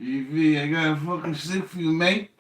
EV, I got a fucking stick for you, mate.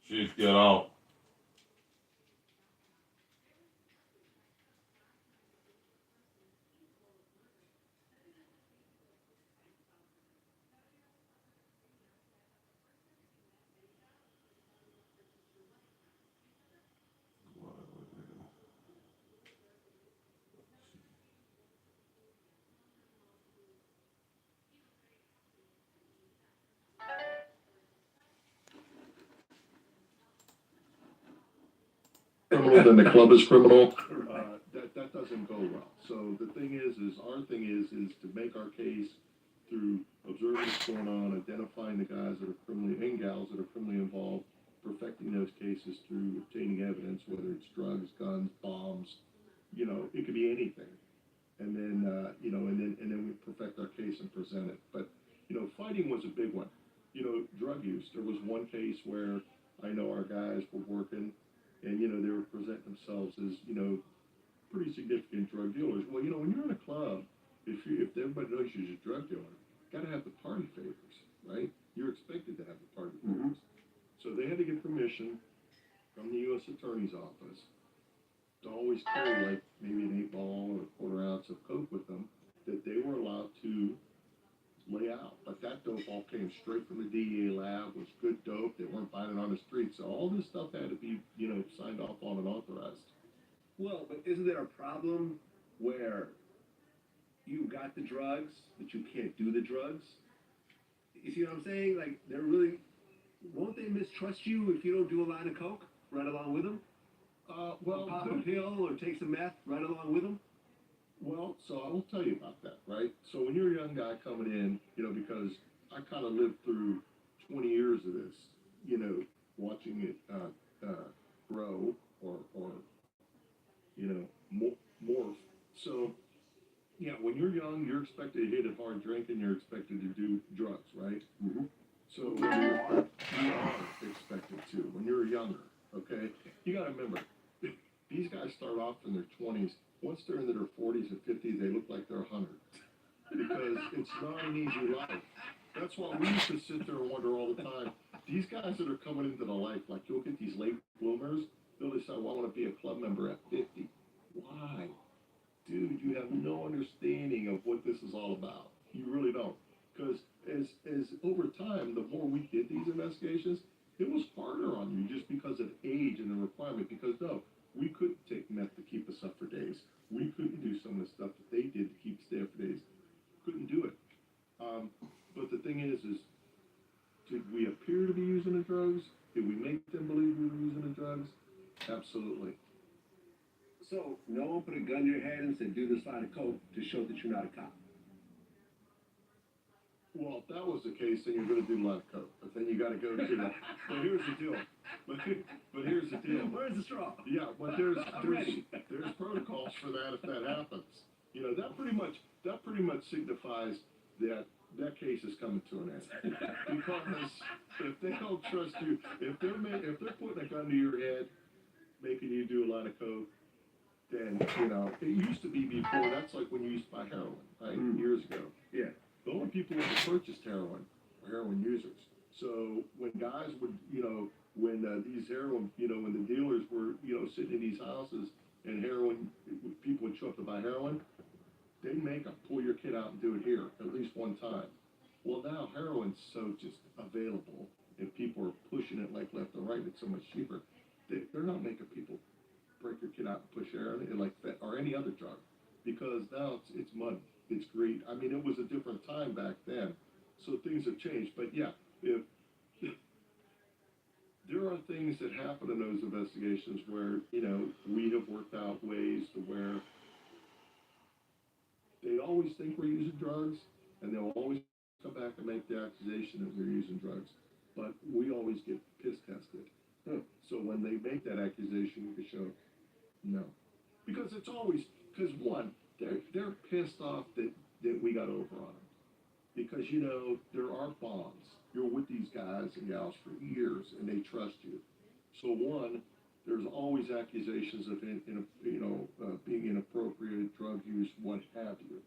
Chief, get out. Criminal, then the club is criminal. That doesn't go well. So the thing is our thing is to make our case through observing what's going on, identifying the guys that are criminally and gals that are criminally involved, perfecting those cases through obtaining evidence, whether it's drugs, guns, bombs, it could be anything. And then, and then we perfect our case and present it. But, fighting was a big one. Drug use. There was one case where I know our guys were working and, they were presenting themselves as, pretty significant drug dealers. Well, when you're in a club, if everybody knows you're a drug dealer, got to have the party favors, right? You're expected to have the party favors. So they had to get permission from the U.S. Attorney's Office to always carry like maybe an 8-ball or a quarter ounce of coke with them that they were allowed to lay out. But that dope all came straight from the DEA lab, was good dope. They weren't finding it on the street. So all this stuff had to be, signed off on and authorized. Well, but isn't there a problem where you got the drugs, but you can't do the drugs? You see what I'm saying? Like, won't they mistrust you if you don't do a line of coke right along with them? Well, Pop a pill or take some meth right along with them? Well, so I will tell you about that, right? So when you're a young guy coming in, because I kind of lived through 20 years of this, watching it grow or morph. So, yeah, when you're young, you're expected to hit a hard drink and you're expected to do drugs, right? Mm-hmm. So you are expected to when you're younger, okay? You got to remember, these guys start off in their 20s. Once they're in their 40s and 50s, they look like they're 100 because it's not an easy life. That's why we used to sit there and wonder all the time. These guys that are coming into the life, like you'll get these late bloomers, they'll decide, well, I want to be a club member at 50. Why? Dude, you have no understanding of what this is all about. You really don't. Because as over time, the more we did these investigations, it was harder on you just because of age and the requirement. Because no, we couldn't take meth to keep us up for days. We couldn't do some of the stuff that they did to keep us there for days. Couldn't do it. But the thing is did we appear to be using the drugs? Did we make them believe we were using the drugs? Absolutely. So, no one put a gun to your head and said, do this line of coke to show that you're not a cop. Well, if that was the case, then you're going to do a lot of coke. But then you got to go to the. But here's the deal. But here's the deal. Where's the straw? Yeah, but there's protocols for that if that happens. That pretty much signifies that case is coming to an end. Because if they don't trust you, if they're putting a gun to your head, making you do a lot of coke, then it used to be before. That's like when you used to buy heroin, right? Years ago. Yeah. The only people who purchased heroin were heroin users. So when guys would, when these heroin, when the dealers were, sitting in these houses and people would show up to buy heroin, they'd make them pull your kid out and do it here at least one time. Well, now heroin's so just available and people are pushing it like left and right. It's so much cheaper. They're not making people break your kid out and push heroin like that or any other drug because now it's money. It's greed. I mean, it was a different time back then, so things have changed. But yeah, if there are things that happen in those investigations where we have worked out ways to where they always think we're using drugs, and they'll always come back and make the accusation that we're using drugs, but we always get piss tested. So when they make that accusation, we can show no, because it's always one. They're pissed off that we got over on them. Because, there are bonds. You're with these guys and gals for years, and they trust you. So, one, there's always accusations of, being inappropriate, drug use, what have you.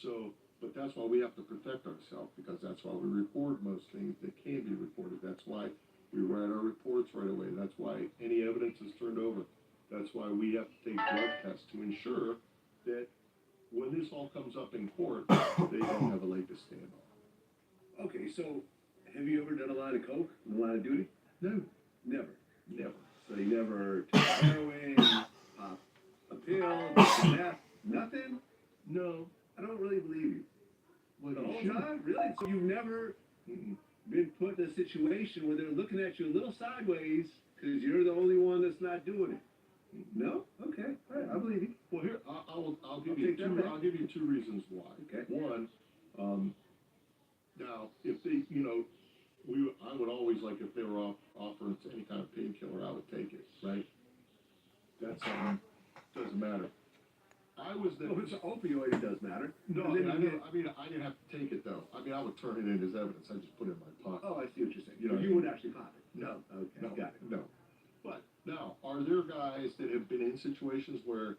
So, but that's why we have to protect ourselves, because that's why we record most things that can be recorded. That's why we write our reports right away. That's why any evidence is turned over. That's why we have to take blood tests to ensure that when this all comes up in court, they don't have a leg to stand on. Okay, so have you ever done a line of coke in the line of duty? No, Never. never. So you never took heroin, pop a pill, meth, nothing? No. I don't really believe you. Well, The you whole should. time? Really? So you've never been put in a situation where they're looking at you a little sideways because you're the only one that's not doing it? No? Okay. All right. I believe you. Well, here I'll give you two reasons why. Okay. One, now if they I would always, like, if they were offering any kind of painkiller, I would take it, right? That's, doesn't matter. I was the. Well, if it's an opioid, it does matter. No, And then you get- I didn't have to take it though. I mean, I would turn it in as evidence. I just put it in my pocket. Oh, I see what you're saying. You know, You wouldn't actually pop it. No, Okay, no, got it. no. But now, are there guys that have been in situations where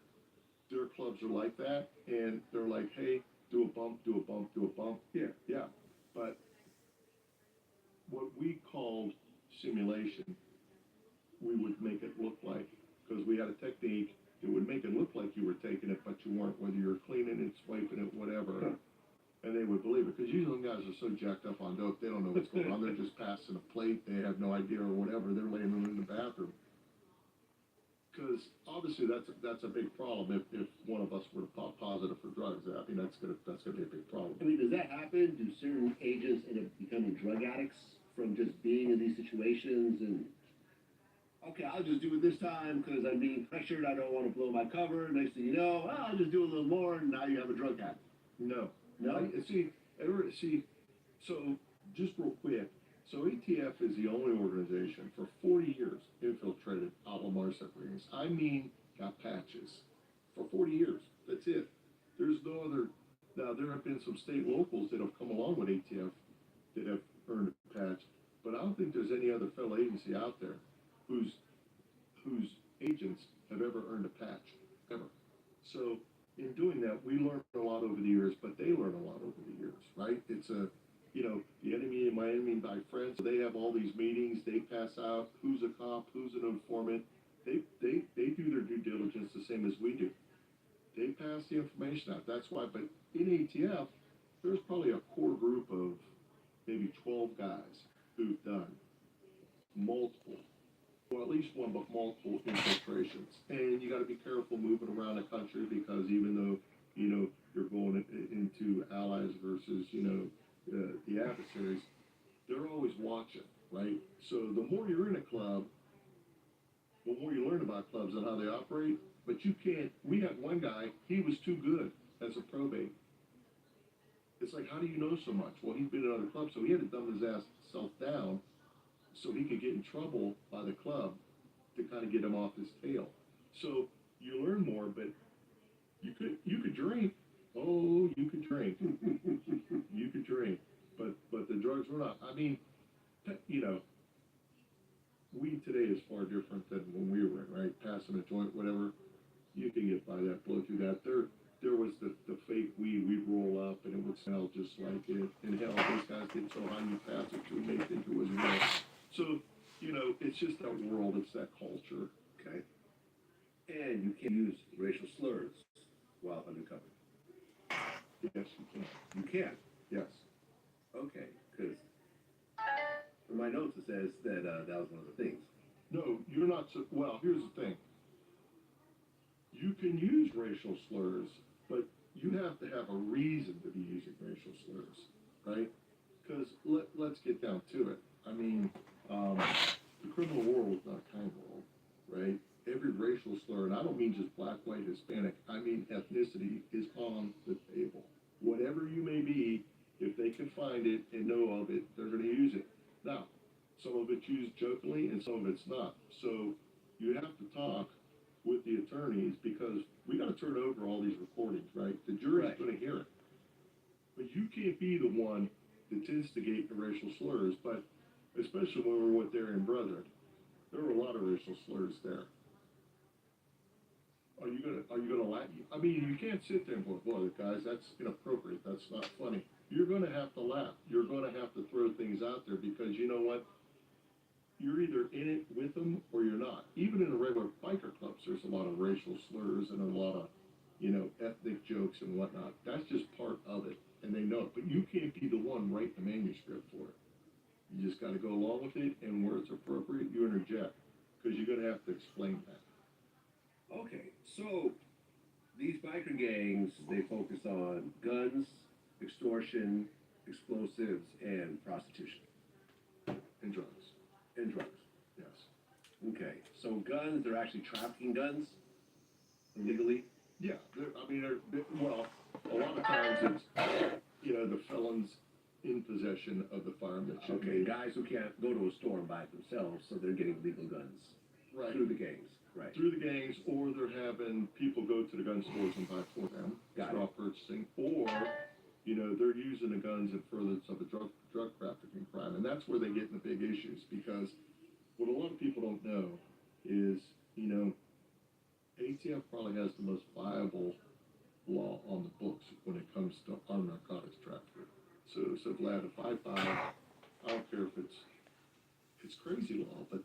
their clubs are like that, and they're like, hey, do a bump, do a bump, do a bump? Yeah. Yeah, but what we called simulation, we would make it look like, because we had a technique that would make it look like you were taking it, but you weren't, whether you're cleaning it, swiping it, whatever. And they would believe it, because usually guys are so jacked up on dope, they don't know what's going on. They're just passing a plate, they have no idea or whatever. They're laying in the bathroom. Because obviously that's a big problem if one of us were to pop positive for drugs. I mean, that's gonna be a big problem. I mean, does that happen? Do certain agents end up becoming drug addicts from just being in these situations and, okay, I'll just do it this time because I'm being pressured. I don't want to blow my cover. Next thing you know, I'll just do a little more, and now you have a drug habit. No. No? So just real quick, so ATF is the only organization for 40 years infiltrated Alomar rings. I mean, got patches for 40 years. That's it. There's no other. Now, there have been some state locals that have come along with ATF that have earned a patch, but I don't think there's any other federal agency out there whose agents have ever earned a patch, ever. So in doing that, we learned a lot over the years, but they learn a lot over the years, right? It's the enemy and my enemy and thy friend. So they have all these meetings. They pass out who's a cop, who's an informant. They do their due diligence the same as we do. They pass the information out. That's why. But in ATF, there's probably a core group of maybe 12 guys who've done multiple, well, at least one, but multiple infiltrations. And you got to be careful moving around the country, because even though, you're going into allies versus, the adversaries, they're always watching, right? So the more you're in a club, the more you learn about clubs and how they operate. But you can't, we had one guy, he was too good as a probate. It's like, how do you know so much? Well, he'd been in other clubs, so he had to dumb his ass self down so he could get in trouble by the club to kind of get him off his tail. So you learn more, but you could drink. Oh, you could drink. You could drink. But the drugs were not. I mean, weed today is far different than when we were in, right? Passing a joint, whatever. You can get by that, blow through that. There was the fake weed. We'd roll up and it would smell just like it. And hell, these guys get so high you pass it to them, they think it was real. So, it's just that world, it's that culture. Okay. And you can't use racial slurs while undercover. Yes, you can. You can. Yes. Okay, because in my notes it says that that was one of the things. No, you're not so, well, here's the thing. You can use racial slurs, but you have to have a reason to be using racial slurs, right? Because let's get down to it. I mean, the criminal world is not a kind world, right? Every racial slur, and I don't mean just black, white, Hispanic, I mean ethnicity, is on the table. Whatever you may be, if they can find it and know of it, they're going to use it. Now, some of it's used jokingly and some of it's not. So you have to talk with the attorneys, because we got to turn over all these recordings, right? The jury's Right. going to hear it. But you can't be the one that's instigating the racial slurs, but especially when we went there in Brethren, there were a lot of racial slurs there. Are you gonna laugh? I mean, you can't sit there and go, boy, guys, that's inappropriate. That's not funny. You're gonna have to laugh. You're gonna have to throw things out there, because you know what? You're either in it with them or you're not. Even in the regular biker clubs, there's a lot of racial slurs and a lot of, ethnic jokes and whatnot. That's just part of it, and they know it. But you can't be the one writing the manuscript for it. You just got to go along with it, and where it's appropriate, you interject, because you're going to have to explain that. Okay, so these biker gangs, they focus on guns, extortion, explosives, and prostitution. And drugs. And drugs. Yes. Okay, so guns, they're actually trafficking guns illegally? Yeah. Well, a lot of times it's, the felons in possession. possession of the firearm that should Okay, be. guys who can't go to a store and buy it themselves, so they're getting legal guns Right. through the gangs. Right. Through the gangs, or they're having people go to the gun stores and buy for them, Got straw purchasing, or they're using the guns in furtherance of a drug trafficking crime, and that's where they get in the big issues. Because what a lot of people don't know is, ATF probably has the most viable law on the books when it comes to armed narcotics trafficking. So Vlad, if I don't care if it's crazy law, but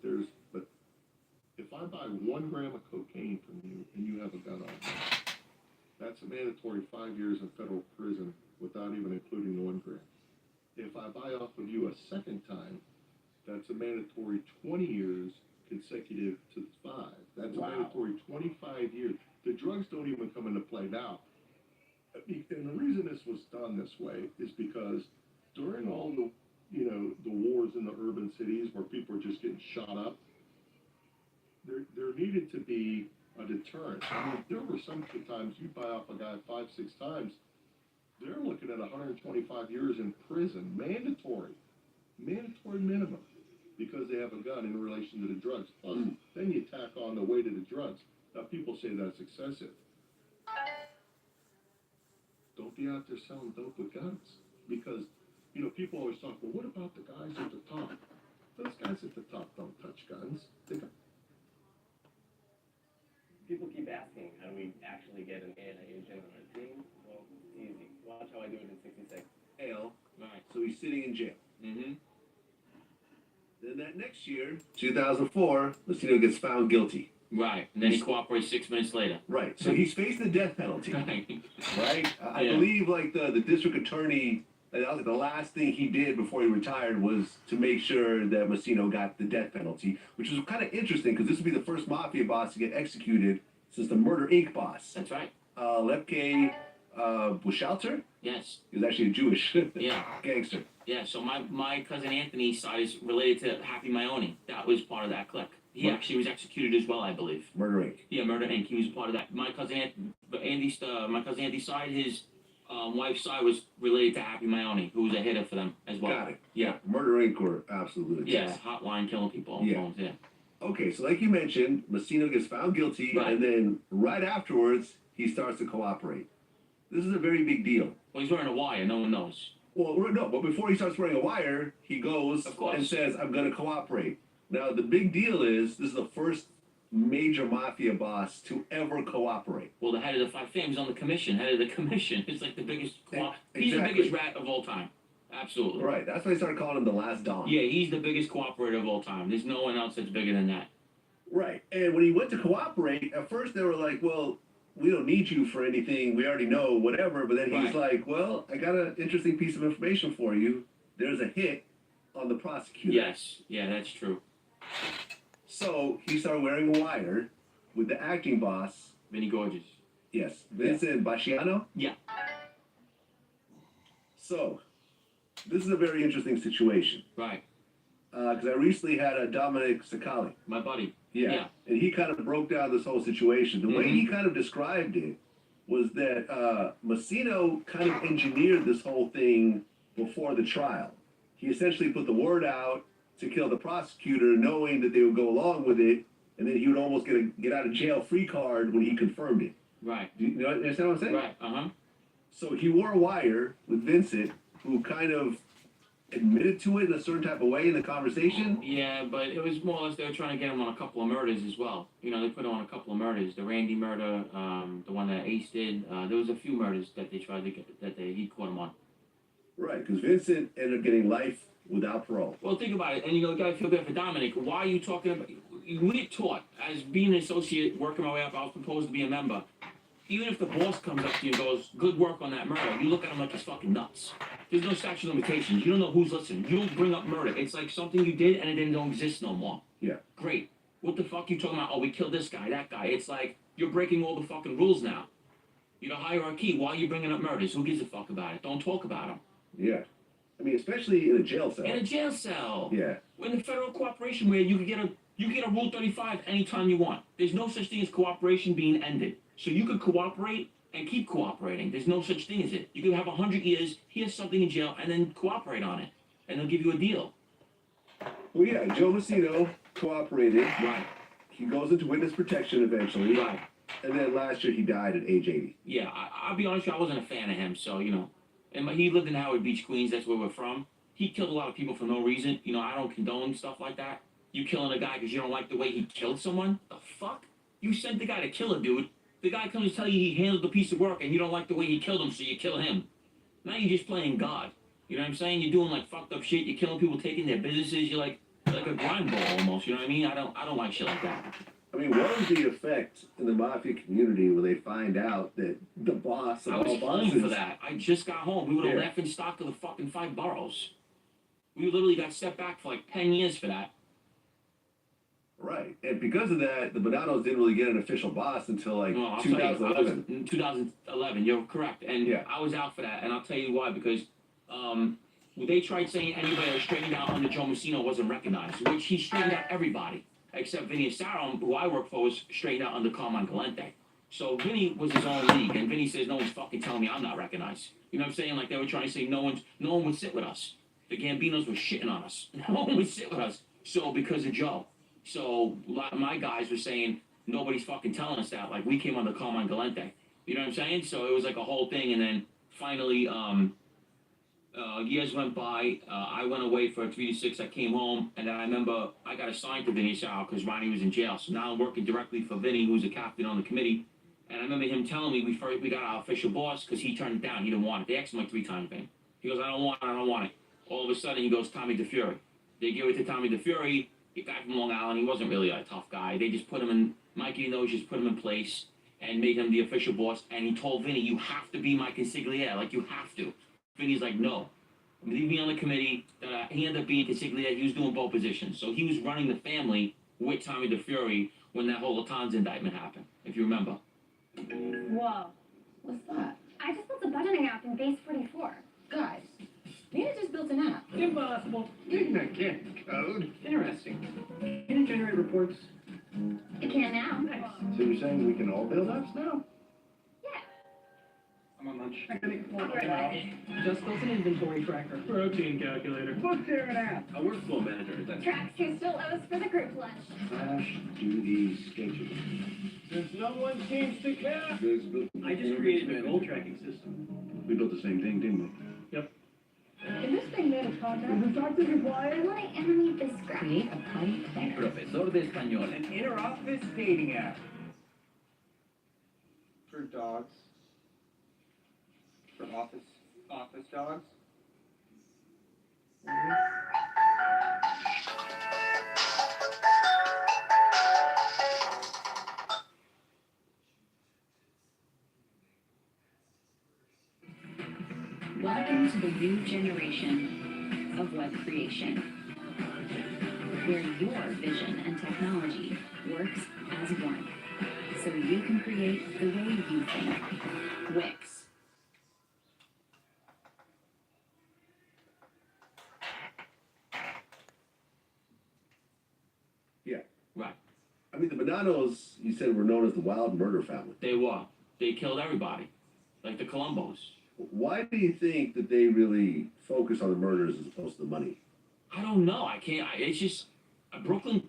if I buy 1 gram of cocaine from you and you have a gun on you, that's a mandatory 5 years in federal prison without even including the 1 gram. If I buy off of you a second time, that's a mandatory 20 years consecutive to 5. That's Wow. a mandatory 25 years. The drugs don't even come into play now. And the reason this was done this way is because during all the wars in the urban cities where people are just getting shot up, there needed to be a deterrent. I mean, there were some times you buy off a guy 5-6 times, they're looking at 125 years in prison, mandatory minimum, because they have a gun in relation to the drugs. Plus, then you tack on the weight of the drugs. Now, people say that's excessive. Don't be out there selling dope with guns, because people always talk, well, what about the guys at the top? Those guys at the top don't touch guns. They got People keep asking, how do we actually get an agent on our team? Well, it's easy. Watch how I do it in 66. Jail, Right. so he's sitting in jail. Mm-hmm. Then that next year, 2004, Lucino gets found guilty. Right. And then he cooperates 6 minutes later. Right. So he's facing the death penalty. Right. Right? I Yeah. believe like the district attorney, that was like the last thing he did before he retired was to make sure that Messino got the death penalty, which was kind of interesting because this would be the first mafia boss to get executed since the Murder Inc. boss. That's right. Lepke Buchalter? Yes. He was actually a Jewish Yeah. gangster. Yeah. So my cousin Anthony's side is related to Happy Maione. That was part of that clique. He Right. actually was executed as well, I believe. Murder Inc. Yeah, Murder Inc. He was part of that. My cousin Andy's side, his wife's side was related to Happy Maione, who was a hitter for them as well. Got it. Yeah. Murder Inc. were absolutely Yeah. Hotline killing people on Yeah. phones. Yeah. Okay, so like you mentioned, Messino gets found guilty, Right. and then right afterwards, he starts to cooperate. This is a very big deal. Well, he's wearing a wire. No one knows. Well, no, but before he starts wearing a wire, he goes Of course. and says, I'm going to cooperate. Now, the big deal is this is the first major mafia boss to ever cooperate. Well, the head of the five families on the commission, head of the commission, is like the biggest. He's the Exactly. biggest rat of all time. Absolutely. Right, that's why they started calling him the Last Don. Yeah, he's the biggest cooperator of all time. There's no one else that's bigger than that. Right, and when he went to cooperate, at first they were like, well, we don't need you for anything, we already know, whatever, but then he's Right. like, well, I got an interesting piece of information for you. There's a hit on the prosecutor. Yes. Yeah, that's true. So he started wearing a wire with the acting boss, Vinny Gorgeous. yes, Vincent Basciano. Yeah. So, this is a very interesting situation. Right. Because I recently had a Dominic Sicali. My buddy. Yeah. Yeah. And he kind of broke down this whole situation. The way Mhm. he kind of described it was that Messino kind of engineered this whole thing before the trial. He essentially put the word out to kill the prosecutor, knowing that they would go along with it, and then he would almost get a get out of jail free card when he confirmed it. Right. Do you understand what I'm saying? Right. Uh-huh. So he wore a wire with Vincent, who kind of admitted to it in a certain type of way in the conversation. Yeah, but it was more or less they were trying to get him on a couple of murders as well. You know, they put him on a couple of murders. The Randy murder, the one that Ace did. There was a few murders that they tried to get, he caught him on. Right, because Vincent ended up getting life without parole. Well, think about it, and you gotta feel bad for Dominic. Why are you talking about? We're taught as being an associate, working my way up. I was proposed to be a member. Even if the boss comes up to you and goes, "Good work on that murder," you look at him like he's fucking nuts. There's no statute of limitations. You don't know who's listening. You don't bring up murder. It's like something you did and it didn't don't exist no more. Yeah. Great. What the fuck you talking about? Oh, we killed this guy, that guy. It's like you're breaking all the fucking rules now. You know, hierarchy. Why are you bringing up murders? Who gives a fuck about it? Don't talk about them. Yeah. I mean, especially in a jail cell. In a jail cell. Yeah. In the federal cooperation where you can get a Rule 35 anytime you want. There's no such thing as cooperation being ended. So you could cooperate and keep cooperating. There's no such thing as it. You could have 100 years, hear something in jail, and then cooperate on it. and they'll give you a deal. Well, yeah, Joe Messino cooperated. Right. He goes into witness protection eventually. Right. And then last year he died at age 80. Yeah, I'll be honest with you, I wasn't a fan of him, so, you know. And he lived in Howard Beach, Queens, that's where we're from. He killed a lot of people for no reason. You know, I don't condone stuff like that. You killing a guy because you don't like the way he killed someone? The fuck? You sent the guy to kill a dude. The guy comes to tell you he handled the piece of work and you don't like the way he killed him, so you kill him. Now you're just playing God. You know what I'm saying? You're doing like fucked up shit. You're killing people, taking their businesses. You're like a grind ball almost. You know what I mean? I don't like shit like that. I mean, what was the effect in the mafia community when they find out that the boss of I all was home bosses... for that. I just got home. We were the Yeah. laughing stock of the fucking 5 boroughs. We literally got set back for like 10 years for that. Right. And because of that, the Bonanos didn't really get an official boss until like Well, I'll tell you, I was 2011. in 2011. You're correct, and Yeah. I was out for that, and I'll tell you why. Because they tried saying anybody that straightened out under Joe Messino wasn't recognized, which he straightened out everybody except Vinny Asaro, who I work for, was straightened out under Carmine Galente. So Vinny was his own league, and Vinny says no one's fucking telling me I'm not recognized. You know what I'm saying? Like they were trying to say no one would sit with us. The Gambinos were shitting on us. No one would sit with us. So because of Joe. So a lot of my guys were saying nobody's fucking telling us that. Like we came under Carmine Galente. You know what I'm saying? So it was like a whole thing, and then finally, years went by. I went away for 3 to 6. I came home, and then I remember I got assigned to Vinny Asaro because Ronnie was in jail. So now I'm working directly for Vinny, who's a captain on the committee. And I remember him telling me we got our official boss because he turned it down. He didn't want it. They asked him like 3 times, man. He goes, I don't want it. All of a sudden, he goes, Tommy DeFury. They give it to Tommy DeFury. The guy from Long Island, he wasn't really a tough guy. They just put him in, Mikey knows, just put him in place and made him the official boss. And he told Vinny, you have to be my consigliere. Like, you have to. Vinny's like, no. Leave me on the committee. He ended up being consigliere. He was doing both positions. So he was running the family with Tommy DeFury when that whole Latanza indictment happened, if you remember. Whoa. What's that? I just built a budgeting app in Base 44. Guys, Nina just built an app. Impossible. You're not getting code. Interesting. Can it generate reports? It can now. So you're saying we can all build apps now? Yeah. I'm on lunch. I'll be right back. Just built an inventory tracker. Protein calculator. Look there an app. A workflow manager. That's Tracks who still owes for the group lunch. Flash duty schedule. Since no one seems to care. You guys built- I just created a goal tracking system. We built the same thing, didn't we? Can this thing made a contract? Why would I ever need this scrap? Create a party together. Profesor de Español. An inter-office dating app. For dogs. For office dogs. Welcome to the new generation of web creation, where your vision and technology works as one, so you can create the way you think. Wix. Yeah. Right. I mean, the Bonanos, you said, were known as the Wild Murder Family. They were. They killed everybody. Like the Colombos. Why do you think that they really focus on the murders as opposed to the money? I don't know. It's just Brooklyn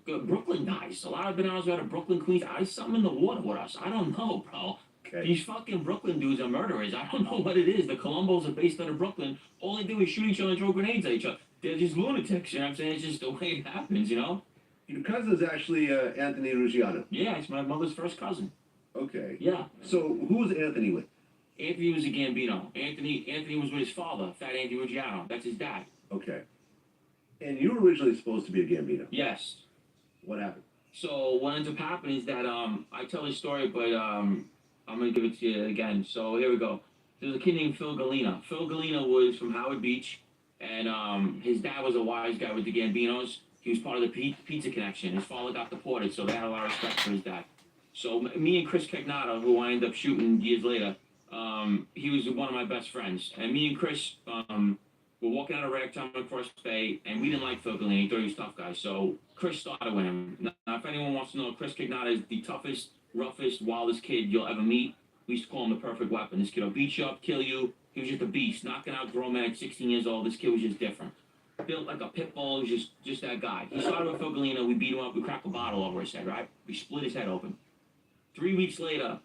guys. A lot of bananas out of Brooklyn, Queens. There's something in the water with us. I don't know, bro. Okay. These fucking Brooklyn dudes are murderers. I don't know what it is. The Colombos are based out of Brooklyn. All they do is shoot each other and throw grenades at each other. They're just lunatics, you know what I'm saying? It's just the way it happens, you know? Your cousin's actually Anthony Ruggiano. Yeah, it's my mother's first cousin. Okay. Yeah. So who's Anthony with? Anthony was a Gambino. Anthony was with his father, Fat Andy Ruggiano. That's his dad. Okay. And you were originally supposed to be a Gambino. Yes. What happened? So what ends up happening is that I tell this story, but I'm gonna give it to you again. So here we go. There's a kid named Phil Galena. Phil Galena was from Howard Beach, and his dad was a wise guy with the Gambinos. He was part of the Pizza Connection. His father got deported, so they had a lot of respect for his dad. So me and Chris Cagnata, who I ended up shooting years later, he was one of my best friends. And me and Chris were walking out of Ragtime across the bay, and we didn't like Phil Galena. He thought he was a tough guy. So Chris started with him. Now, if anyone wants to know, Chris Cagnata is the toughest, roughest, wildest kid you'll ever meet. We used to call him the perfect weapon. This kid will beat you up, kill you. He was just a beast, knocking out grown men at 16 years old. This kid was just different. built like a pit bull. He's just that guy. He started with Phil Galena. We beat him up. We cracked a bottle over his head, right? We split his head open. 3 weeks later,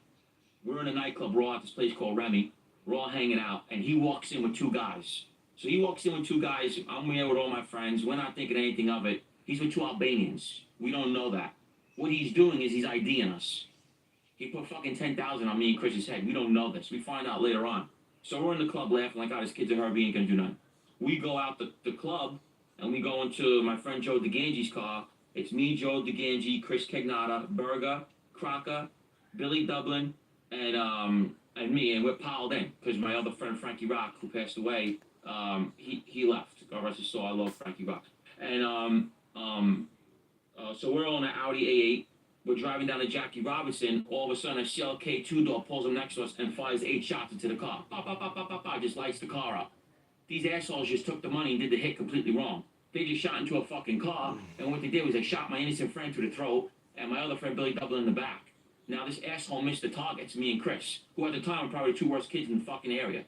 we're in a nightclub. We're all at this place called Remy. We're all hanging out, and he walks in with 2 guys. So he walks in with 2 guys. I'm there with all my friends. We're not thinking anything of it. He's with 2 Albanians. We don't know that. What he's doing is he's IDing us. He put fucking 10,000 on me and Chris's head. We don't know this. We find out later on. So we're in the club laughing like, oh, this kid's a Herbie, ain't gonna do nothing. We go out the club, and we go into my friend Joe DeGangi's car. It's me, Joe DeGangi, Chris Kegnata, Berger, Crocker, Billy Dublin, and me, and we're piled in because my other friend Frankie Rock, who passed away, he left. God rest his soul. I love Frankie Rock. And so we're all in an Audi A8. We're driving down to Jackie Robinson. All of a sudden, a Shell K2 door pulls up next to us and fires 8 shots into the car. Pop, pop, pop, pop, pop, pop, just lights the car up. These assholes just took the money and did the hit completely wrong. They just shot into a fucking car, and what they did was they shot my innocent friend through the throat and my other friend Billy Dublin in the back. Now this asshole missed the targets, me and Chris, who at the time were probably the 2 worst kids in the fucking area.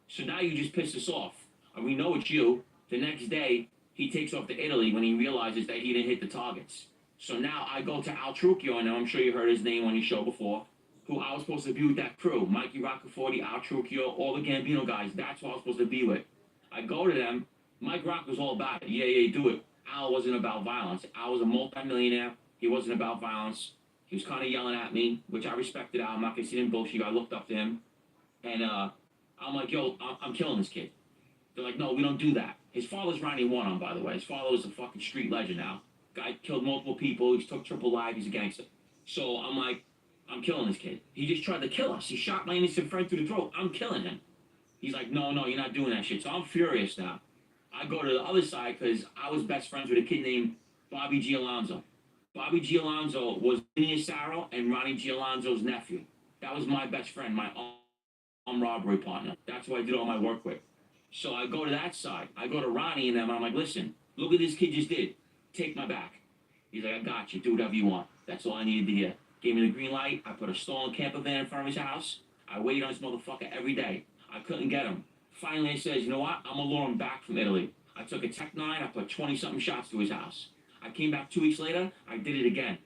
So now you just pissed us off. And we know it's you. The next day, he takes off to Italy when he realizes that he didn't hit the targets. So now I go to Al Trucchio, and I'm sure you heard his name on your show before, who I was supposed to be with that crew. Mikey Roccaforte, Al Trucchio, all the Gambino guys. That's who I was supposed to be with. I go to them. Mike Rock was all about it. Yeah, do it. Al wasn't about violence. Al was a multimillionaire. He wasn't about violence. He was kind of yelling at me, which I respected Al. I'm not going to see him bullshit. I looked up to him. And I'm like, yo, I'm killing this kid. They're like, no, we don't do that. His father's Ronnie One, by the way. His father was a fucking street legend now. Guy killed multiple people. He took triple life. He's a gangster. So I'm like, I'm killing this kid. He just tried to kill us. He shot my innocent friend through the throat. I'm killing him. He's like, no, you're not doing that shit. So I'm furious now. I go to the other side because I was best friends with a kid named Bobby G. Alonzo. Bobby G. Alonzo was Vinny Asaro and Ronnie G. Alonzo's nephew. That was my best friend, my armed robbery partner. That's who I did all my work with. So I go to that side. I go to Ronnie and them, and I'm like, listen, look what this kid just did. Take my back. He's like, I got you. Do whatever you want. That's all I needed to hear. Gave me the green light. I put a stolen camper van in front of his house. I waited on this motherfucker every day. I couldn't get him. Finally, I says, you know what? I'm going to lure him back from Italy. I took a Tech 9. I put 20-something shots to his house. I came back 2 weeks later. I did it again.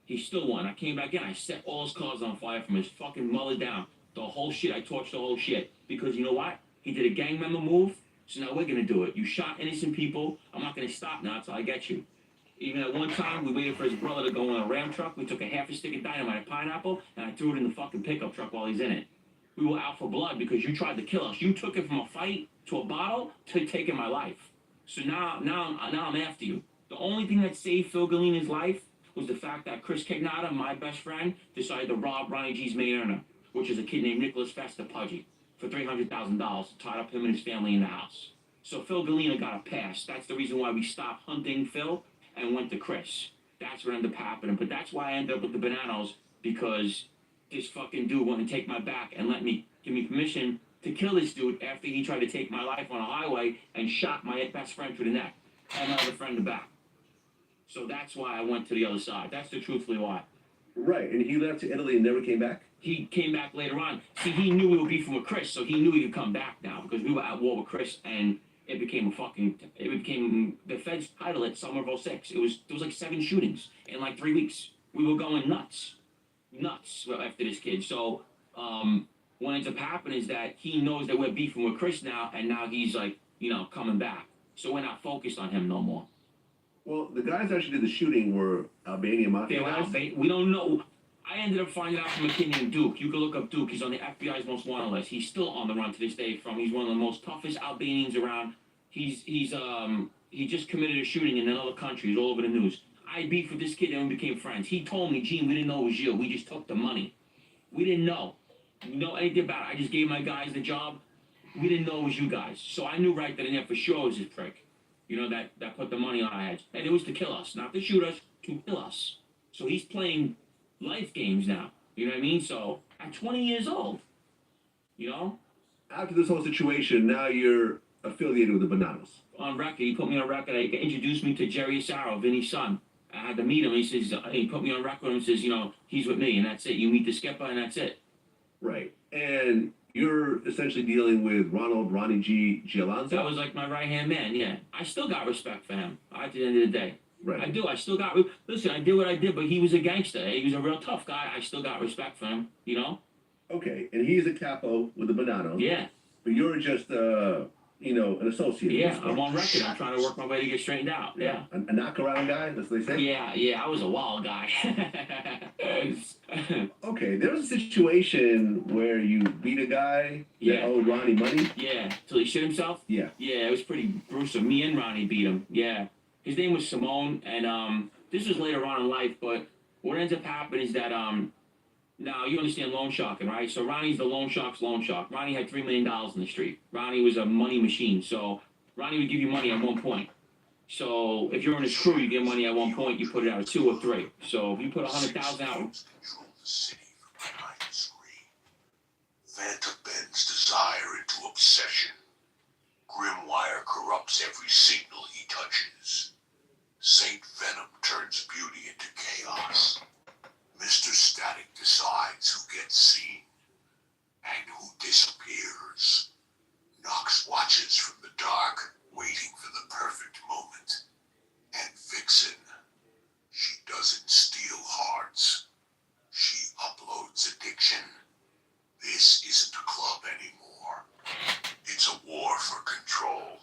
He still won. I came back in. I set all his cars on fire from his fucking mullet down. The whole shit. I torched the whole shit. Because you know what? He did a gang member move. So now we're going to do it. You shot innocent people. I'm not going to stop now until I get you. Even at one time, we waited for his brother to go in a Ram truck. We took a half a stick of dynamite, a pineapple, and I threw it in the fucking pickup truck while he's in it. We were out for blood because you tried to kill us. You took it from a fight to a bottle to taking my life. So now I'm after you. The only thing that saved Phil Galena's life was the fact that Chris Kegnata, my best friend, decided to rob Ronnie G's main earner, which is a kid named Nicholas Festa Pudgy, for $300,000, tied up him and his family in the house. So Phil Galena got a pass. That's the reason why we stopped hunting Phil and went to Chris. That's what ended up happening. But that's why I ended up with the Bananos, because this fucking dude wanted to take my back and give me permission to kill this dude after he tried to take my life on a highway and shot my best friend through the neck and my other friend in the back. So that's why I went to the other side. That's the truthfully why. Right, and he left to Italy and never came back? He came back later on. See, he knew we were beefing with Chris, so he knew he could come back now because we were at war with Chris, and it became the feds titled it Summer of 06. There was like 7 shootings in like 3 weeks. We were going nuts after this kid. So what ends up happening is that he knows that we're beefing with Chris now, and now he's like, coming back. So we're not focused on him no more. Well, the guys that actually did the shooting were Albanian mafia guys? We don't know. I ended up finding out from a kid named Duke. You can look up Duke. He's on the FBI's most wanted list. He's still on the run to this day. He's one of the most toughest Albanians around. He just committed a shooting in another country. He's all over the news. I beefed with this kid and we became friends. He told me, Gene, we didn't know it was you. We just took the money. We didn't know. We know anything about it. I just gave my guys the job. We didn't know it was you guys. So I knew right then and there for sure it was this prick. That put the money on our heads. And it was to kill us, not to shoot us, to kill us. So he's playing life games now. You know what I mean? So at 20 years old, After this whole situation, now you're affiliated with the Bananos. On record, he put me on record. He introduced me to Jerry Asaro, Vinny's son. I had to meet him. He says, he put me on record and says, he's with me, and that's it. You meet the skipper, and that's it. Right. And You're essentially dealing with Ronnie G. Gialonzo. That was like my right hand man. Yeah, I still got respect for him. At the end of the day, Right. I do. I still got. Listen, I did what I did, but he was a gangster. He was a real tough guy. I still got respect for him. You know. Okay, and he's a capo with the Bonanno. Yeah. But you're just, an associate. Yeah, I'm on record. I'm trying to work my way to get straightened out. Yeah. A knockaround guy, that's what they say? Yeah, I was a wild guy. Okay, there was a situation where you beat a guy Yeah. that owed Ronnie money. Yeah, till he shit himself? Yeah. Yeah, it was pretty gruesome. Me and Ronnie beat him. Yeah. His name was Simone, and this was later on in life, but what ends up happening is that now you understand loan sharking, right? So Ronnie's the loan shark's loan shark. Ronnie had $3 million in the street. Ronnie was a money machine. So Ronnie would give you money at one point. So if you're in his crew, you get money at one point, you put it out at 2 or 3. So if you put 100,000 out. Control the city from behind the screen. Phantom bends desire into obsession. Grimwire corrupts every signal he touches. Saint Venom turns beauty into chaos. Mr. Static decides who gets seen and who disappears. Nox watches from the dark, waiting for the perfect moment. And Vixen, she doesn't steal hearts. She uploads addiction. This isn't a club anymore. It's a war for control.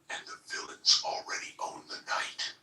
And the villains already own the night.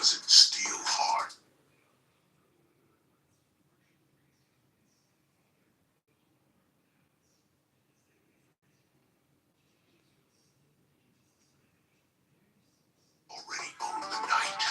doesn't steal heart. Already own the night.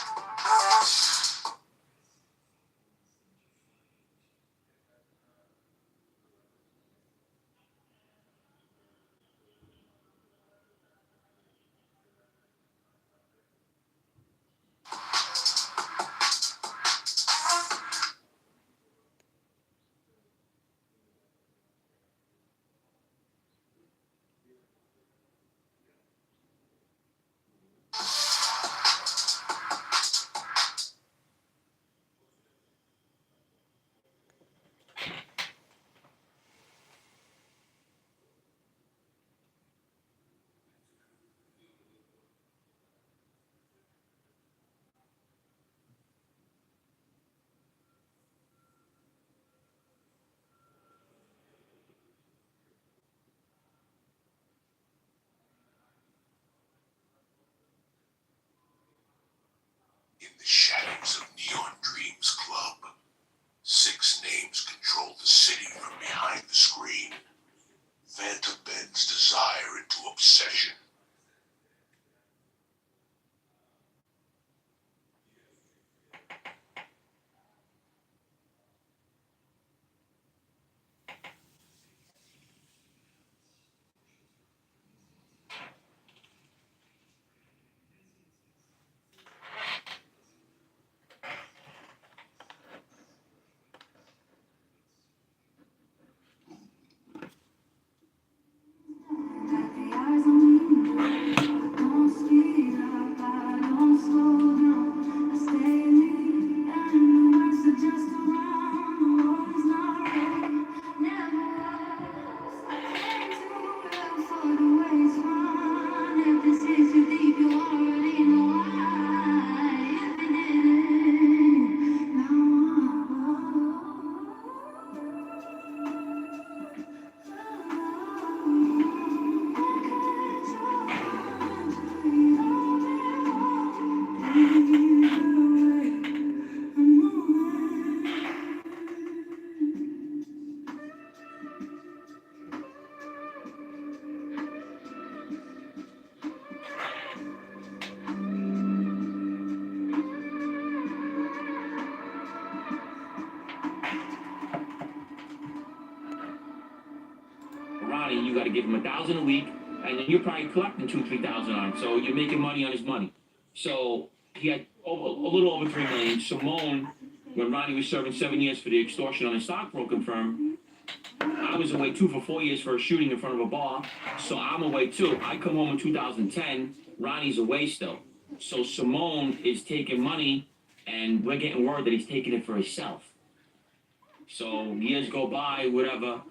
In the shadows of Neon Dreams Club, 6 names control the city from behind the screen. Vanta bends desire into obsession. Ronnie, you got to give him $1,000 a week, and then you're probably collecting $2,000-3,000 on him. So you're making money on his money. So he had a little over $3 million. Simone, when Ronnie was serving 7 years for the extortion on his stockbroking firm, I was away too for 4 years for a shooting in front of a bar. So I'm away too. I come home in 2010. Ronnie's away still. So Simone is taking money, and we're getting word that he's taking it for himself. So years go by, whatever.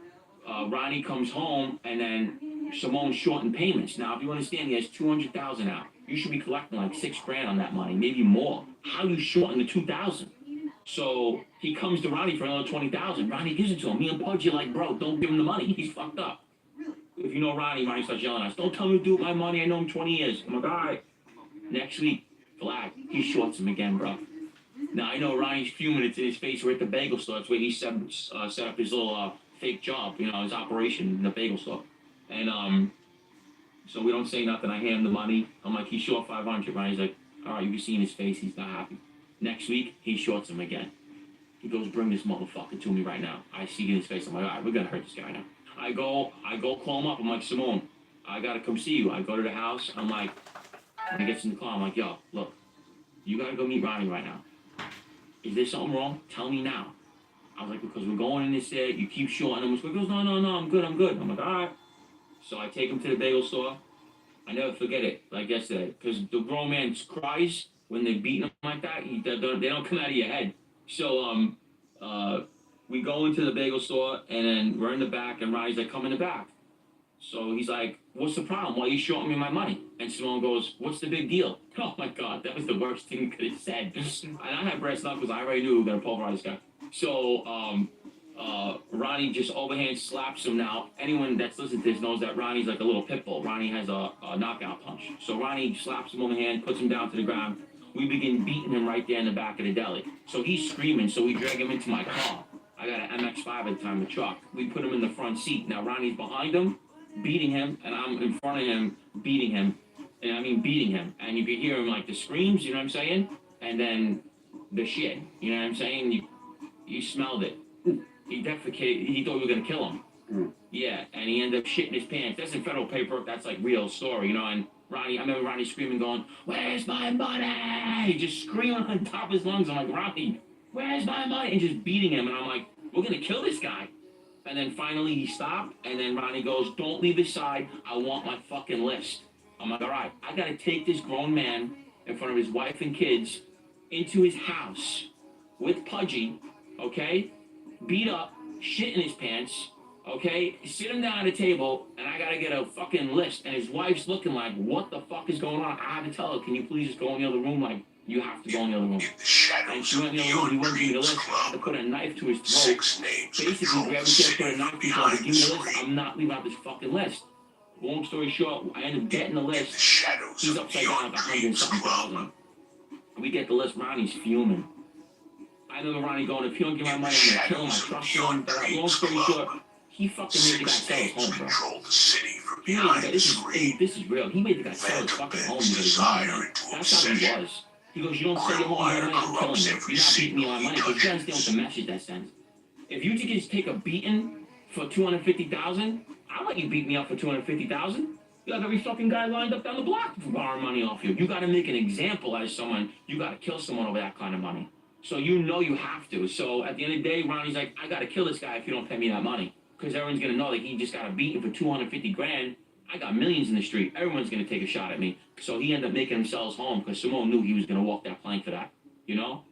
Ronnie comes home, and then Simone's short in payments. Now, if you understand, he has $200,000 out. You should be collecting like $6,000 on that money, maybe more. How you shorting the $2,000? So he comes to Ronnie for another $20,000. Ronnie gives it to him. Me and Pudgy are like, bro, don't give him the money. He's fucked up. If you know Ronnie starts yelling at us, don't tell me to do with my money. I know him 20 years. I'm like, all right. Next week, flag. He shorts him again, bro. Now, I know Ronnie's fuming it to his face. We're at the bagel store. That's where he set up his little fake job, his operation in the bagel store. And so we don't say nothing. I hand him the money. I'm like, he's short 500. Ronnie's like, all right, you can see in his face he's not happy. Next week, he shorts him again. He goes, bring this motherfucker to me right now. I see in his face. I'm like, all right, we're gonna hurt this guy now. I go call him up. I'm like, Simone, I gotta come see you. I go to the house. I'm like, when he gets in the car, I'm like, yo, look, you gotta go meet Ronnie right now. Is there something wrong? Tell me now. I was like, because we're going in this there, you keep shorting him. He goes, no, I'm good. I'm like, all right. So I take him to the bagel store. I never forget it, like yesterday, because the grown man cries when they beat him like that. They don't come out of your head. So we go into the bagel store, and then we're in the back, and Ronnie's like, come in the back. So he's like, what's the problem? Why are you shorting me my money? And Simone goes, what's the big deal? Oh my God, that was the worst thing he could have said. And I had brass knuckles. I already knew we were going to pulverize this guy. So Ronnie just overhand slaps him now. Anyone that's listening to this knows that Ronnie's like a little pit bull. Ronnie has a knockout punch. So Ronnie slaps him overhand, puts him down to the ground. we begin beating him right there in the back of the deli. So he's screaming, so we drag him into my car. I got an MX-5 at the time, a truck. We put him in the front seat. Now Ronnie's behind him, beating him, and I'm in front of him, beating him. And I mean beating him. And you could hear him like the screams, you know what I'm saying? And then the shit, you know what I'm saying? You smelled it. He defecated, he thought we were gonna kill him. Yeah, and he ended up shitting his pants. That's in federal paperwork, that's like real story, you know, and Ronnie, I remember Ronnie screaming, going, "Where's my money?" Just screaming on top of his lungs. I'm like, "Ronnie, where's my money?" And just beating him. And I'm like, "We're gonna kill this guy." And then finally he stopped, and then Ronnie goes, "Don't leave his side. I want my fucking list." I'm like, "All right, I gotta take this grown man in front of his wife and kids into his house with Pudgy, okay? Beat up, shit in his pants, okay? Sit him down at a table, and I gotta get a fucking list." And his wife's looking like, "What the fuck is going on?" I had to tell her, "Can you please just go in the other room?" Like, you have to go in the other room. In the And shadows she of went in the other room, he Neon wouldn't give me the Dreams list. I had to Club, put a knife to his throat. 6 names Basically, control grab the his head, city put a from knife to his throat, behind give the me the list. screen. I'm not leaving out this fucking list. Long story short, I ended up getting the In the list. shadows He's of upside down Neon like 100 and Dreams something Club, thousand. We get the list, Ronnie's fuming. I remember Ronnie going, "If you don't give my money, I'm gonna kill him. I trust him." But long story short, he fucking made the guy 6 sell his names home, bro. control the city from He made the behind guy, the this screen. is real. He made the guy sell his fucking home because his money. That's how he was. He goes, "You don't sell your home, your money, I'm killing you. You're not beating me on my money." Because you understand what the message that sends. If you just take a beating for $250,000, I'll let you beat me up for $250,000. You have every fucking guy lined up down the block for borrowing money off you. You got to make an example as someone. You got to kill someone over that kind of money. So you know you have to. So at the end of the day, Ronnie's like, "I got to kill this guy if you don't pay me that money." Because everyone's going to know that he just got a beating for 250 grand. I got millions in the street. Everyone's going to take a shot at me. So he ended up making himself home because Simone knew he was going to walk that plank for that. You know?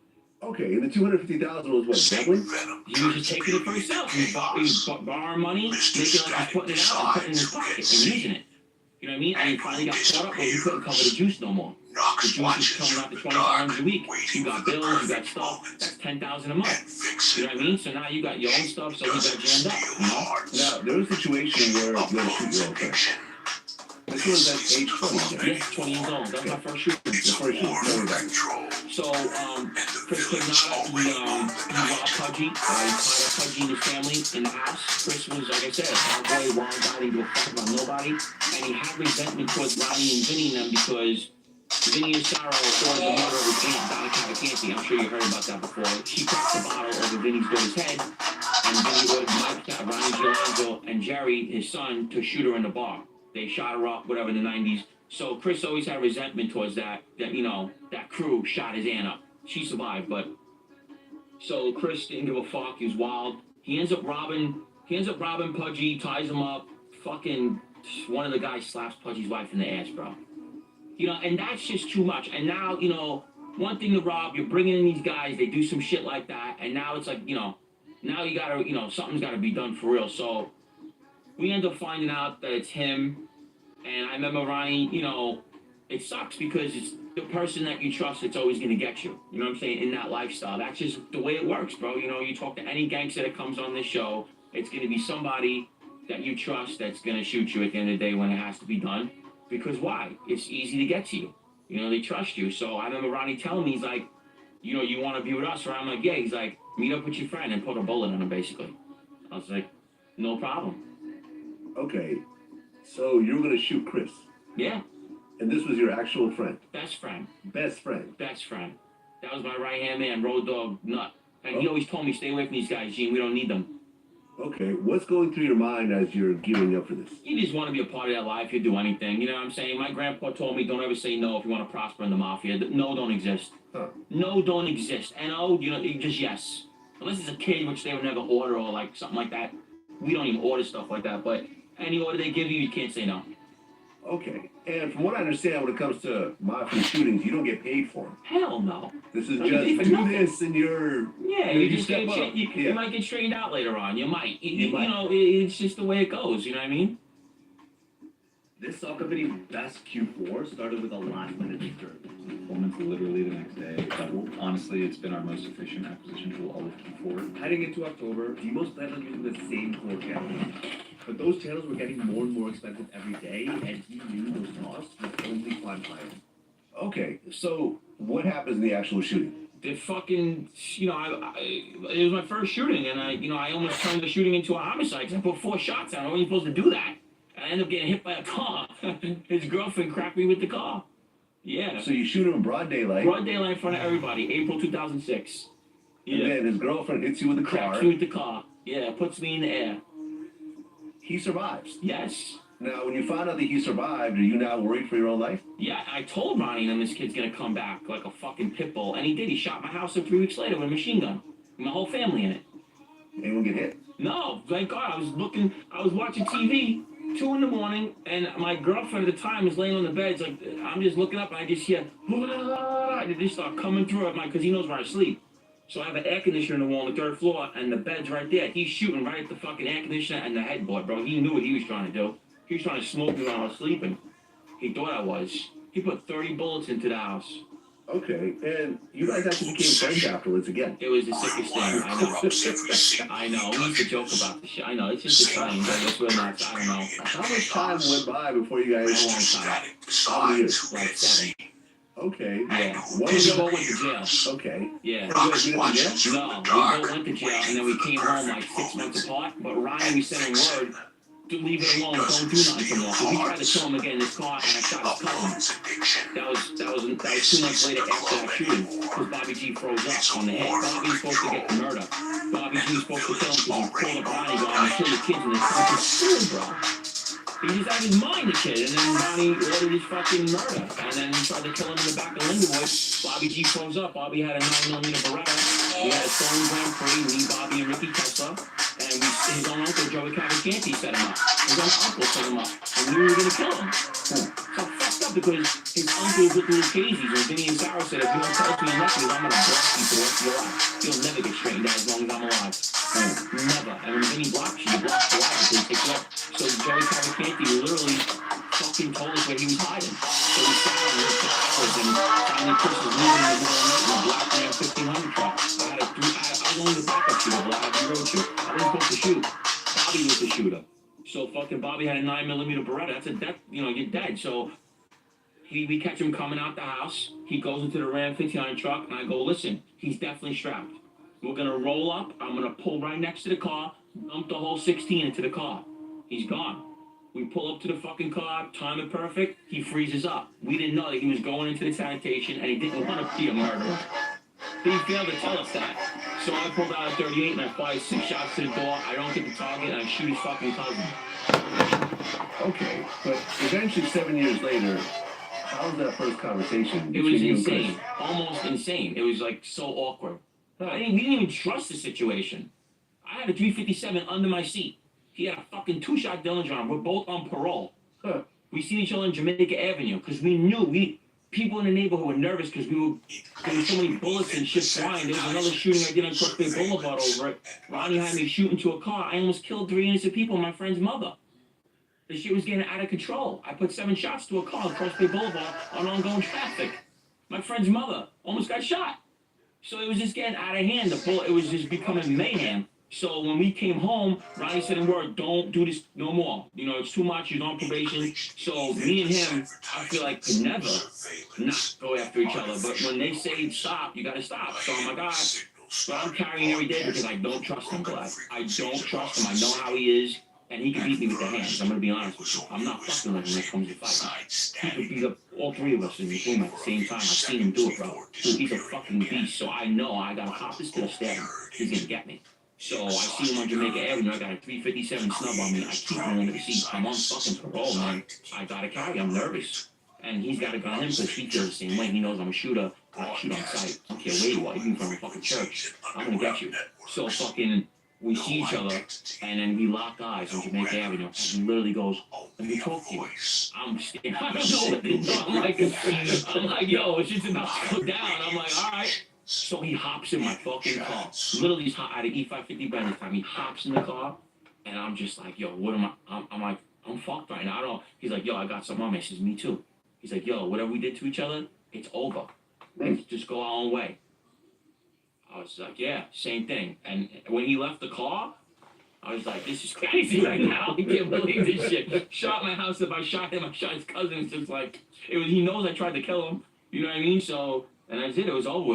Okay, and the 250,000 was what, Snake gambling? venom He was just taking it for himself. He was borrowing money, making like he's putting it out and putting it in his pocket and using it. You know what I mean? And he finally got caught up where he couldn't cover the juice no more. The Knox juice was watches coming out from to the $20 dark, a week. You waiting got for the bills, you got perfect stuff. moment. That's $10,000 a month. And fix You it. know what I mean? So now you got your own stuff, so he got Doesn't jammed up. steal You know? hearts. Now, there was a situation where you had to shoot your Uploads own friend. addiction. This was at age 20. Yeah, 20 years old. That was my first shooting. It's a first war shooting. for control. So, And the Chris villains Pignata, always he move the robbed night. Pudgy. He tied up Pudgy and his family in the house. Chris was, like I said, a cowboy, wild guy, didn't give a fuck about nobody. And he had resentment towards Ronnie and Vinny and them because Vinny Asaro ordered the murder of his aunt, Donna Cavalcanti. I'm sure you heard about that before. She cracked the bottle over Vinny's daughter's head, and Vinny ordered Mike, Ronnie Giolando, and Jerry, his son, to shoot her in the bar. They shot her up, whatever, in the 90s. So Chris always had resentment towards that, you know, that crew shot his aunt up. She survived, but... So Chris didn't give a fuck, he was wild. He ends up robbing Pudgy, ties him up, fucking... One of the guys slaps Pudgy's wife in the ass, bro. You know, and that's just too much. And now, you know, one thing to rob, you're bringing in these guys, they do some shit like that, and now it's like, you know, now you gotta, you know, something's gotta be done for real. So we end up finding out that it's him, and I remember Ronnie, you know, it sucks because it's the person that you trust that's always gonna get you. You know what I'm saying? In that lifestyle. That's just the way it works, bro. You know, you talk to any gangster that comes on this show, it's gonna be somebody that you trust that's gonna shoot you at the end of the day when it has to be done. Because why? It's easy to get to you. You know, they trust you. So I remember Ronnie telling me, he's like, "You know, you want to be with us?" Or I'm like, "Yeah." He's like, "Meet up with your friend and put a bullet on him," basically. I was like, "No problem." Okay, so you were going to shoot Chris, Yeah, and this was your actual friend, best friend. best friend. Best friend. That was my right-hand man, Road Dog Nut. And he always told me, "Stay away from these guys, Gene. We don't need them." Okay, what's going through your mind as you're gearing up for this? You just want to be a part of that life. You do anything. You know what I'm saying? My grandpa told me, don't ever say no if you want to prosper in the mafia. No don't exist. Huh. No don't exist. No, you know, just yes. Unless it's a kid, which they would never order or like something like that. We don't even order stuff like that. But any order they give you, you can't say no. Okay, and from what I understand, when it comes to mafia shootings, you don't get paid for them. Hell no. This is No, you pay just for do nothing. this and you're... Yeah, You you just step get up. shit. You Yeah. might get straightened out later on. You might. You might. know, it's just the way it goes. You know what I mean? This Saw Company best Q4 started with a last-minute return. Performance literally the next day. But honestly, it's been our most efficient acquisition tool all of Q4. Heading into October, Demos planned on using the same core channels. But those channels were getting more and more expensive every day, and he knew those costs would only climb higher. Okay, so What happens in the actual shooting? The fucking, you know, it was my first shooting, and I almost turned the shooting into a homicide because I put 4 shots out. I wasn't supposed to do that. I ended up getting hit by a car. His girlfriend cracked me with the car. Yeah. So you shoot him in broad daylight. Broad daylight in front of everybody. April 2006. And then his girlfriend hits you with the car. Cracks me with the car. Yeah, puts me in the air. He survives. Yes. Now, when you found out that he survived, are you now worried for your own life? Yeah, I told Ronnie that this kid's gonna come back like a fucking pit bull, and he did. He shot my house up 3 weeks later with a machine gun. My whole family in it. Anyone get hit? No, thank God. I was watching TV, 2 in the morning, and my girlfriend at the time is laying on the bed. It's like, I'm just looking up, and I just hear, they just start coming through at because he knows where I sleep. So I have an air conditioner in the wall on the 3rd floor, and the bed's right there. He's shooting right at the fucking air conditioner and the headboard, bro. He knew what he was trying to do. He was trying to smoke me while I was sleeping. He thought I was. He put 30 bullets into the house. Okay, and you guys actually became friends afterwards again. It was the sickest thing. I know. We used to joke about the shit. I know. It's just a time, but it's really not. I don't know. How much time went by before you guys? A long time. How many years? Like 7. Okay. Yeah. What We was both went to jail. Okay. Yeah. You guys went to jail? No, we both went to jail, and then we came home like 6 months apart. But Ryan, we sent him word to leave it alone, don't do nothing for more. So we tried to kill him again in his car, and I shot his cousin. That was 2 months later after that shooting, because Bobby G froze up on the head. Bobby was supposed to get the murder. Bobby G was supposed to kill him because he pulled a Bonnie gun and killed the kids in his fucking school, bro. He was out of his mind, the kid, and then Bonnie ordered his fucking murder, and then he tried to kill him in the back of Lindenwood. Bobby G froze up. Bobby had a 9mm Beretta. We had a Stone Grand Prix, me, Bobby, and Ricky Tesla. And his own uncle, Joey Cavalcanti, set him up. His own uncle set him up. And we were going to kill him. So fucked up because his uncle was looking at Casey's. And Vinny and Sarah said, if you don't tell it to your nephews, I'm going to block you for the rest of your life. You'll never get straightened out as long as I'm alive. Never. And when Vinny blocks you block the life until he takes you up. So Joey Cavalcanti literally fucking told us where he was hiding. So we sat on him for hours and finally Chris was leaving in the middle of the night in a black Ram 1500 truck. I was only the backup shooter, but I had 0 shoot. I wasn't supposed to shoot. Bobby was the shooter. So fucking Bobby had a 9mm Beretta. That's a death, you're dead. So we catch him coming out the house. He goes into the Ram 1500 truck, and I go, listen, he's definitely strapped. We're gonna roll up. I'm gonna pull right next to the car, dump the whole 16 into the car. He's gone. We pull up to the fucking car, time it perfect. He freezes up. We didn't know that he was going into the sanitation, and he didn't want to be a murderer. He failed to tell us that. So I pulled out a 38 and I fired 6 shots to the door. I don't get the target and I shoot his fucking cousin. Okay, but eventually 7 years later, how was that first conversation? It was between you and Chris? insane. Almost insane. It was like so awkward. We didn't even trust the situation. I had a 357 under my seat. He had a fucking 2-shot Dillinger on. We're both on parole. We seen each other on Jamaica Avenue because we knew people in the neighborhood were nervous because there were so many bullets and shit flying. There was another shooting I did on Cross Bay Boulevard over it. Ronnie had me shoot into a car. I almost killed 3 innocent people, my friend's mother. The shit was getting out of control. I put 7 shots to a car on Cross Bay Boulevard on ongoing traffic. My friend's mother almost got shot. So it was just getting out of hand. It was just becoming mayhem. So when we came home, Ronnie said in word, don't do this no more. It's too much. You're on probation. So me and him, I feel like could never not go after each other. But when they say stop, you got to stop. So I'm like, all right. So I'm carrying every day because I don't trust him, Glad. I don't trust him. I know how he is. And he can beat me with the hands. I'm going to be honest with you. I'm not fucking with him when it comes to fighting. He could beat up all 3 of us in the room at the same time. I've seen him do it, bro. Dude, he's a fucking beast. So I know I got to pop this to the stab him. He's going to get me. So I see him on Jamaica Avenue. I got a 357 snub on me. I keep him under the seat. I'm on fucking parole, man. I got to carry. I'm nervous. And he's got to gun him because he feels the same way. He knows I'm a shooter. I shoot on sight. I don't care where you are. Even from a fucking church. I'm going to get you. So fucking... We see each other, and then we lock eyes on Jamaica Avenue, and he literally goes, let me talk to you. I'm scared. I don't know what to do. I'm like, yo, it's just about to go down. I'm like, all right. So he hops in my fucking car. Literally, he's out of E550 by this time. He hops in the car, and I'm just like, yo, what am I? I'm like, I'm fucked right now. I don't. He's like, yo, I got something on me. I says, me too. He's like, yo, whatever we did to each other, it's over. Let's just go our own way. I was like, yeah, same thing. And when he left the car, I was like, this is crazy right now. I can't believe this shit. Shot my house up. I shot him. I shot his cousin. It's just like, he knows I tried to kill him. You know what I mean? So, And that's it. It was over.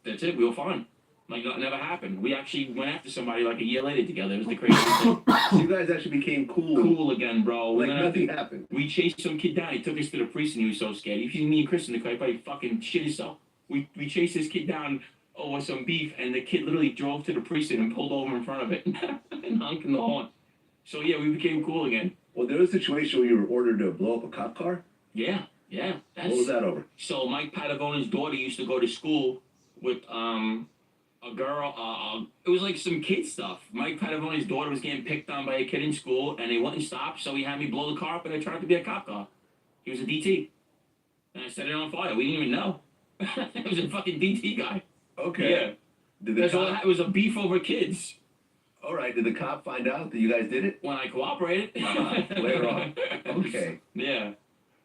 That's it. We were fine. Like, that never happened. We actually went after somebody like a year later together. It was the craziest thing. So you guys actually became cool. Cool again, bro. Like Then nothing happened. we chased some kid down. He took us to the precinct. He was so scared. If you see me and Chris in the car, he probably fucking shit himself. We chased this kid down over some beef, and the kid literally drove to the precinct and pulled over in front of it and honked the horn. So yeah, we became cool again. Well, there was a situation where you were ordered to blow up a cop car. Yeah. What was that over? So Mike Patagone's daughter used to go to school with a girl. It was like some kid stuff. Mike Patagone's daughter was getting picked on by a kid in school, and they wouldn't stop. So he had me blow the car up, and it turned out to be a cop car. He was a DT, and I set it on fire. We didn't even know. It was a fucking DT guy. Okay. Yeah. Did the That's all. cop, It was a beef over kids. all right. Did the cop find out that you guys did it? When I cooperated. Later on. Okay. Yeah.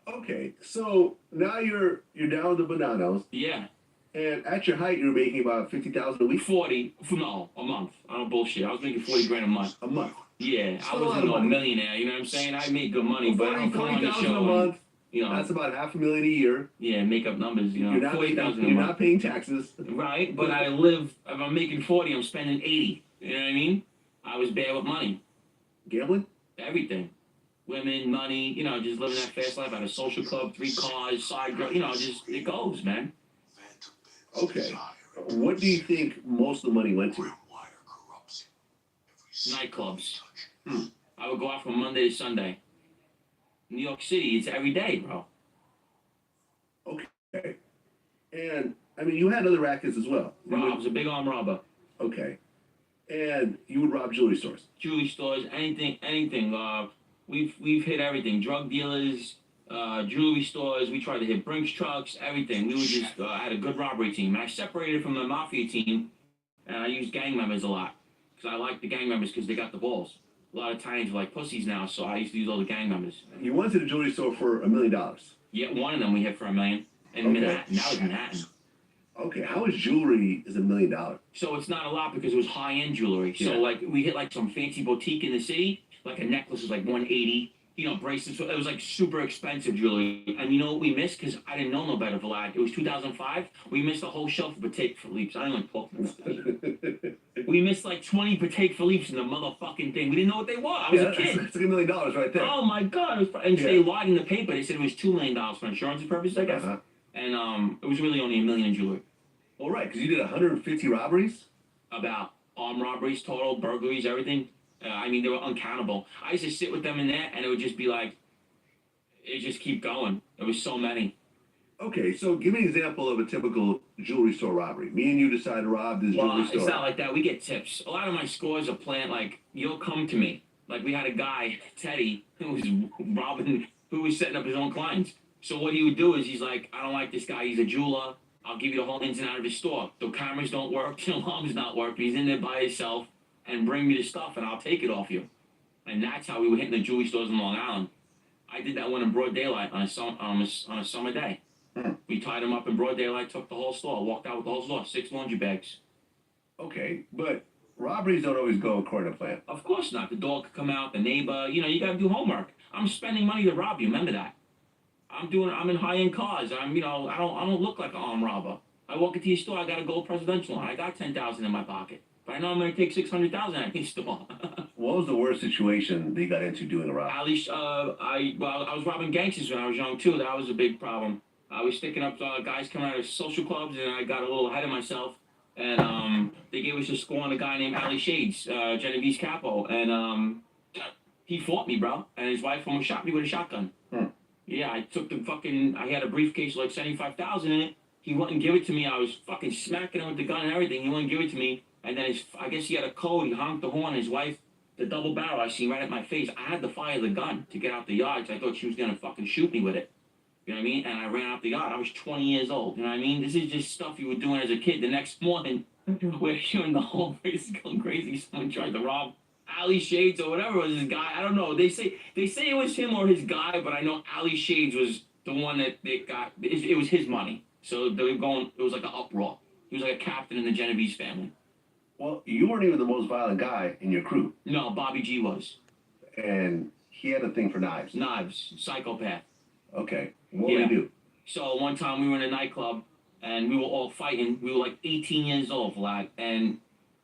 Okay. So now you're down with the Bananos, Yeah. and at your height, you're making about $50,000 a week. 40. No, a month. I don't bullshit. I was making 40 grand a month. A month. Yeah, Still I a lot wasn't of no money. millionaire. You know what I'm saying? I made good money, but I'm putting on the $40,000 show. a month. You know, That's about $500,000 a year. yeah, make up numbers. You know, You're not 40,000 a you're month. not paying taxes. Right, but I live. If I'm making 40, I'm spending 80. You know what I mean? I was bad with money. Gambling? Everything. Women, money, you know, just living that fast life. I had a social club, 3 cars, side girl, you know, just, it goes, man. Okay. What do you think most of the money went to? Nightclubs. I would go out from Monday to Sunday. New York City, it's every day, bro. Okay. And, I mean, you had other rackets as well. I was a big arm robber. Okay. And you would rob jewelry stores. Jewelry stores, anything. We've hit everything. Drug dealers, jewelry stores. We tried to hit Brinks trucks, everything. We were just I had a good robbery team. And I separated from the mafia team, and I used gang members a lot because I like the gang members because they got the balls. A lot of times like pussies now, so I used to use all the gang members. You went to the jewelry store for $1 million. Yeah, one of them we hit for $1 million in Okay. Manhattan. That was Manhattan. Okay, how much jewelry is $1 million? So it's not a lot because it was high-end jewelry. So Yeah. like we hit like some fancy boutique in the city. Like a necklace was like $180. You know, bracelets. It was like super expensive jewelry. And you know what we missed? Because I didn't know no better, Vlad. It was 2005. We missed the whole shelf of Patek Philippe's. I don't like talking about that. We missed like 20 Patek Philippe's in the motherfucking thing. We didn't know what they were. I was a kid. That's $1 million right there. Oh my God. It was, and they lied in the paper. They said it was $2 million for insurance purposes, I guess. Uh-huh. And it was really only $1 million in jewelry. Well, right, because you did 150 robberies? About armed robberies, total burglaries, everything. I mean, they were uncountable. I used to sit with them in there, and it would just be like, it just keep going. There was so many. Okay, so give me an example of a typical jewelry store robbery. Me and you decide to rob this Well, jewelry store. it's not like that. We get tips. A lot of my scores are planned like, you'll come to me. Like, we had a guy, Teddy, who was robbing, who was setting up his own clients. So what he would do is he's like, I don't like this guy. He's a jeweler. I'll give you the whole ins and out of his store. The cameras don't work. The alarm's not working. He's in there by himself. And bring me the stuff, and I'll take it off you. And that's how we were hitting the jewelry stores in Long Island. I did that one in broad daylight on a summer day. We tied him up in broad daylight, took the whole store, walked out with the whole store, 6 laundry bags. Okay, but robberies don't always go according to plan. Of course not. The dog could come out, the neighbor. You know, you got to do homework. I'm spending money to rob you. Remember that. I'm in high-end cars. I don't look like an armed robber. I walk into your store, I got a gold presidential on. I got $10,000 in my pocket. But I know I'm going to take $600,000 out of your store. What was the worst situation that you got into doing a robbery? I was robbing gangsters when I was young, too. That was a big problem. I was sticking up guys coming out of social clubs, and I got a little ahead of myself. And they gave us a score on a guy named Ali Shades, Genovese Capo. And he fought me, bro. And his wife almost shot me with a shotgun. Yeah, I took I had a briefcase with like $75,000 in it. He wouldn't give it to me. I was fucking smacking him with the gun and everything. He wouldn't give it to me. And then I guess he had a code. He honked the horn. His wife, the double barrel I seen right at my face. I had to fire the gun to get out the yard because I thought she was going to fucking shoot me with it. You know what I mean? And I ran out the yard. I was 20 years old. You know what I mean? This is just stuff you were doing as a kid. The next morning, we're hearing the whole place going crazy. Someone tried to rob Ali Shades or whatever was his guy. I don't know. They say it was him or his guy, but I know Ali Shades was the one that they got. It was his money. So they were going, it was like an uproar. He was like a captain in the Genovese family. Well, you weren't even the most violent guy in your crew. No, Bobby G was. And he had a thing for knives. Knives. Psychopath. Okay. What would he do? So one time we were in a nightclub, and we were all fighting. We were like 18 years old, Vlad, and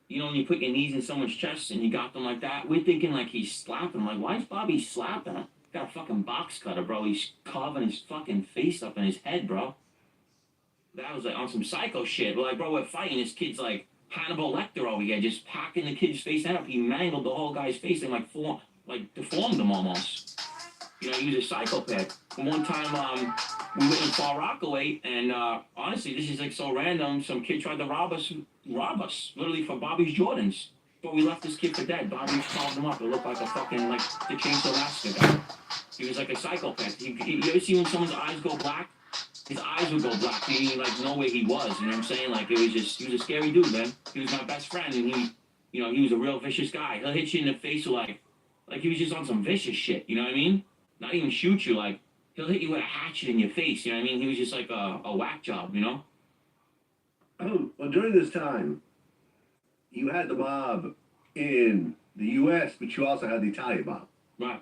you know when you put your knees in someone's chest and you got them like that, we're thinking like he's slapping. Like, why is Bobby slapping him? Got a fucking box cutter, bro. He's carving his fucking face up in his head, bro. That was like on some psycho shit. We're like, bro, we're fighting. This kid's like Hannibal Lecter over here, just packing the kid's face up. He mangled the whole guy's face and like deformed him almost. You know, he was a psychopath. One time, we went in Far Rockaway, and honestly, this is like so random. Some kid tried to rob us, literally for Bobby's Jordans. But we left this kid for dead. Bobby carved him up. It looked like a fucking like the Chainsaw Massacre guy. He was like a psychopath. You ever see when someone's eyes go black? His eyes would go black. He didn't like know where he was. You know what I'm saying? Like it was just, he was a scary dude, man. He was my best friend, and he was a real vicious guy. He'll hit you in the face with like he was just on some vicious shit. You know what I mean? Not even shoot you. Like he'll hit you with a hatchet in your face. You know what I mean? He was just like a whack job. You know? Well, during this time, you had the mob in the U.S., but you also had the Italian mob. Right.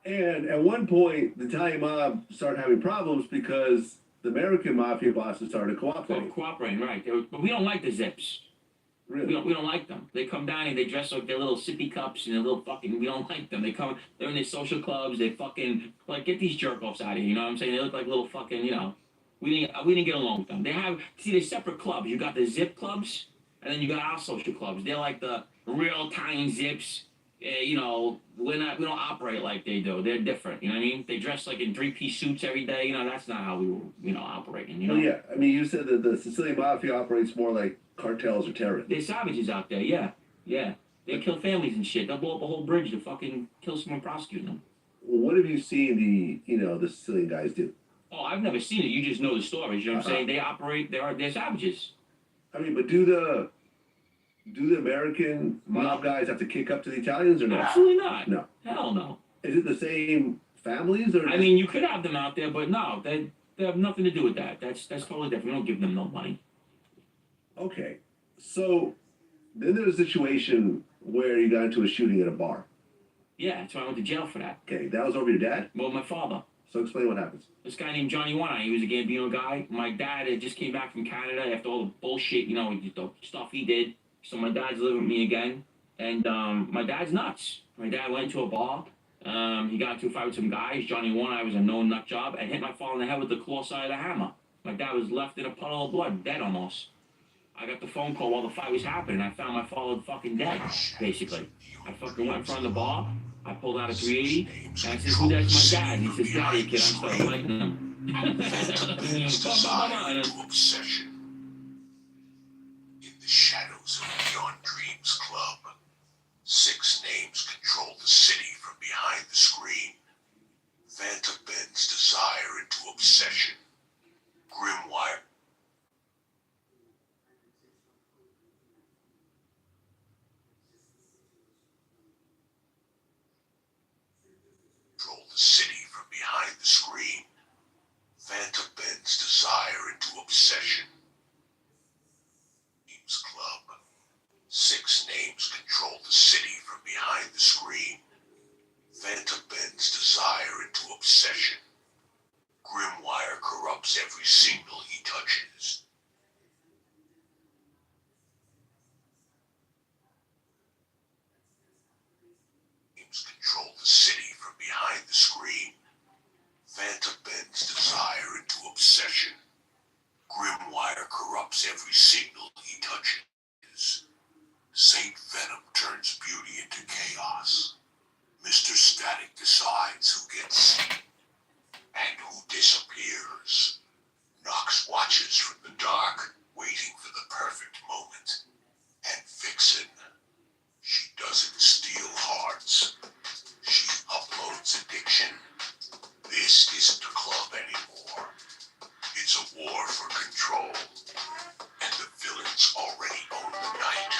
And at one point, the Italian mob started having problems because the American mafia bosses started cooperating. Cooperating, right. But we don't like the Zips. Really? We don't like them. They come down and they dress like their little sippy cups and their little fucking, we don't like them. They're in their social clubs, they fucking, like, get these jerk-offs out of here, you know what I'm saying? They look like little fucking, you know, we didn't get along with them. They're separate clubs. You got the Zip clubs, and then you got our social clubs. They're like the real tiny Zips. You know, we don't operate like they do. They're different. You know what I mean? They dress like in 3-piece suits every day. You know, that's not how we were, operating. You know? Well, yeah. I mean, you said that the Sicilian mafia operates more like cartels or terrorists. They're savages out there. Yeah. They kill families and shit. They'll blow up a whole bridge to fucking kill someone prosecuting them. What have you seen the Sicilian guys do? Oh, I've never seen it. You just know the stories. You know what I'm saying? They operate. They're savages. I mean, but do the American mob guys have to kick up to the Italians or no? Absolutely not. No. Hell no. Is it the same families or? I mean, you could have them out there, but no, they have nothing to do with that. That's totally different. We don't give them no money. Okay, so then there's a situation where you got into a shooting at a bar. Yeah, that's why I went to jail for that. Okay, that was over your dad? Well, my father. So explain what happens. This guy named Johnny One Eye, he was a Gambino guy. My dad had just came back from Canada after all the bullshit, the stuff he did. So my dad's living with me again, and my dad's nuts. My dad went to a bar. He got into a fight with some guys. Johnny One Eye was a known nut job and hit my father in the head with the claw side of the hammer. My dad was left in a puddle of blood, dead almost. I got the phone call while the fight was happening. I found my father fucking dead, basically. I fucking went in front of the bar. I pulled out a 380, and I said, "Who that's my dad?" And he says, "Get out of here, kid." I started fighting him. Obsession. In the shadows of Beyond Dreams Club, 6 names control the city from behind the screen. Vanta bends desire into obsession. Grimwire. Control the city from behind the screen. Vanta bends desire into obsession. Dreams Club. 6 names control the city from behind the screen. Vanta bends desire into obsession. Grimwire corrupts every signal he touches. Names control the city from behind the screen. Vanta bends desire into obsession. Grimwire corrupts every signal he touches. Saint Venom turns beauty into chaos. Mr. Static decides who gets seen and who disappears. Nox watches from the dark, waiting for the perfect moment. And Vixen, she doesn't steal hearts. She uploads addiction. This isn't a club anymore. It's a war for control. And the villains already own the night.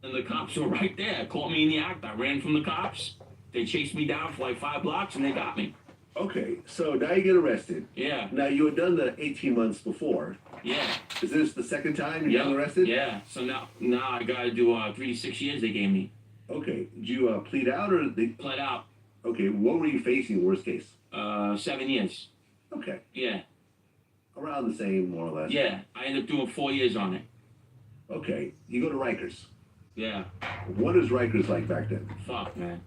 And the cops were right there, caught me in the act. I ran from the cops. They chased me down for like 5 blocks and they got me. Okay, so now you get arrested. Yeah, Now you had done the 18 months before. yeah, Is this the second time you're yeah. getting arrested? Yeah, so now I gotta do 3 to 6 years they gave me. Okay, did you plead out or they? Pled out, Okay, what were you facing? Worst case? 7 years. Okay, Yeah, around the same more or less. yeah, I ended up doing 4 years on it. Okay, you go to Rikers. Yeah, What is Rikers like back then? fuck, man.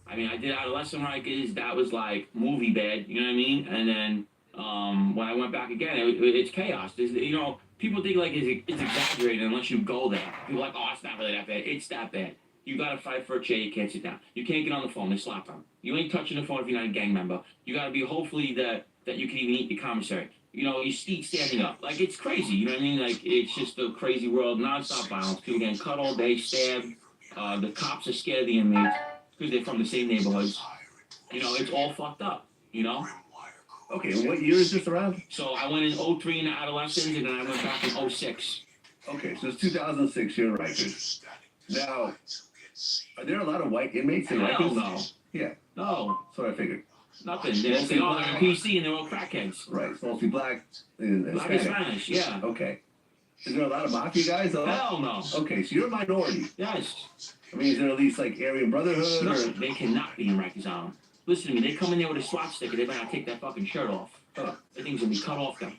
I mean, I did adolescent Rikers. That was like movie bad, you know what I mean? And then when I went back again, it's chaos. You know, people think like it's exaggerated unless you go there. People are like, oh, it's not really that bad. It's that bad. You gotta fight for a chair. You can't sit down. You can't get on the phone. They slap on. You ain't touching the phone if you're not a gang member. You gotta be hopefully that you can even eat your commissary. You know, you eat standing up. Like, it's crazy. You know what I mean? Like, it's just a crazy world. Non-stop violence. People getting cut all day, stabbed. The cops are scared of the inmates because they're from the same neighborhoods. You know, it's all fucked up, you know? Okay, and what year is this around? So I went in 03 in adolescence, and then I went back in 06. Okay, so it's 2006 here in Rikers. Now, are there a lot of white inmates in Hell Rikers? no. Yeah, No, that's what I figured. nothing. They're all in PC, and they're all crackheads. Right, it's mostly black and Black and Hispanic. Spanish, yeah. Okay. Is there a lot of mafia guys? Though? Hell no. Okay, so you're a minority. Yes. I mean, is there at least like Aryan Brotherhood? No, Or... they cannot be in Rikers Island. Listen to me, they come in there with a SWAT sticker, they better not take that fucking shirt off. Huh. That thing's gonna be cut off them.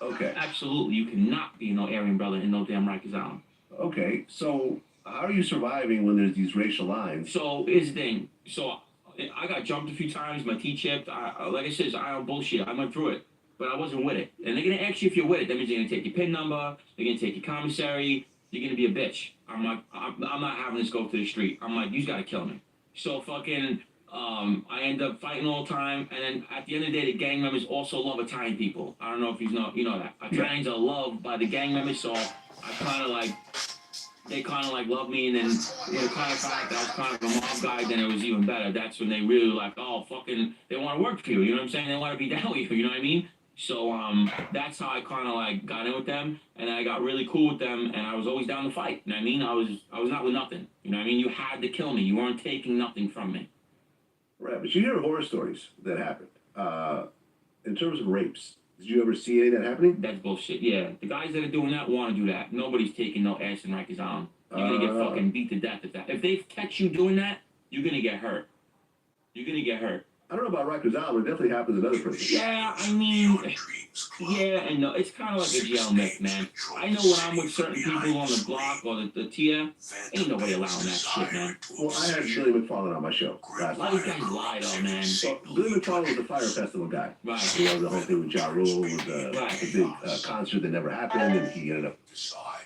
Okay. Absolutely, you cannot be no Aryan brother in no damn Rikers Island. Okay, so how are you surviving when there's these racial lines? So here's the thing. So I got jumped a few times. My T-chipped. Like I said, I don't bullshit. I went through it, but I wasn't with it. And they're gonna ask you if you're with it. That means they're gonna take your PIN number. They're gonna take your commissary. You're gonna be a bitch. I'm like, I'm not having this go to the street. I'm like, you gotta kill me. So fucking, I end up fighting all the time. And then at the end of the day, the gang members also love Italian people. I don't know if you know that. Italians are loved by the gang members. So I kind of like. They kind of like love me, and then when the kind of fact that I was kind of a mob guy, then it was even better. That's when they really like, oh, fucking, they want to work for you. You know what I'm saying? They want to be down with you. You know what I mean? So that's how I kind of like got in with them, and I got really cool with them, and I was always down to fight. You know what I mean? I was not with nothing. You know what I mean? You had to kill me. You weren't taking nothing from me. Right, but you hear horror stories that happen. In terms of rapes, did you ever see any of that happening? That's bullshit. Yeah, the guys that are doing that want to do that. Nobody's taking no ass in Rikers Island. You're gonna get fucking beat to death if they catch you doing that. You're gonna get hurt. You're gonna get hurt. I don't know about Rikers Island, but it definitely happens in other prisons. Yeah, I mean, yeah and no. It's kind of like a jail myth, man. I know when I'm with certain people on the block or the tier, ain't nobody allowing that shit, man. Well, I had Billy McFarland on my show last A lot of these guys lie, though, man. Well, Billy McFarland was the Fire Festival guy. Right. You know, the whole thing with Ja Rule was the big concert that never happened, and he ended up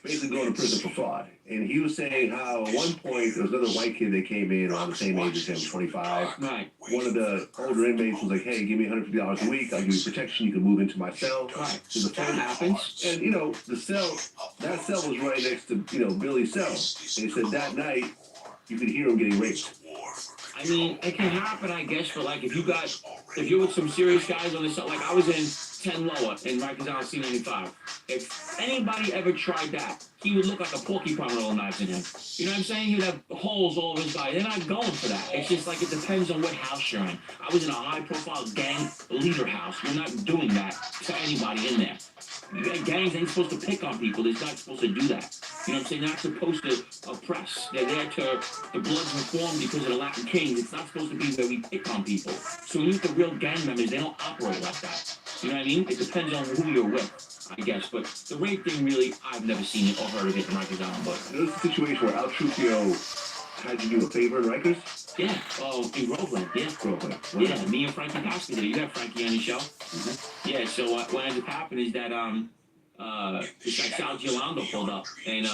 basically going to prison for fraud. And he was saying how at one point there was another white kid that came in around the same age as him, 25. Right. One of the older inmates was like, hey, give me $150 a week. I'll give you protection. You can move into my cell. Right. So the phone happens. And, you know, that cell was right next to, you know, Billy's cell. And he said that night you could hear him getting raped. I mean, it can happen, I guess, but like if you're with some serious guys on the side, like I was in 10 lower in Rikers Island C95. If anybody ever tried that, he would look like a porcupine with all knives in him. You know what I'm saying? He would have holes all over his body. They're not going for that. It's just like it depends on what house you're in. I was in a high-profile gang leader house. You're not doing that to anybody in there. Gangs ain't supposed to pick on people. They're not supposed to do that. You know what I'm saying? They're not supposed to oppress. They're there to, the blood's reformed because of the Latin Kings. It's not supposed to be where we pick on people. So when you get the real gang members, they don't operate like that. You know what I mean? It depends on who you're with, I guess. But the rape thing, really, I've never seen it or heard of it in Rikers Island. But There was a situation where Al Trufio had you do a favor in Rikers? yeah, in Groveland, yeah. Groveland. Yeah, me and Frankie Pasca did it. You got Frankie on your show. Yeah, so what ended up happening is that this guy Sal Giolando pulled up, and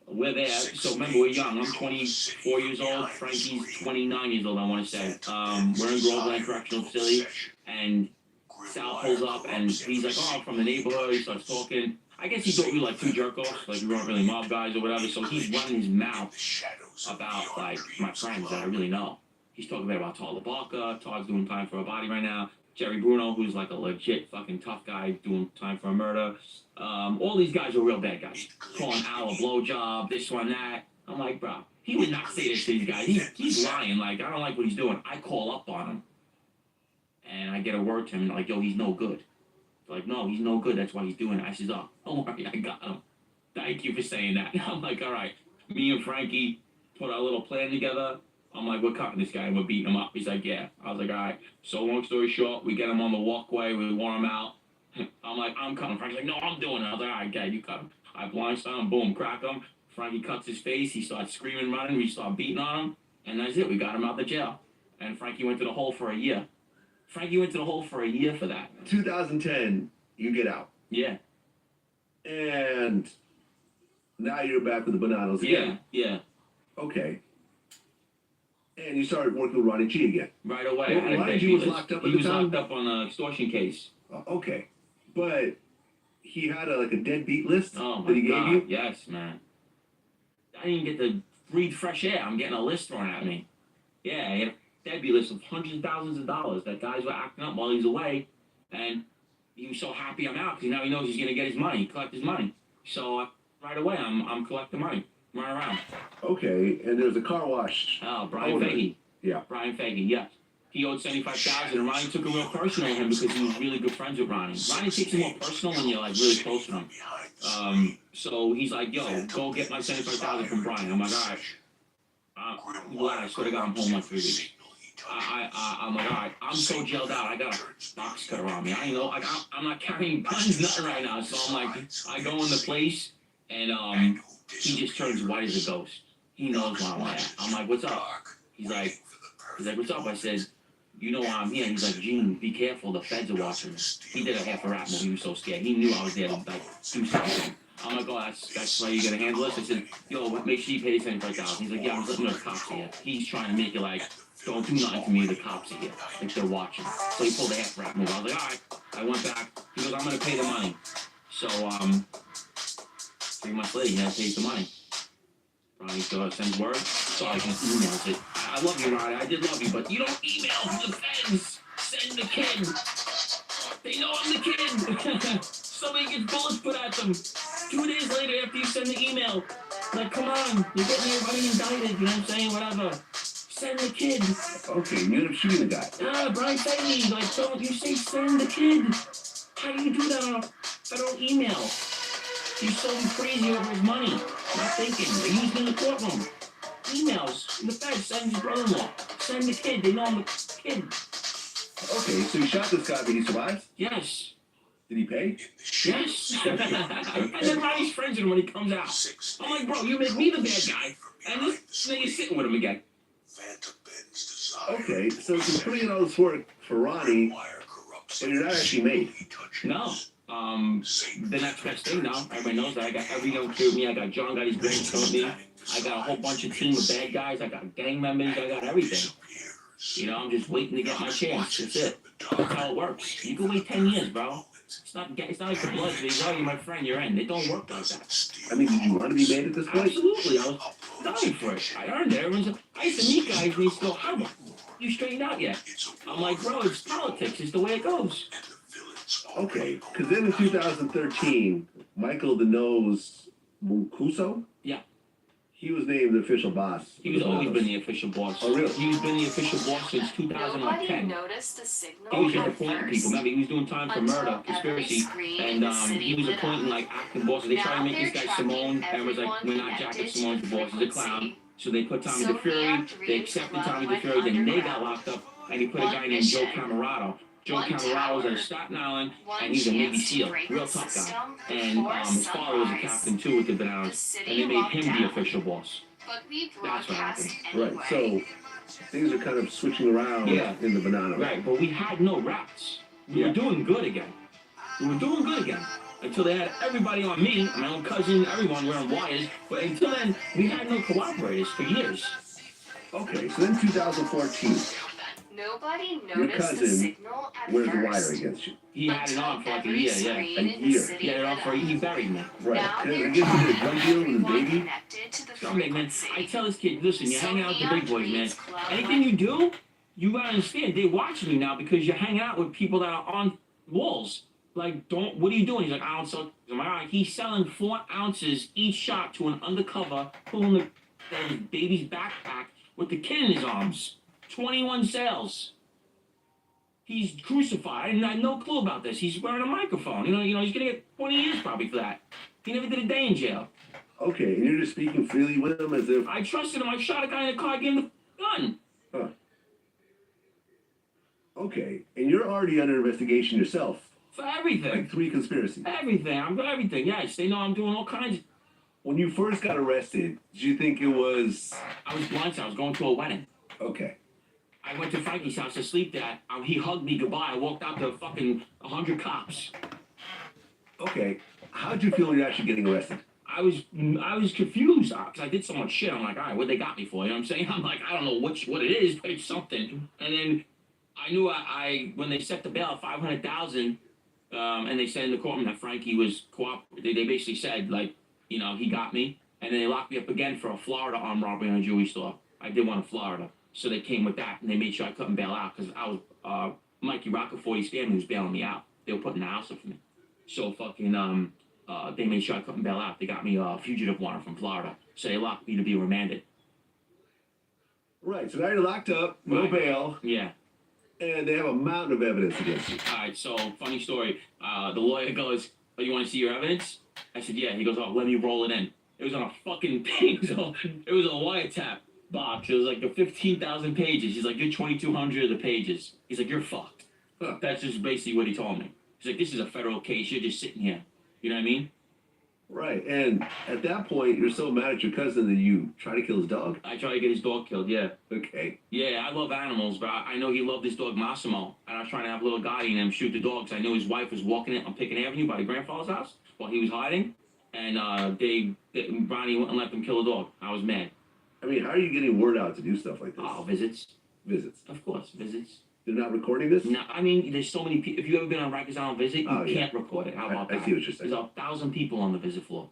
we're there. So remember, we're young. I'm 24 years old. Frankie's 29 years old, I want to say. We're in Groveland Correctional Facility, and Sal pulls up, and he's like, oh, I'm from the neighborhood. He starts talking. I guess he thought we were like two jerk-offs, like we weren't really mob guys or whatever, so he's running his mouth about, like, my friends that I really know. He's talking about Todd LaBarca. Todd's doing time for a body right now. Jerry Bruno, who's like a legit fucking tough guy doing time for a murder. All these guys are real bad guys. Calling Al a blowjob, this one, that. I'm like, bro, he would not say this to these guys. He's lying. Like, I don't like what he's doing. I call up on him. And I get a word to him, like, yo, he's no good. They're like, no, he's no good. That's why he's doing it. I says, oh, don't worry, I got him. Thank you for saying that. I'm like, all right. Me and Frankie put our little plan together. I'm like, we're cutting this guy and we're beating him up. He's like, yeah. I was like, all right. So long story short, we get him on the walkway. We warm him out. I'm like, I'm cutting. Frankie's like, no, I'm doing it. I was like, all right, guy, you cut him. I blindside him, boom, crack him. Frankie cuts his face. He starts screaming, running. We start beating on him. And that's it. We got him out the jail. And Frankie went to the hole for a year. Frankie went to the hole for a year for that. 2010, you get out. Yeah. And now you're back with the Bananas again. Yeah. Okay. And you started working with Ronnie G again. Right away. Well, Ronnie G was locked up at the time? He was locked up on an extortion case. Okay. But he had a deadbeat list Oh, my that he gave God. you? Yes, man. I didn't get to breathe fresh air. I'm getting a list thrown at me. Yeah, he had a deadbeat list of hundreds of thousands of dollars that guys were acting up while he was away. And he was so happy I'm out because now he knows he's going to get his money, collect his money. So right away, I'm collecting money. Run around. Okay, and there's a car wash. Oh, Brian owner. Fahey. Yeah. Brian Fahey, yes. He owed $75,000, and Ronnie took it real personal with him because he was really good friends with Ronnie. Ronnie takes it more personal when you're like really close to him. So he's like, yo, go get my $75,000 from Brian. I'm like, all right. Glad I swear to God, I'm home like 3 weeks. I'm like, all right, I'm so gelled out. I got a box cutter on me. I know, like, I'm not carrying guns, nothing right now. So I'm like, I go in the place, and he just turns white as a ghost. He knows where I'm at. I'm like, what's up? He's like, what's up? I said, you know why I'm here. He's like, Gene, be careful. The feds are watching us. He did a half a rap move. He was so scared. He knew I was there to like do something. I'm like, oh, that's why you're gonna handle this. I said, yo, make sure you pay the $75,000. He's like, yeah, I'm just letting the cops here. He's trying to make it like, don't do nothing to me. The cops are here. Like they're watching. So he pulled a half rap move. I was like, all right. I went back. He goes, I'm gonna pay the money. So 3 months later, he pays the money. Ronnie still sends word, so I can email it. I love you, Ronnie. I did love you, but you don't email from the feds. Send the kid. They know I'm the kid. Somebody gets bullets put at them. 2 days later, after you send the email, like, come on, you're getting everybody indicted. You know what I'm saying? Whatever. Send the kid. Okay, you end up shooting the guy. Brian Fahey, like, don't you say send the kid? How do you do that on a federal email? He's so crazy over his money. Not thinking. They use it in the courtroom. Emails. The feds send his brother-in-law. Send the kid. They know I'm the kid. Okay, so you shot this guy, but he survives? Yes. Did he pay? Yes. And then Ronnie's friends with him when he comes out. I'm like, bro, you make me the bad guy. And this nigga's sitting with him again. Okay, so you're putting in all this work for Ronnie, and you're not actually made. No. The next best thing now, everybody knows that I got every young kid with me. I got John got his brains with me. I got a whole bunch of team of bad guys. I got gang members. I got everything. You know, I'm just waiting to get my chance. That's it. That's how it works. You can wait 10 years, bro. It's not like the blood. They tell you, my friend, you're in. They don't work like that. I mean, did you want to be made at this point? Absolutely. I was dying for it. I earned it. I used to meet guys and they used to go, how you straightened out yet? I'm like, bro, it's politics. It's the way it goes. Okay, because then in 2013, Michael the Nose Munkuso? Yeah. He was named the official boss. He's always been the official boss. Oh, really? He's been the official boss since 2010. noticed the signal He was just appointing people. Remember, he was doing time for murder, conspiracy, and he was appointing like acting bosses. They tried to make this guy Simone, and was like, we're not Jacket Simone's the boss, he's a clown. So they put Tommy DeFury, they accepted Tommy DeFury, then they got locked up, and he put a guy named Joe Camarado. Joe Camarado was at Staten Island, and he's a Navy SEAL, real tough guy. And his father was a captain too with the Bananas, and they made him the official boss. That's what happened. Right, so things are kind of switching around in the Banana. Right, but we had no rats. We were doing good again. Until they had everybody on me, my own cousin, everyone wearing wires. But until then, we had no cooperators for years. Okay, so then 2014. Nobody Your noticed the cousin signal at wears a first. wire against you. He had it on for like a year, yeah. A year. He had it on for he buried me. Right. Now I they're guess you did a drug deal with his baby. connected to the Scumbag, man. I tell this kid, listen, you hang out with the big boys, man. Reed's Club. Anything you do, you gotta understand, they're watching you now because you're hanging out with people that are on walls. Like, what are you doing? He's like, I don't sell. I'm like, all right, he's selling 4 ounces each shot to an undercover, pulling the his baby's backpack with the kid in his arms. 21 sales. He's crucified, and I had no clue about this. He's wearing a microphone. You know, he's gonna get 20 years probably for that. He never did a day in jail. Okay, and you're just speaking freely with him as if. I trusted him. I shot a guy in the car, gave him the gun. Huh. Okay, and you're already under investigation yourself. For everything. Like 3 conspiracies. Everything. I'm everything. Yes, they know I'm doing all kinds. When you first got arrested, did you think it was? I was blindsided. I was going to a wedding. Okay. I went to Frankie's house to sleep there. He hugged me goodbye. I walked out to fucking 100 cops. Okay. How'd you feel when you're actually getting arrested? I was confused because I did so much shit. I'm like, all right, what they got me for? You know what I'm saying? I'm like, I don't know what it is, but it's something. And then I knew I when they set the bail at $500,000, and they said in the courtroom that Frankie was they basically said like, you know, he got me, and then they locked me up again for a Florida armed robbery on a jewelry store. I did one in Florida, so they came with that, and they made sure I couldn't bail out because I was Mikey Roccaforte's family was bailing me out. They were putting the house up for me, so fucking they made sure I couldn't bail out. They got me a fugitive warrant from Florida, so they locked me to be remanded. Right. So now you're locked up, no Right. bail. Yeah. And they have a mountain of evidence against you. All right, so funny story. The lawyer goes, "Oh, you want to see your evidence?" I said, "Yeah." He goes, "Oh, let me roll it in." It was on a fucking thing. So it was a wiretap box. It was like 15,000 pages. He's like, "You're 2,200 of the pages." He's like, "You're fucked." Huh. That's just basically what he told me. He's like, "This is a federal case. You're just sitting here." You know what I mean? Right. And at that point, you're so mad at your cousin that you try to kill his dog? I tried to get his dog killed. Yeah. Okay. Yeah, I love animals, but I know he loved his dog Massimo, and I was trying to have a little guy in him shoot the dog because I knew his wife was walking it on Pickett Avenue by the grandfather's house while he was hiding, and Ronnie wouldn't let them kill the dog. I was mad. I mean, how are you getting word out to do stuff like this? Oh, visits. Visits. Of course, visits. They're not recording this? No, I mean, there's so many people. If you've ever been on Rikers Island visit, you Oh, yeah. can't record it. How about I that? see what you're saying. There's 1,000 people on the visit floor.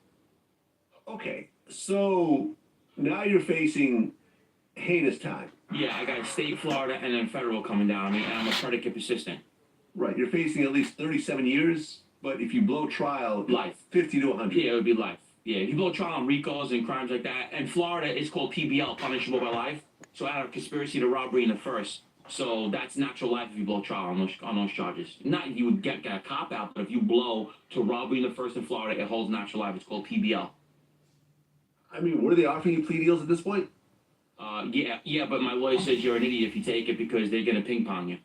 Okay. So now you're facing heinous time. Yeah, I got state, Florida, and then federal coming down on me, and I'm a predicate persistent. Right. You're facing at least 37 years, but if you blow trial, Life. 50 to 100. Yeah, it would be life. Yeah, if you go trial on RICOs and crimes like that, and Florida is called PBL, punishable by life. So out of conspiracy to robbery in the first. So that's natural life if you blow trial on those charges. Not you would get a cop out, but if you blow to robbery in the first in Florida, it holds natural life. It's called PBL. I mean, what are they offering you plea deals at this point? Yeah, but my lawyer says you're an idiot if you take it because they're gonna ping pong you.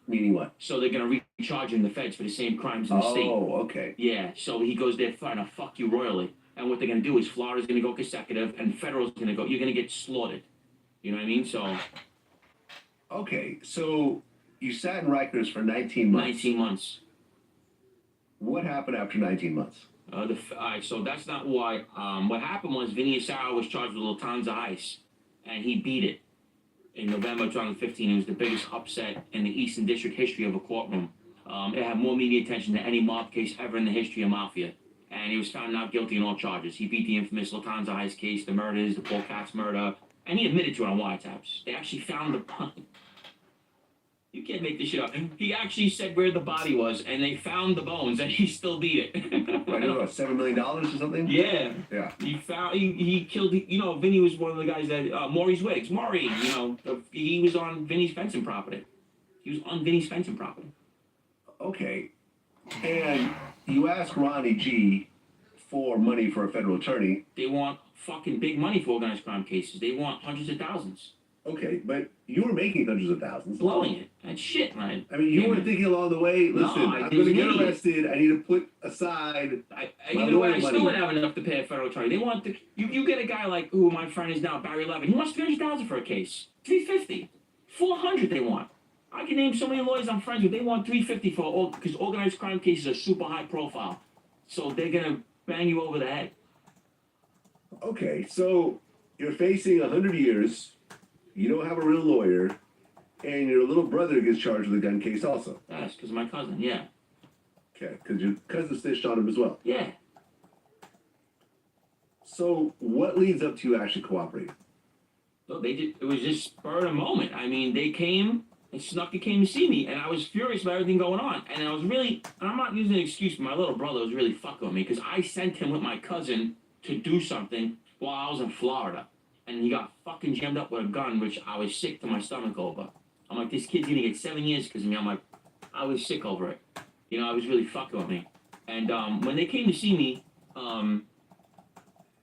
Meaning what? So they're gonna recharge you in the feds for the same crimes in the state. Oh, okay. Yeah, so he goes there trying to fuck you royally. And what they're gonna do is Florida's gonna go consecutive and federal's gonna go, you're gonna get slaughtered. You know what I mean? So Okay, so you sat in Rikers for 19 months. 19 months. What happened after 19 months? All right, so that's not why. What happened was Vinny Asaro was charged with Lufthansa Ice, and he beat it. In November 2015, it was the biggest upset in the Eastern District history of a courtroom. It had more media attention than any mob case ever in the history of Mafia. And he was found not guilty on all charges. He beat the infamous Lufthansa Ice case, the murders, the Paul Katz murder, and he admitted to it on wiretaps. They actually found the body. You can't make this shit up. He actually said where the body was, and they found the bones, and he still beat it. I know, $7 million or something? Yeah. Yeah. He killed, you know, Vinny was one of the guys that, Maurice Wiggs, Maury, you know, he was on Vinny's fencing property. He was on Vinny's fencing property. Okay. And you asked Ronnie G for money for a federal attorney. They want fucking big money for organized crime cases. They want hundreds of thousands. Okay, but you were making hundreds of thousands. Blowing it. That's shit, man. I mean, you weren't thinking along the way, listen, No, I'm going to get arrested, I need to put aside my Either way, lawyer I still money. wouldn't have enough to pay a federal attorney. They want you get a guy like who my friend is now, Barry Levin. He wants $300,000 for a case. $350. $400 they want. I can name so many lawyers I'm friends with. They want $350 for because organized crime cases are super high profile, so they're gonna bang you over the head. Okay, so you're facing 100 years, you don't have a real lawyer, and your little brother gets charged with a gun case also. That's because my cousin. Yeah. Okay, because your cousin snitched on him as well. Yeah. So what leads up to you actually cooperating? So it was just spur of the moment. I mean, they came and Snooki came to see me, and I was furious about everything going on. And I was really, and I'm not using an excuse, but my little brother was really fucking with me because I sent him with my cousin to do something while I was in Florida. and he got fucking jammed up with a gun, which I was sick to my stomach over. I'm like, this kid's gonna get 7 years because of me. I'm like, I was sick over it. You know, I was really fucking with me. And when they came to see me,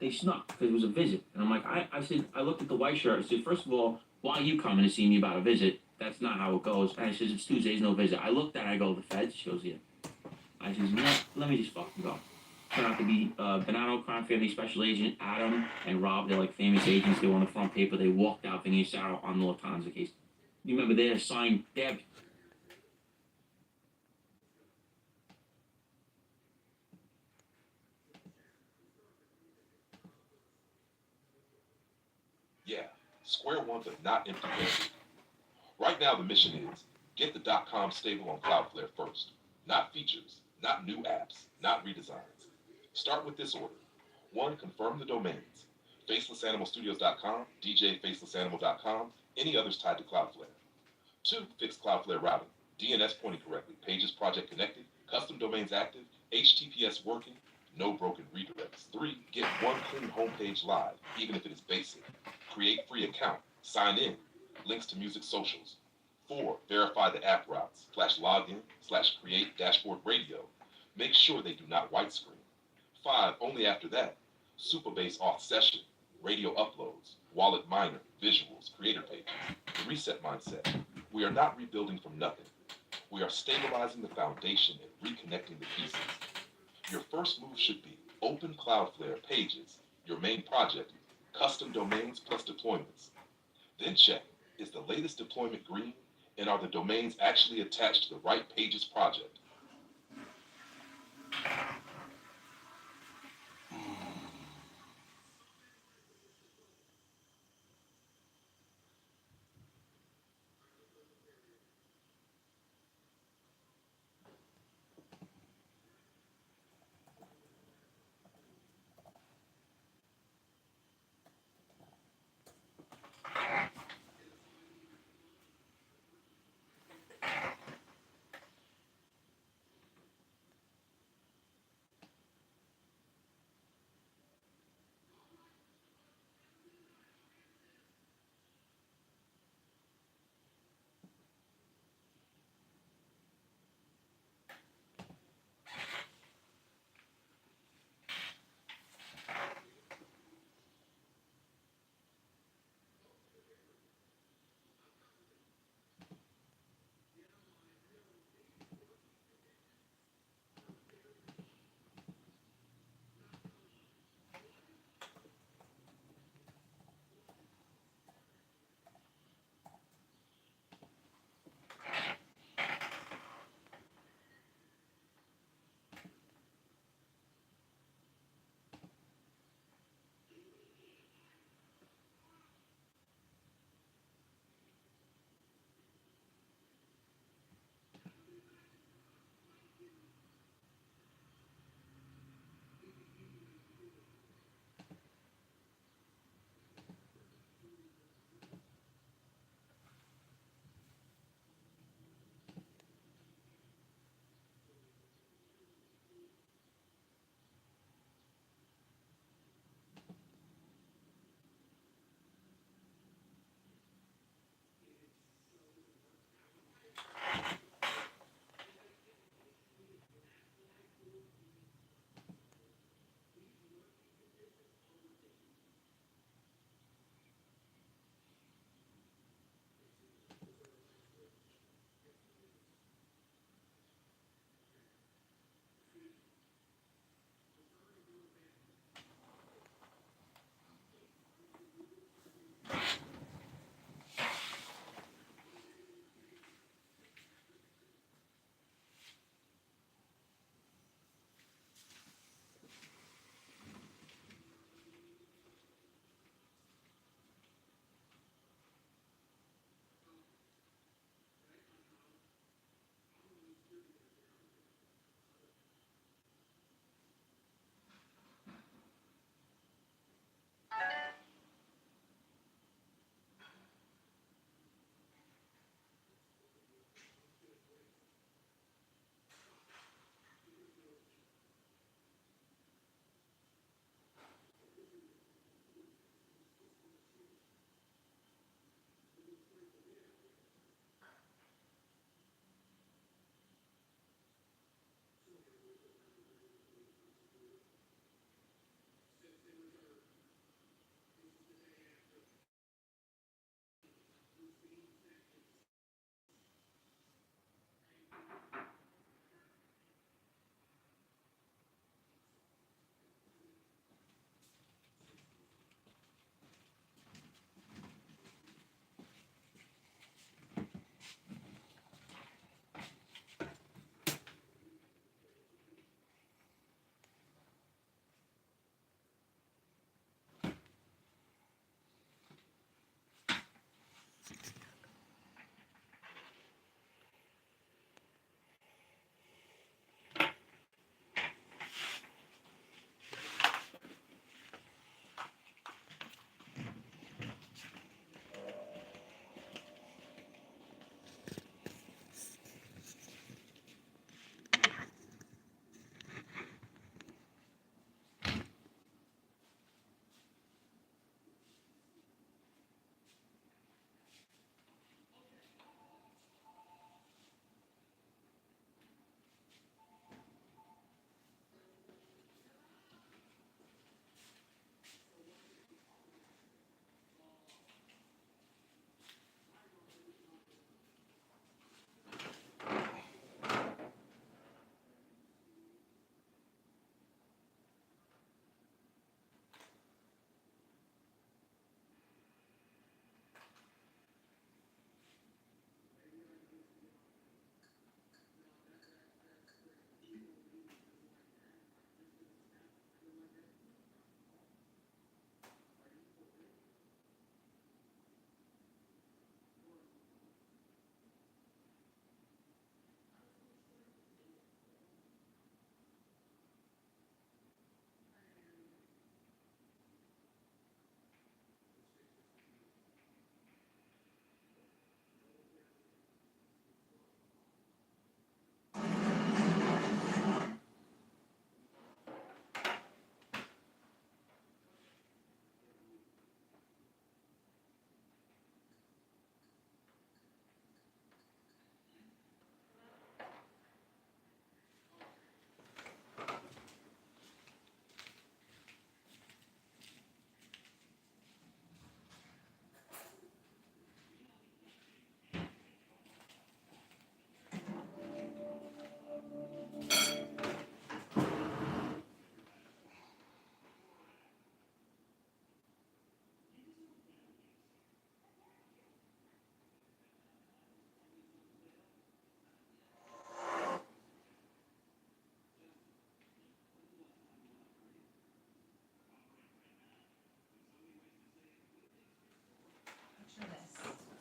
they snuck because it was a visit. And I'm like, I said, I looked at the white shirt. I said, first of all, why are you coming to see me about a visit? That's not how it goes. And I says, it's Tuesday, no visit. I looked at it, I go, the feds? She goes, yeah. I says, no, let me just fucking go. Turned out to be Bonanno Crime Family Special Agent Adam and Rob. They're like famous agents. They were on the front paper. They walked out Vinny Saro on the Latanza case. You remember they had signed, they have Yeah, square one, but not empty-handed. Right now, the mission is get the .com stable on Cloudflare first. Not features, not new apps, not redesigns. Start with this order. 1, confirm the domains. FacelessAnimalStudios.com, DJFacelessAnimal.com, any others tied to Cloudflare. 2, fix Cloudflare routing. DNS pointing correctly, pages project connected, custom domains active, HTTPS working, no broken redirects. 3, get one clean homepage live, even if it is basic. Create free account, sign in, links to music socials. 4, verify the app routes, /login/create dashboard radio. Make sure they do not white screen. 5, only after that, Supabase auth session, radio uploads, wallet miner, visuals, creator pages. The reset mindset. We are not rebuilding from nothing. We are stabilizing the foundation and reconnecting the pieces. Your first move should be open Cloudflare pages, your main project, custom domains plus deployments. Then check, is the latest deployment green, and are the domains actually attached to the right pages project?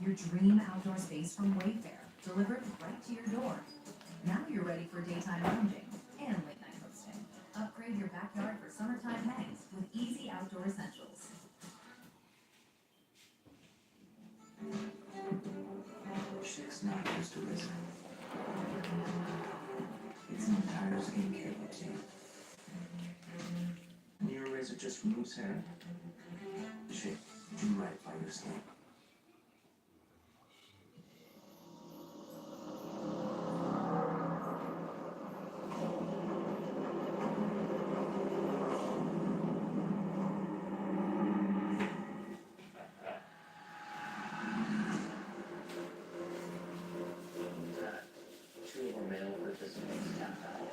your dream outdoor space from Wayfair, delivered right to your door. Now you're ready for daytime lounging and late night hosting. Upgrade your backyard for summertime hangs with easy outdoor essentials. Chick's not just a razor. It's an entire skincare routine. Neo Razor just removes hair. Chick, do right by your skin. Two of our male participants tapped out.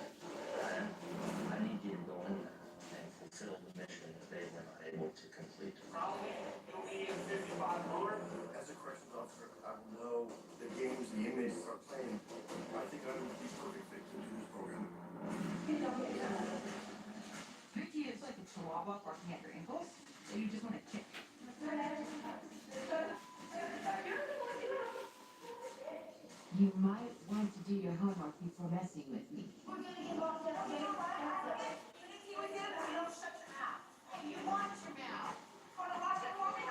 I need you to go in there and fulfill the mission that they were not able to complete. As a corrections officer, I know the games, the inmates are playing. I think I would be perfect fit to do this program. Good to you, it's like a chihuahua barking at your ankles, so you just want to kick. You might want to do your homework before messing with me. We're gonna get locked up. You don't shut your mouth. Hey, you watch your mouth. Wanna watch it for me?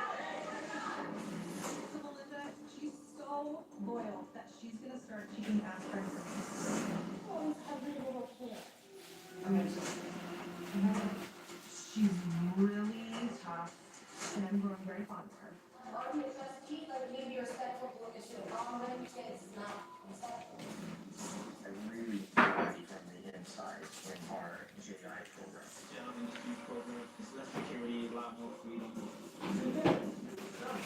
So Melinda, she's so loyal that she's gonna start taking aspirin for me. Oh, every little kid. She's really tough, and I'm growing very fond of her. I really died from the inside in our JI program. Gentlemen's youth program, it's less security, a lot more freedom. I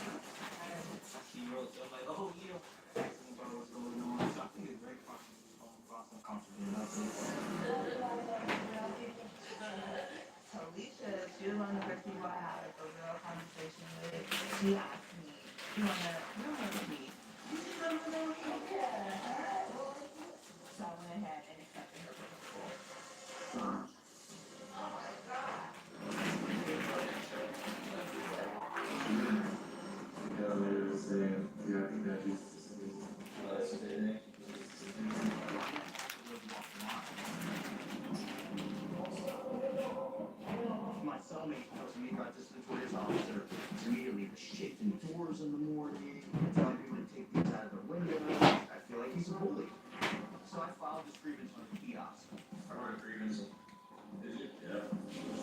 see you wrote stuff like, oh, yeah, asking about what's going on. So I think it's very possible to come across uncomfortable enough. Alicia, she was one of the first people I had like a real conversation with. She asked me, you wanna meet? So I went ahead and accepted her proposal. My cellmate tells me about this notorious officer. He's immediately shaking doors in the morning, telling people to take things out of their windows. I feel like he's a bully. So I filed this grievance with the kiosk. I wrote a grievance. Did you? Yeah.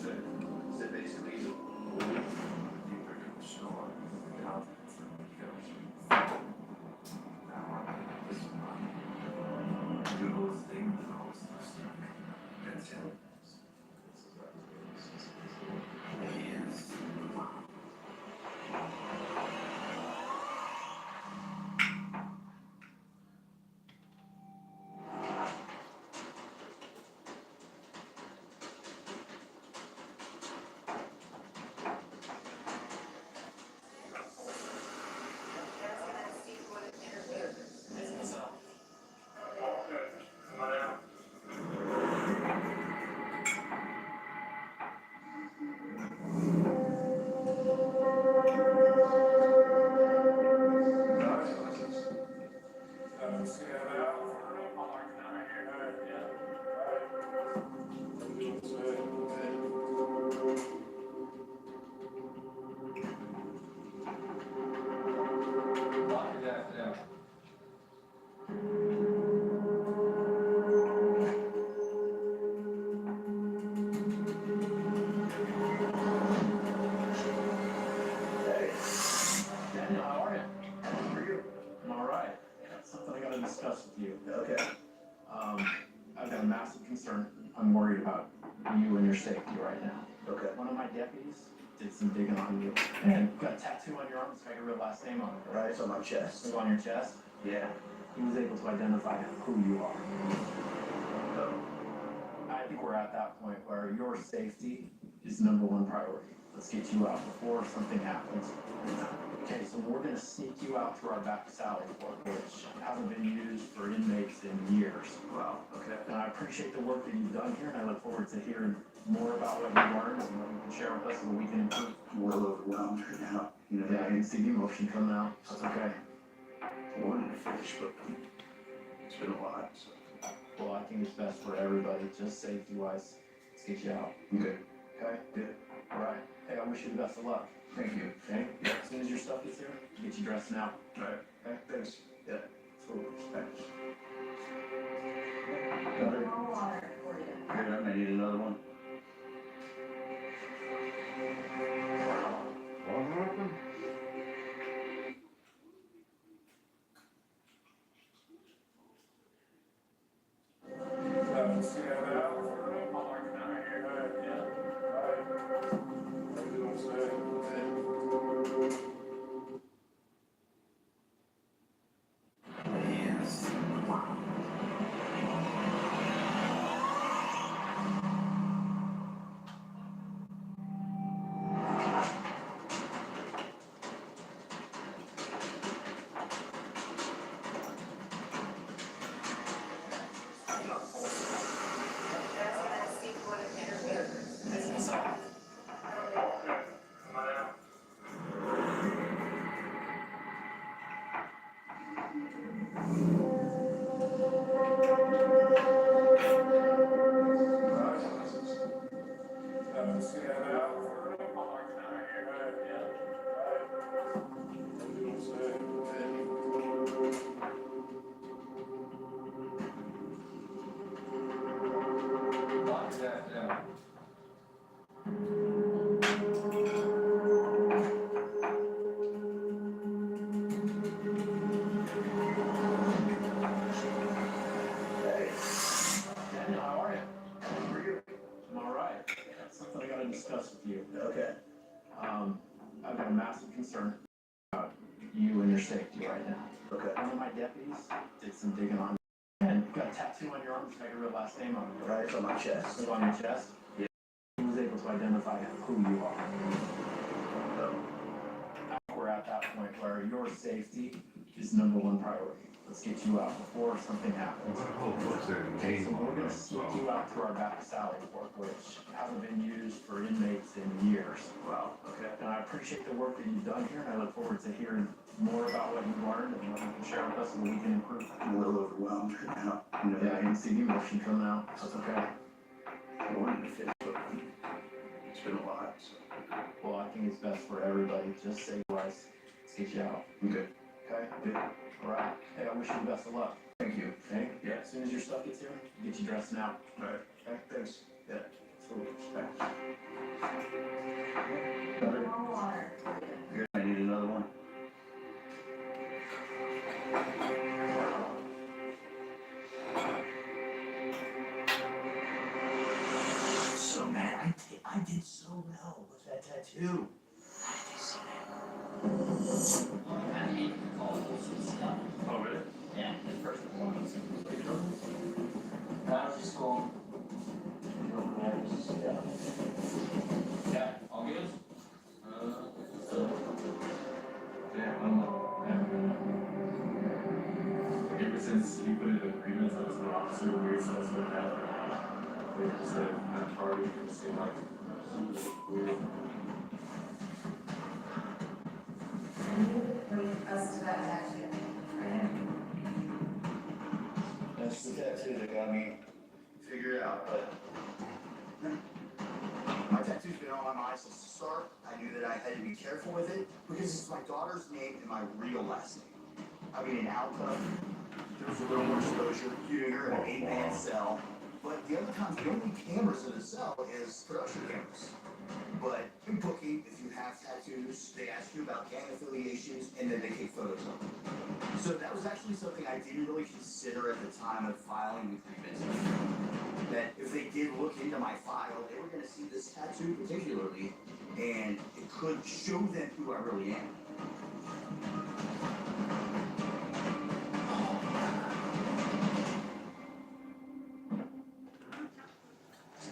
Said basically he's a bully. You pick up the show on how do those things and all this stuff. That's him. Discuss with you. Okay. I've got a massive concern. I'm worried about you and your safety right now. Okay. One of my deputies did some digging on you and got a tattoo on your arm. It's got your real last name on it. Right. It's on my chest. It's on your chest? Yeah. He was able to identify who you are. So, I think we're at that point where your safety is number one priority. Let's get you out before something happens. Okay, so we're gonna sneak you out through our back salary board, which hasn't been used for inmates in years. Wow, okay. And I appreciate the work that you've done here, and I look forward to hearing more about what you learned and what you can share with us so that we can improve. I'm well overwhelmed right now. Yeah, I can see the emotion coming out. That's okay. wanted to finish, but it's been a lot, so. Well, I think it's best for everybody, just safety wise. Let's get you out. Okay. Okay? Yeah. All right. Hey, I wish you the best of luck. Thank you. Okay? Yeah. As soon as your stuff gets here, get you dressed now. All right. Okay? Thanks. Yeah. Cool. Thanks. No water for you. Good, I may need another one. What happened? Lock that down. Hey. Daniel, how are you? How are you? I'm all right. Something I gotta discuss with you. Okay. I've got a massive concern about you and your safety right now. Okay. One of my deputies did some digging on you, and you got a tattoo on your arm that's got your real last name on it. Right, it's on my chest. It's on your chest? Yeah. He was able to identify who you are. No. We're at that point where your safety is number one priority. Let's get you out before something happens. What's their Okay, so name we're on gonna that sneak song? you out to our back salary work, which hasn't been used for inmates in years. Wow, okay. And I appreciate the work that you've done here, and I look forward to hearing more about what you've learned and what you can share with us so that we can improve. I'm a little overwhelmed right now. You know, Yeah, I can see the emotion coming out. That's okay. I wanted to finish, but it's been a lot, so. Well, I think it's best for everybody, just say wise. Let's get you out. Okay. Okay? Yeah. All right. Hey, I wish you the best of luck. Thank you. Okay? Yeah. As soon as your stuff gets here, get you dressed now. All right. Okay? Thanks. Yeah. Cool. Thanks. No water for you. Good, I need another one. So, man, I did so well with that tattoo. Oh, really? Yeah, the first one was How's your school? Yeah, all good? Ever since you put in the agreements, I was an officer, weird stuff's been happening. Like I said, at party, it seemed like weird. Bring us to that tattoo. That's the tattoo that got me figured out, but My tattoo's been on my eyes since the start. I knew that I had to be careful with it because it's my daughter's name and my real last name. I mean, in Alta, there's a little more exposure. You're in an 8-man cell. But the other times, the only cameras in the cell is production cameras. But in booking, if you have tattoos, they ask you about gang affiliations, and then they take photos of them. So that was actually something I didn't really consider at the time of filing with grievances. That if they did look into my file, they were going to see this tattoo particularly, and it could show them who I really am.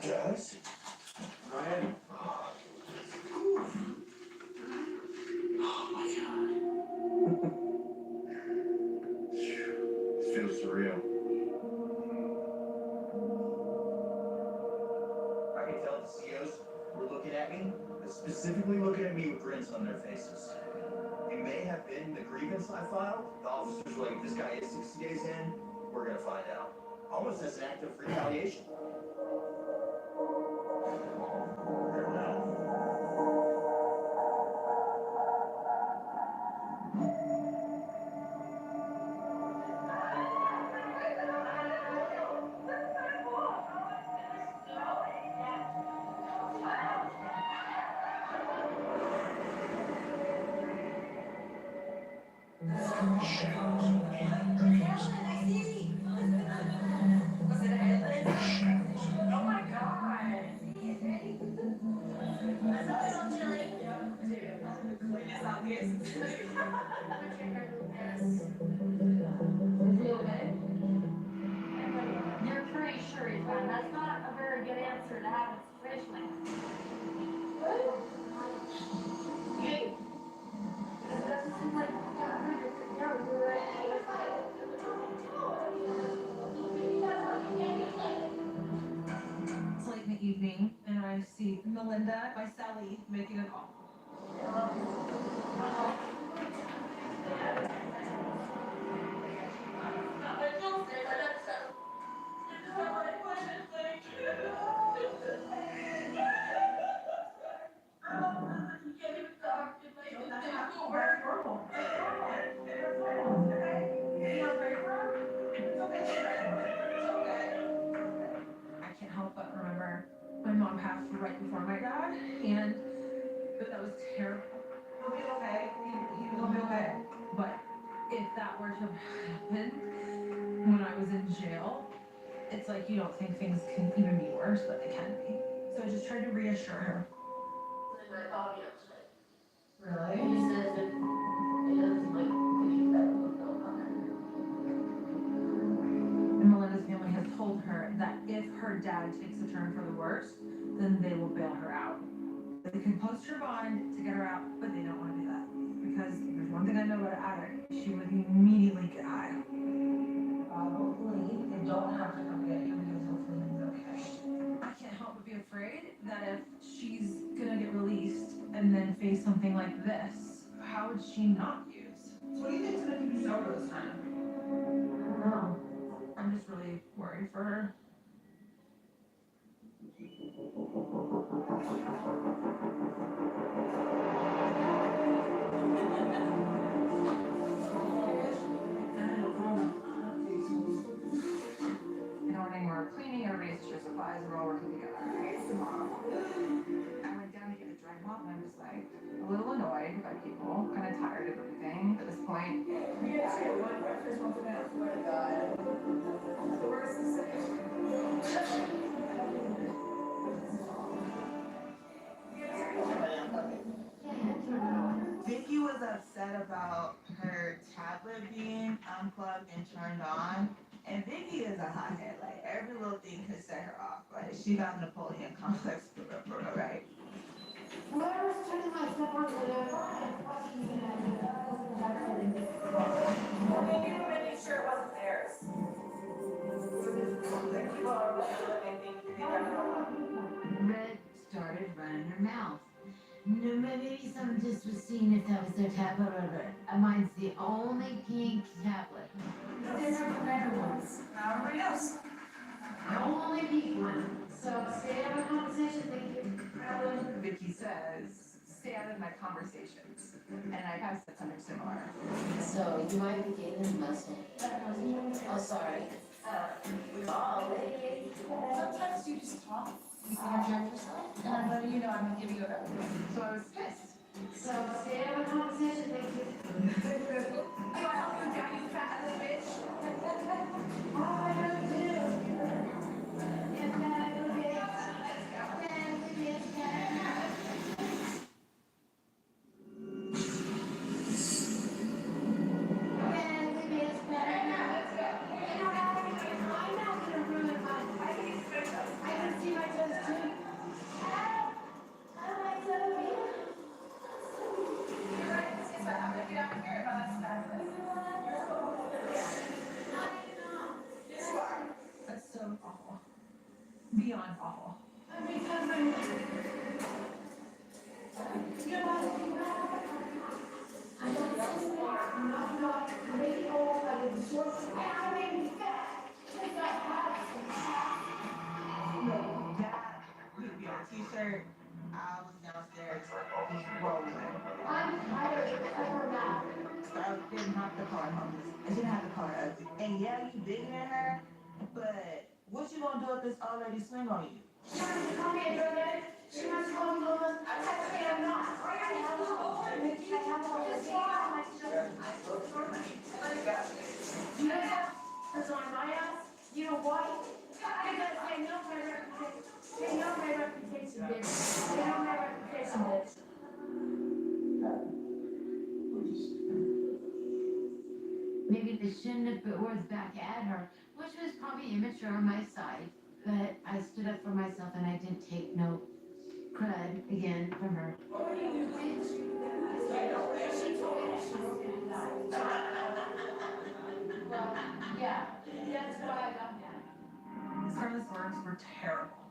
Guys? Ryan? It feels surreal. I can tell the COs were looking at me, specifically looking at me with grins on their faces. It may have been the grievance evidence I filed, the officers were like, this guy is 60 days in, we're gonna find out. Almost as an act of retaliation. You're pretty sure he's fine. That's not a very good answer to have officially. Hey. It doesn't seem like It's late in the evening, and I see Melinda by Sally making a call. I can't help but remember my mom passed right before my dad, and that was terrible. He'll be okay. He'll be okay. But if that were to happen when I was in jail, it's like you don't think things can even be worse, but they can be. So I just tried to reassure her. Really? He says it doesn't like think that will go on. And Melinda's family has told her that if her dad takes a turn for the worse, then they will bail her out. They can post her bond to get her out, but they don't want to do that. Because there's one thing I know about an addict, she would immediately get high. Hopefully they don't have to come get you because hopefully he's okay. I can't help but be afraid that if she's gonna get released and then face something like this, how would she not use? So what do you think's gonna keep you sober this time? I don't know. I'm just really worried for her. In the morning, we're cleaning, everybody's your supplies, we're all working together. I went down to get a dry mop, and I'm just like a little annoyed by people, kind of tired of everything at this point. Vicky was upset about her tablet being unplugged and turned on. And Vicky is a hothead. Like, every little thing could set her off. Like, she got Napoleon complex for her, right? When I was turning my step on the Maybe we're making sure it wasn't theirs. Red started running her mouth. No, maybe someone just was seeing if that was their tablet or whatever. Mine's the only pink tablet. These are the better ones. Everybody else. The only pink one. So stay out of conversation, thank you. Vicky says, stay out of my conversations. And I have said something similar. So you might be getting a Mustang. Oh, sorry. Sometimes you just talk. You can observe yourself. And I'm letting you know I'm gonna give you a So I was pissed. So stay out of conversation, thank you. Do I help you down, you fat little bitch? Oh, I know you do. If that little bitch. didn't have to call her homeless. I didn't have to call her ugly. And yeah, you bigger than her, but what you gonna do if this old lady swing on you? She wants to call me a drug addict. She wants to call me homeless. I'm not saying I'm not. I have a whole Mickey. I have a whole Mickey. My children. I spoke for money. You know that? That's on my ass. You know why? Because they know my reputation. They know my reputation, bitch. They know my reputation, bitch. Maybe they shouldn't have put words back at her, which was probably immature on my side. But I stood up for myself and I didn't take no crud again from her. Yeah, that's why I got mad. Carla's words were terrible.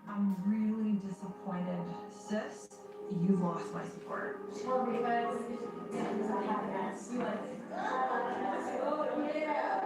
I'm really disappointed, sis. You've lost my support. She told me when I was because I have an ass. You like, oh yeah.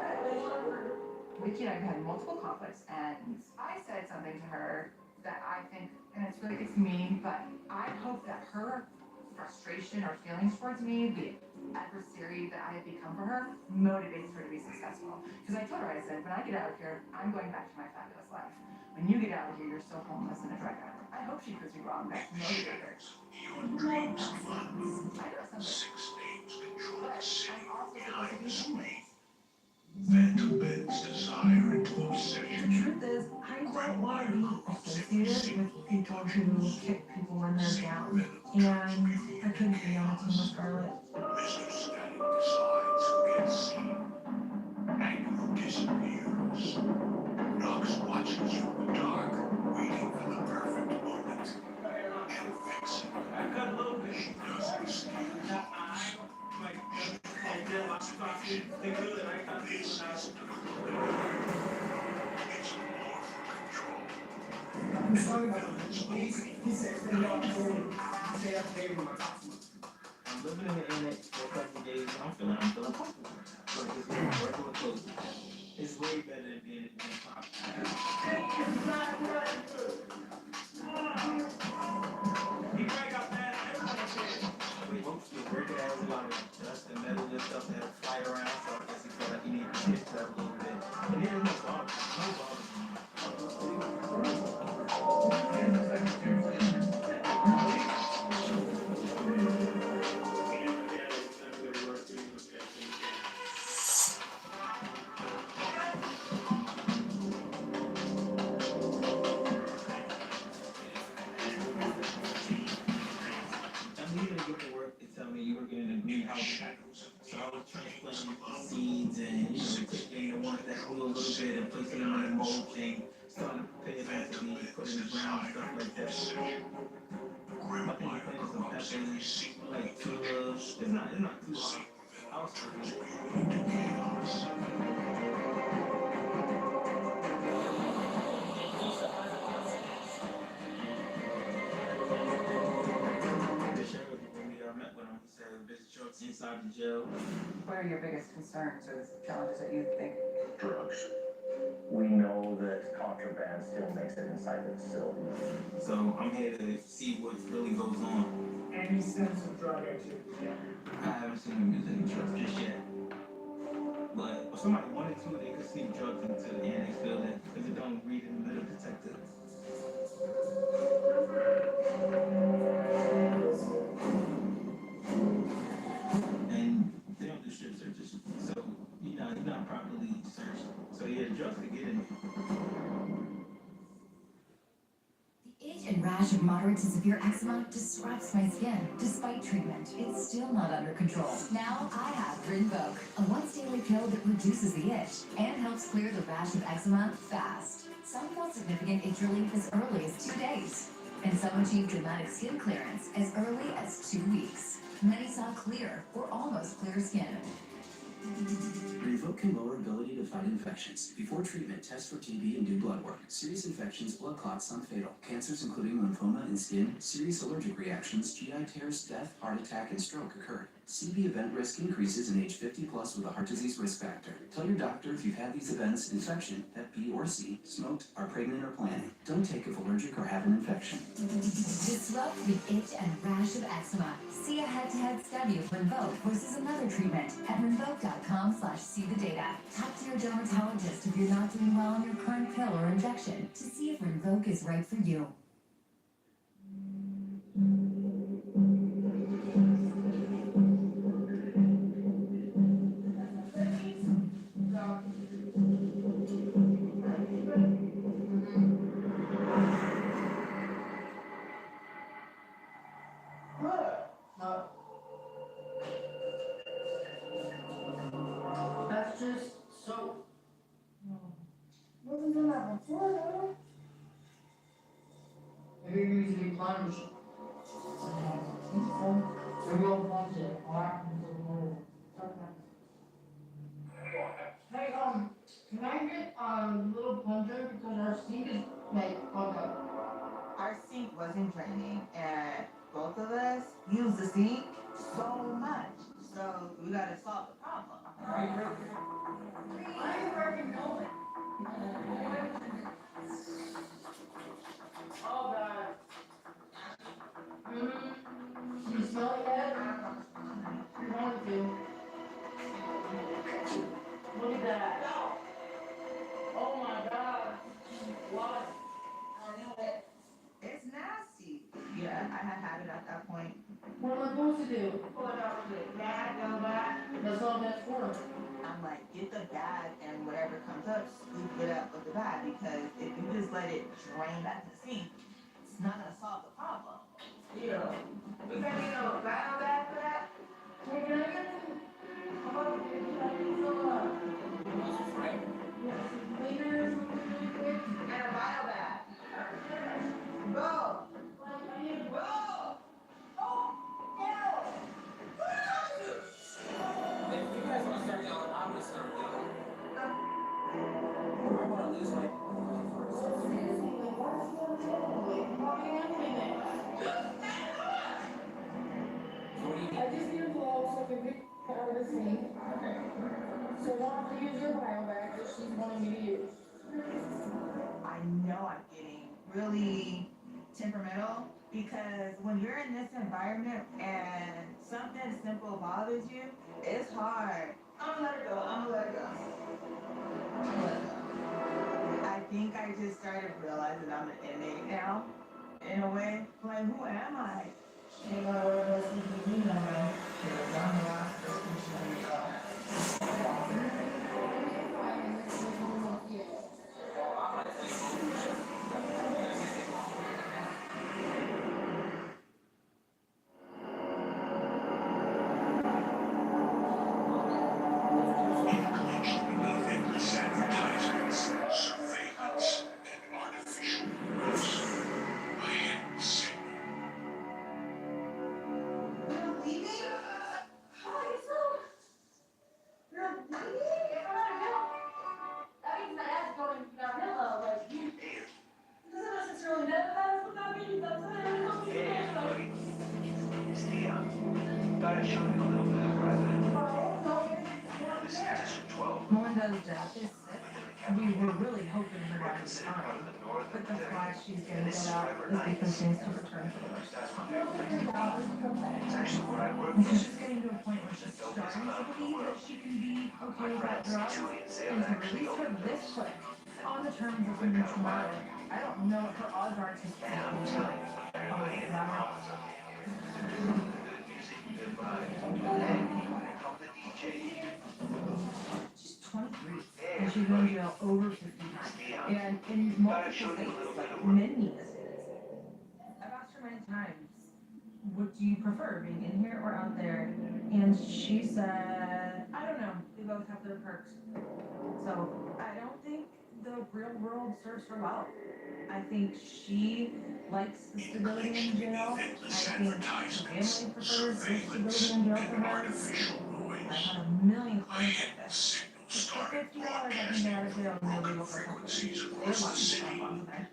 Vicky and I have had multiple conflicts, and I said something to her that I think, and it's mean, but I hope that her frustration or feelings towards me, the adversary that I have become for her, motivates her to be successful. Because I told her, I said, when I get out of here, I'm going back to my fabulous life. When you get out of here, you're still homeless and a drug addict. I hope she proves me wrong. That's motivator. Your dreams fun. I know something. 6 names control But the city I'm also behind supposed to the be screen. homeless. Phantom Ben's desire into obsession. The truth is, I don't want to be associated with people who kick people when they're down. And I couldn't be on a team with Scarlett. Mr. Static decides who gets seen and who disappears. Knox watches from the dark, waiting for the perfect moment. And Vixen, I cut a little bit. she doesn't steal. They good, and I cut This is the clue. It's more for control. I'm sorry about this. He said, stay off the road. Stay off the road. I'm living in the annex for a couple of days, and I'm feeling comfortable. Like, it's getting regular clothes. It's way better than being in the pop. He probably got mad at everyone said. We hope to work it out a lot of dust and metal and stuff that fly around, so I guess he felt like he needed to shift that a little bit. And then no bother. I'm leaving to get to work. They tell me you were getting a new house. So I was transplanting seeds and, taking the ones that grew a little bit and placing them in the mold thing, starting to prepare them to be put in the ground, stuff like that. I think we planted some peppers, like tulips. It's not too hard. I was inside the jail. What are your biggest concerns or challenges that you think? Drugs. We know that contraband still makes it inside the facility. So I'm here to see what really goes on. Any sense of drug activity? I haven't seen the music trucks just yet. But if somebody wanted to, they could sneak drugs into the annex building because it don't read in the middle detector. And they don't do strip searches, so you're not properly searched. So yeah, drugs could get in. The itch and rash of moderate to severe eczema disrupts my skin. Despite treatment, it's still not under control. Now I have Rinvoq, a once-daily pill that reduces the itch and helps clear the rash of eczema fast. Some felt significant itch relief as early as 2 days, and some achieved dramatic skin clearance as early as 2 weeks. Many saw clear or almost clear skin. Rinvoq can lower ability to fight infections. Before treatment, test for TB and do blood work. Serious infections, blood clots, some fatal. Cancers including lymphoma and skin, serious allergic reactions, GI tears, death, heart attack, and stroke occurred. CB event risk increases in age 50 plus with a heart disease risk factor. Tell your doctor if you've had these events: infection, Hep B or C, smoked, are pregnant or planning. Don't take if allergic or have an infection. Disrupt the itch and rash of eczema. See a head-to-head study of Rinvoq versus another treatment at Rinvoq.com/see-the-data. Talk to your dermatologist if you're not doing well on your current pill or injection to see if Rinvoq is right for you. That's just so. Wasn't done that before, maybe it needs to be plunged. Maybe we'll plunge it. Hey, can I get a little plunger because our sink is like plugged up? Our sink wasn't draining, and both of us use the sink so much. So we gotta solve the problem. I ain't working going. Oh God. You smell it yet? You wanted to. Look at that. Oh my God. What? I know it. It's nasty. Yeah, I had it at that point. What am I supposed to do? Pull it out with it. Bag, go back. That's all that's for. I'm like, get the bag and whatever comes up, scoop it up with the bag, because if you just let it drain back to the sink, it's not gonna solve the problem. Yeah. You got me a bio bag for that? Hey, can I get some? How about you? Can I get some, yeah, some cleaners really quick? And a bio bag. Go! Go! Oh, yeah! If you guys want to start yelling, I'm going to start yelling. I want to lose my... I just need to blow so I can get out of the sink. So I don't have to use your bio bag that she's wanting me to use. I know I'm getting really temperamental, because when you're in this environment and something simple bothers you, it's hard. I'm gonna let it go. I'm gonna let it go. I'm gonna let it go. I think I just started realizing I'm an inmate now, in a way. Like, who am I? She ain't gonna worry about CPD no more. Because I'm the last person she's gonna go. Endless advertisements, surveillance, and artificial growth. A hidden signal. You're leaving? Why so? You're leaving? That means my ass going downhill though, like you. None of us necessarily know that's what that means. That's what it is. Hey, buddy. It's Dion. Thought I'd show you a little bit of President. This is District 12. Melinda's death is sick. We were really hoping her dad was fine. But that's why she's getting get out, is because she needs to return to work. It's actually where I work. And she's just getting to a point where she's starting to believe that she can be okay with that drug, and to release her this quick, on the terms of being traumatic, I don't know what her odds are to stay alive. She's 23, and she's been in jail over 50 times, and in multiple states, like many states. I've asked her many times, what do you prefer, being in here or out there? And she said, I don't know, they both have their perks. So I don't think the real world serves her well. I think she likes the stability in jail. I think her family prefers the stability in jail for her. I've had a million clients like this. For $50, I can get out of jail and they'll leave for something. They want to stop on there.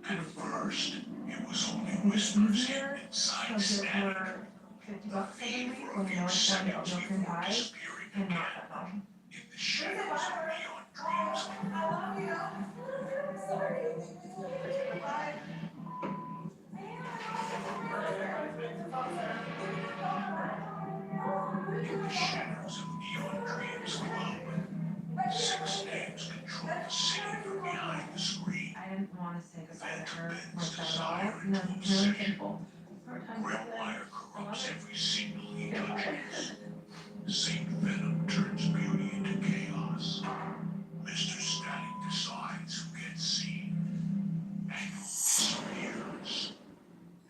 At first, it was only I think it's whispers easier inside to give static. her $50 every week when you know it's going to milk and pies and not fentanyl. In the shadows of neon dreams. I love you. I'm sorry. Bye. In the shadows of neon dreams glow. 6 names control the city from behind the screen. I didn't want to say goodbye to her like that at all. And I'm really thankful for time Grimwire corrupts every signal he touches. Saint Venom turns beauty into chaos. Mr. Static decides who gets seen and who disappears.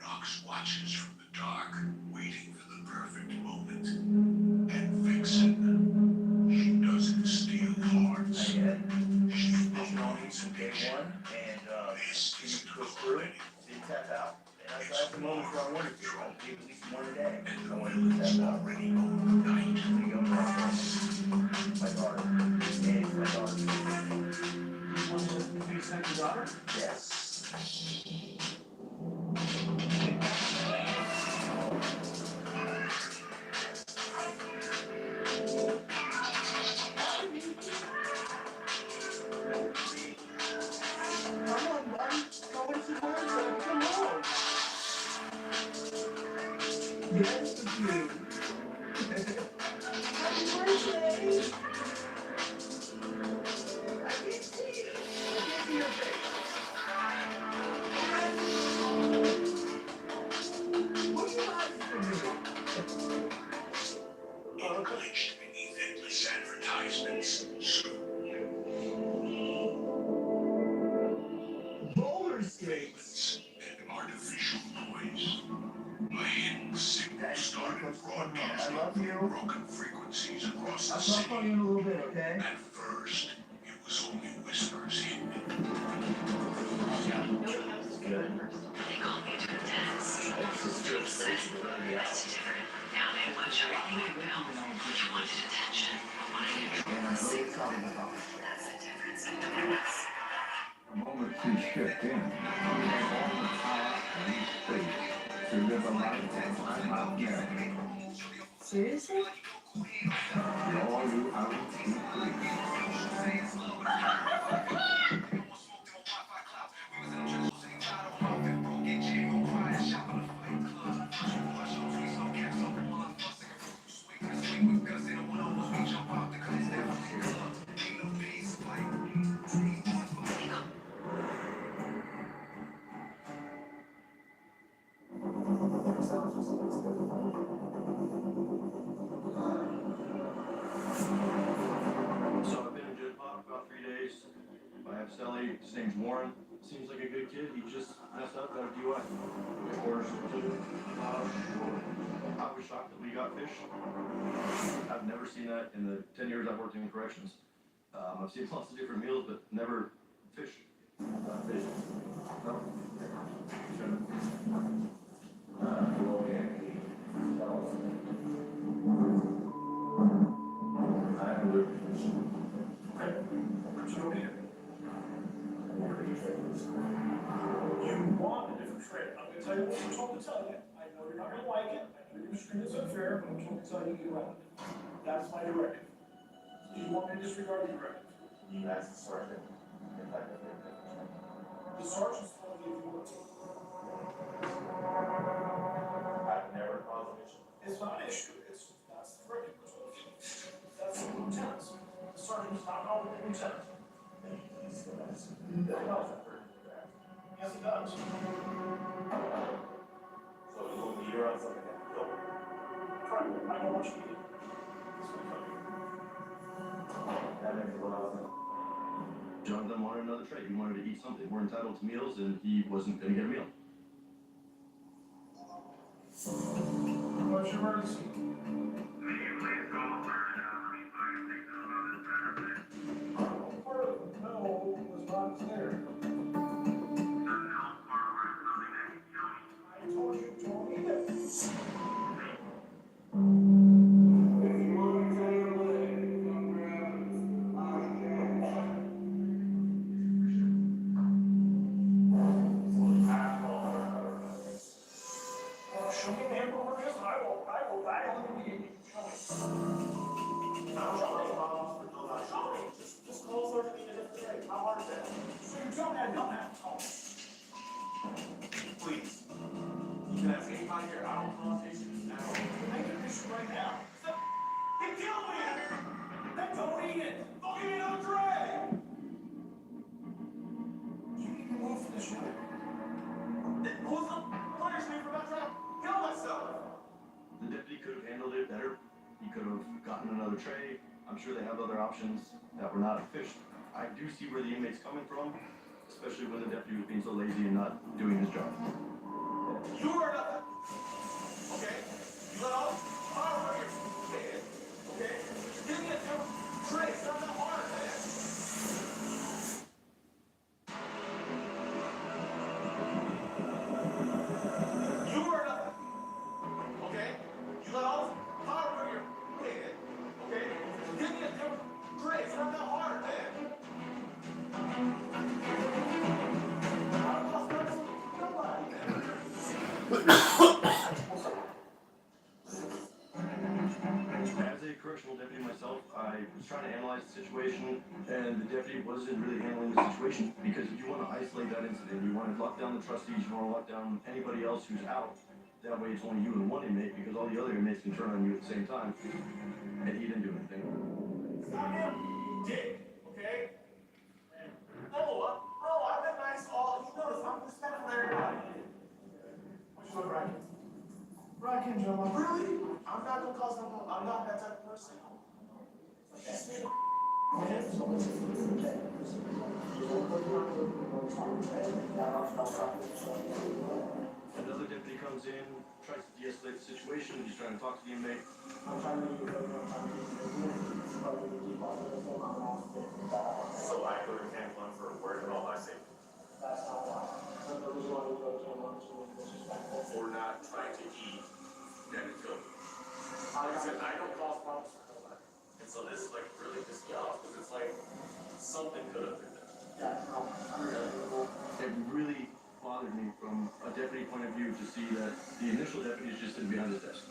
Nox watches from the dark, waiting for the perfect moment. And Vixen, she doesn't steal hearts. She owns addiction. This is Chloe. Tap out. And I got the moments where I wanted to. I gave at least one a day. I wanted to tap out. Already own night. There you go, my daughter. And my daughter. You want to FaceTime your daughter? Yes. Come on, buddy. Go into the room. Come on. Yes, you. Happy birthday. I can't see you. I can't see your face. What are you hiding from me? Clenched beneath endless advertisements. Roller skates. And artificial noise. A hidden signal started broadcasting I love you. broken frequencies across the I'll city. talk on you in a little bit, okay? At first, it was only whispers hidden. Good. They called me to a test. They said it's different. Now they watch everything I will. You wanted attention. Wanted intimacy. That's the difference between us. The moment she stepped in, all the power and space to live a life that I'm out there. Seriously? All you out to please. So I've been in Good Pop for about 3 days. I have Sally, his name's Warren. Seems like a good kid. He just messed up, got a DUI. Orders I was shocked that we got fish. I've never seen that in the 10 years I've worked in corrections. I've seen lots of different meals, but never fish. Fish. No. You want a different trade. I'm gonna tell you what I'm told to tell you. I know you're not gonna like it. I know you're gonna scream it's unfair, but I'm told to tell you you have it. That is my directive. Do you want me to disregard the directive? You asked the sergeant if I could make that. The sergeant's told you if you want to. I've never caused an issue. It's not an issue. That's the directive. That's the lieutenant's. The sergeant is not always the lieutenant. He's the best. I know. Yes, it does. So you'll be around something that you don't. Correct. I know what you need. That makes a lot of sense. Jonathan wanted another trade. He wanted to eat something. We're entitled to meals, and he wasn't going to get a meal. What's your emergency? Part of the no was not clear. I told you, told me that. Show me the hamburger, I will. could have gotten another tray. I'm sure they have other options that were not fish. I do see where the inmate's coming from, especially when the deputy was being so lazy and not doing his job. You are nothing. Okay? You let all power of your head. Okay? Give me a different tray. It's not that hard, man. You are nothing. Okay? You let all power of your head. Okay? Give me a different tray. It's not that hard, man. As a correctional deputy myself, I was trying to analyze the situation, and the deputy wasn't really handling the situation because you want to isolate that incident. You want to lock down the trustees, you want to lock down anybody else who's out. That way it's only you and one inmate because all the other inmates can turn on you at the same time. And he didn't do anything. Stop him, dick, okay? No, I've been nice all, he knows, I'm respectful to everybody. What's your Bracken? Bracken, Joe. Really? I'm not gonna cause no, I'm not that type of person. Another deputy comes in, tries to de-escalate the situation, he's trying to talk to the inmate. So I go to Camp One for work and all my safety. For not trying to eat and it killed me. Like I said, I don't cause problems for nobody. And so this like really pissed me off because it's like something could have been there. It really bothered me from a deputy point of view to see that the initial deputy is just sitting behind his desk.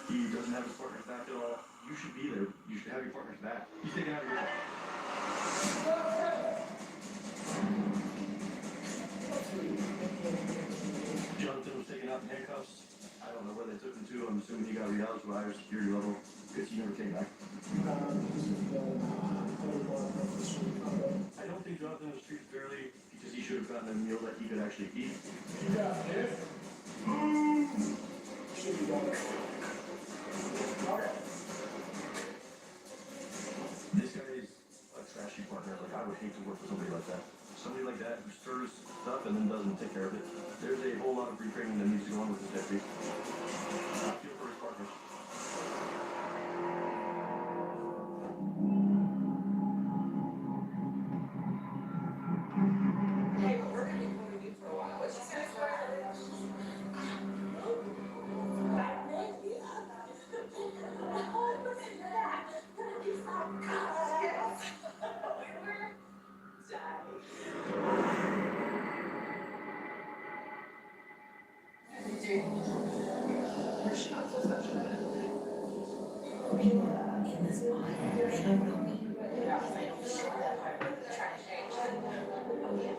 He doesn't have his partner's back at all. You should be there. You should have your partner's back. He's taking out your back. Jonathan was taken out in handcuffs. I don't know where they took him to. I'm assuming he got rehoused to a higher security level because he never came back. I don't think Jonathan was treated fairly because he should have gotten a meal that he could actually eat. This guy is a trashy partner. Like, I would hate to work with somebody like that. Somebody like that who stirs stuff and then doesn't take care of it. There's a whole lot of retraining that needs to go on with this deputy. I feel for his partners. Hey, but we're gonna be moving you for a while. What's your sense for in this body, they don't know me. They don't show that part. They're trying to change it.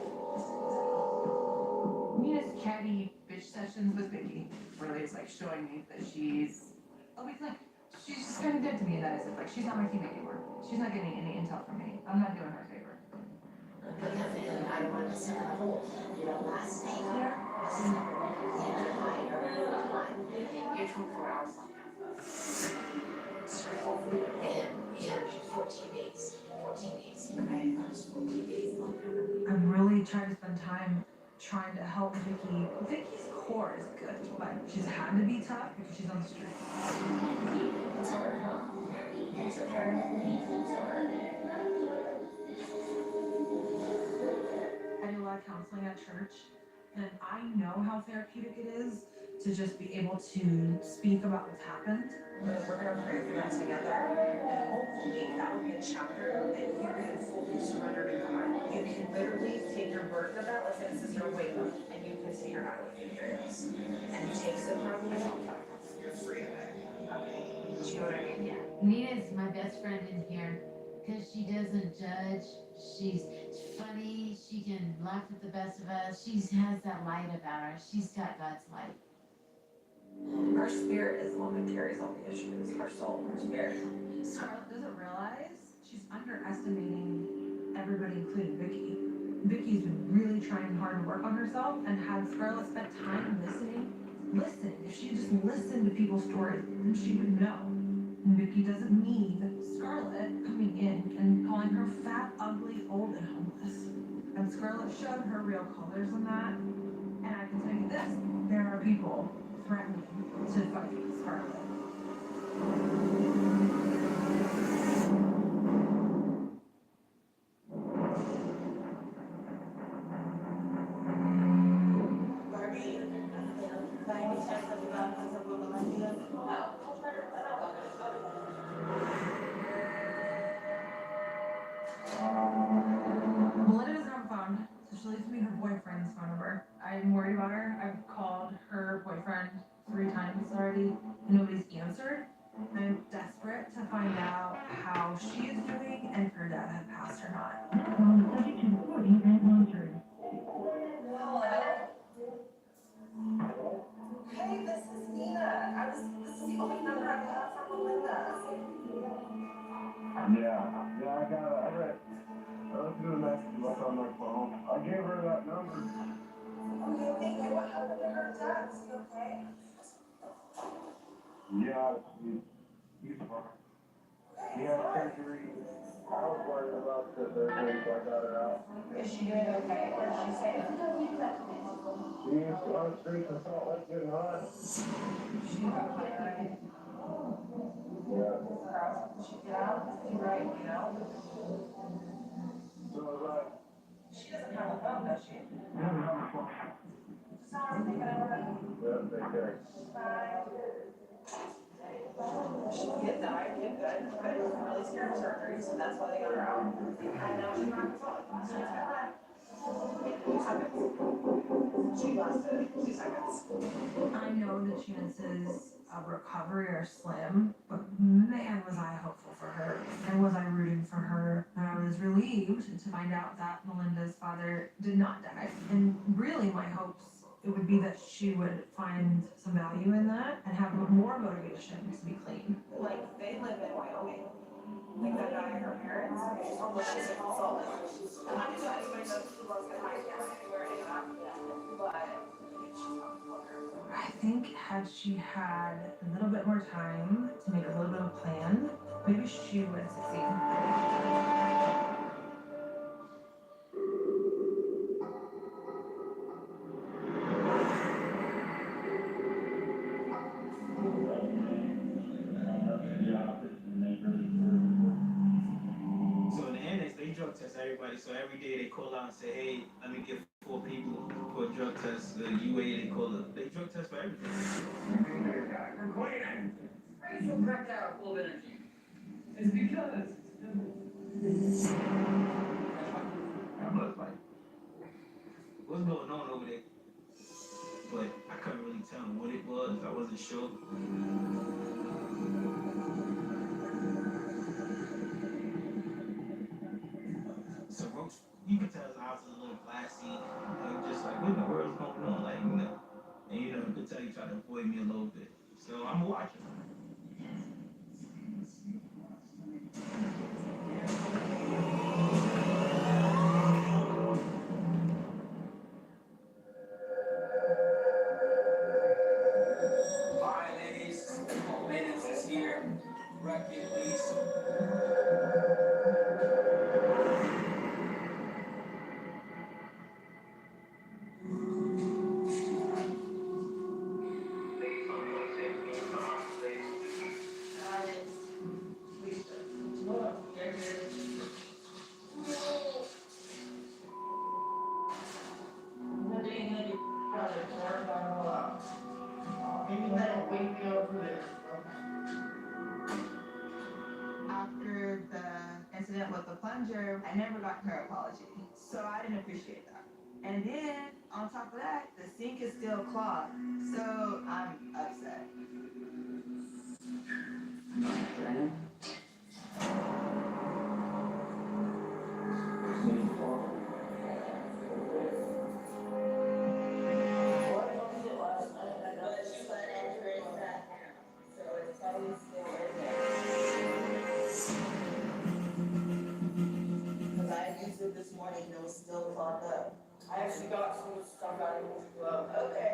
Nina's catty bitch sessions with Vicky really is like showing me that she's always like, she's just kind of dead to me in that sense. Like, she's not my teammate anymore. She's not getting any intel from me. I'm not doing her a favor. Because I don't want to sit in a hole. You know, last night here, this is number one. You're 24 hours long. And 14 days. 14 days. Right? That was 14 days long. I'm really trying to spend time trying to help Vicky. Vicky's core is good, but she's had to be tough because she's on the street. It's hard, huh? It's hard. I do a lot of counseling at church, and I know how therapeutic it is to just be able to speak about what's happened. We're gonna pray through that together, and hopefully that will be a chapter that you can fully surrender to God. You can literally take your burden of that, let's say this is your weight, and you can say you're not with yours, and it takes it from you, you're free of it. Okay, do you know what I mean? Yeah. Nina's my best friend in here because she doesn't judge. She's funny. She can laugh with the best of us. She has that light about her. She's got God's light. Our spirit is the one that carries all the issues, our soul, our spirit. Scarlett doesn't realize she's underestimating everybody, including Vicky. Vicky's been really trying hard to work on herself, and had Scarlett spent time listening, if she just listened to people's stories, then she would know. And Vicky Vicky doesn't need Scarlett coming in and calling her fat, ugly, old, and homeless. And Scarlett showed her real colors on that. And I can tell you this, there are people threatening to fight Scarlett. Barbie, by any chance have you gone to the Melinda? Melinda doesn't have a phone, so she leaves me her boyfriend's phone number. I'm worried about her. I've called her boyfriend 3 times already, and nobody's answered. I'm desperate to find out how she is doing and if her dad had passed or not. Hey, this is Nina. This is the only number I got from Melinda. I read. I looked through the message left on my phone. I gave her that number. Okay, what happened to her dad? Is he okay? Yeah, he's fine. He had surgery. I was worried about the surgery, so I got her out. Is she doing okay? What did she say? She's on the streets of Salt Lake getting hot. She got okay. Yeah. Did she get out? Is he right, you know? So, She doesn't have a phone, does she? yeah, Just tell her to take it over. take care. Bye. She did die, did good, but it was really scared of surgery, so that's why they got her out. And now she's not phone. She's got 2 seconds. She lasted 2 seconds. I know the chances of recovery are slim, but man, was I hopeful for her. And was I rooting for her. And I was relieved to find out that Melinda's father did not die. And really my hopes, it would be that she would find some value in that and have more motivation to be clean. Like, they live in Wyoming. Like, that guy and her parents. She's homeless, she's a consultant. And I knew that anybody knows who loves the high anywhere in that. But I think had she had a little bit more time to make a little bit of a plan, maybe she would succeed. So in the annex, they drug test everybody. So every day they call out and say, hey, let me get 4 people for a drug test. The UA, they call it. They drug test for everything. I'm so cracked out, full of energy. It's because I was like, what's going on over there? But I couldn't really tell what it was. I wasn't sure. So Roach, you could tell his eyes was a little glassy, like just like, what in the world's going on? Like, you know. And you know, you could tell he tried to avoid me a little bit. So I'm watching. Alright, ladies, 4 minutes is here. Record, please. After the incident with the plunger, I never got her apology. So I didn't appreciate that. And then, on top of that, the sink is still clogged. So I'm upset. This morning, it was still clogged up. I actually got some stuff out of it. Okay.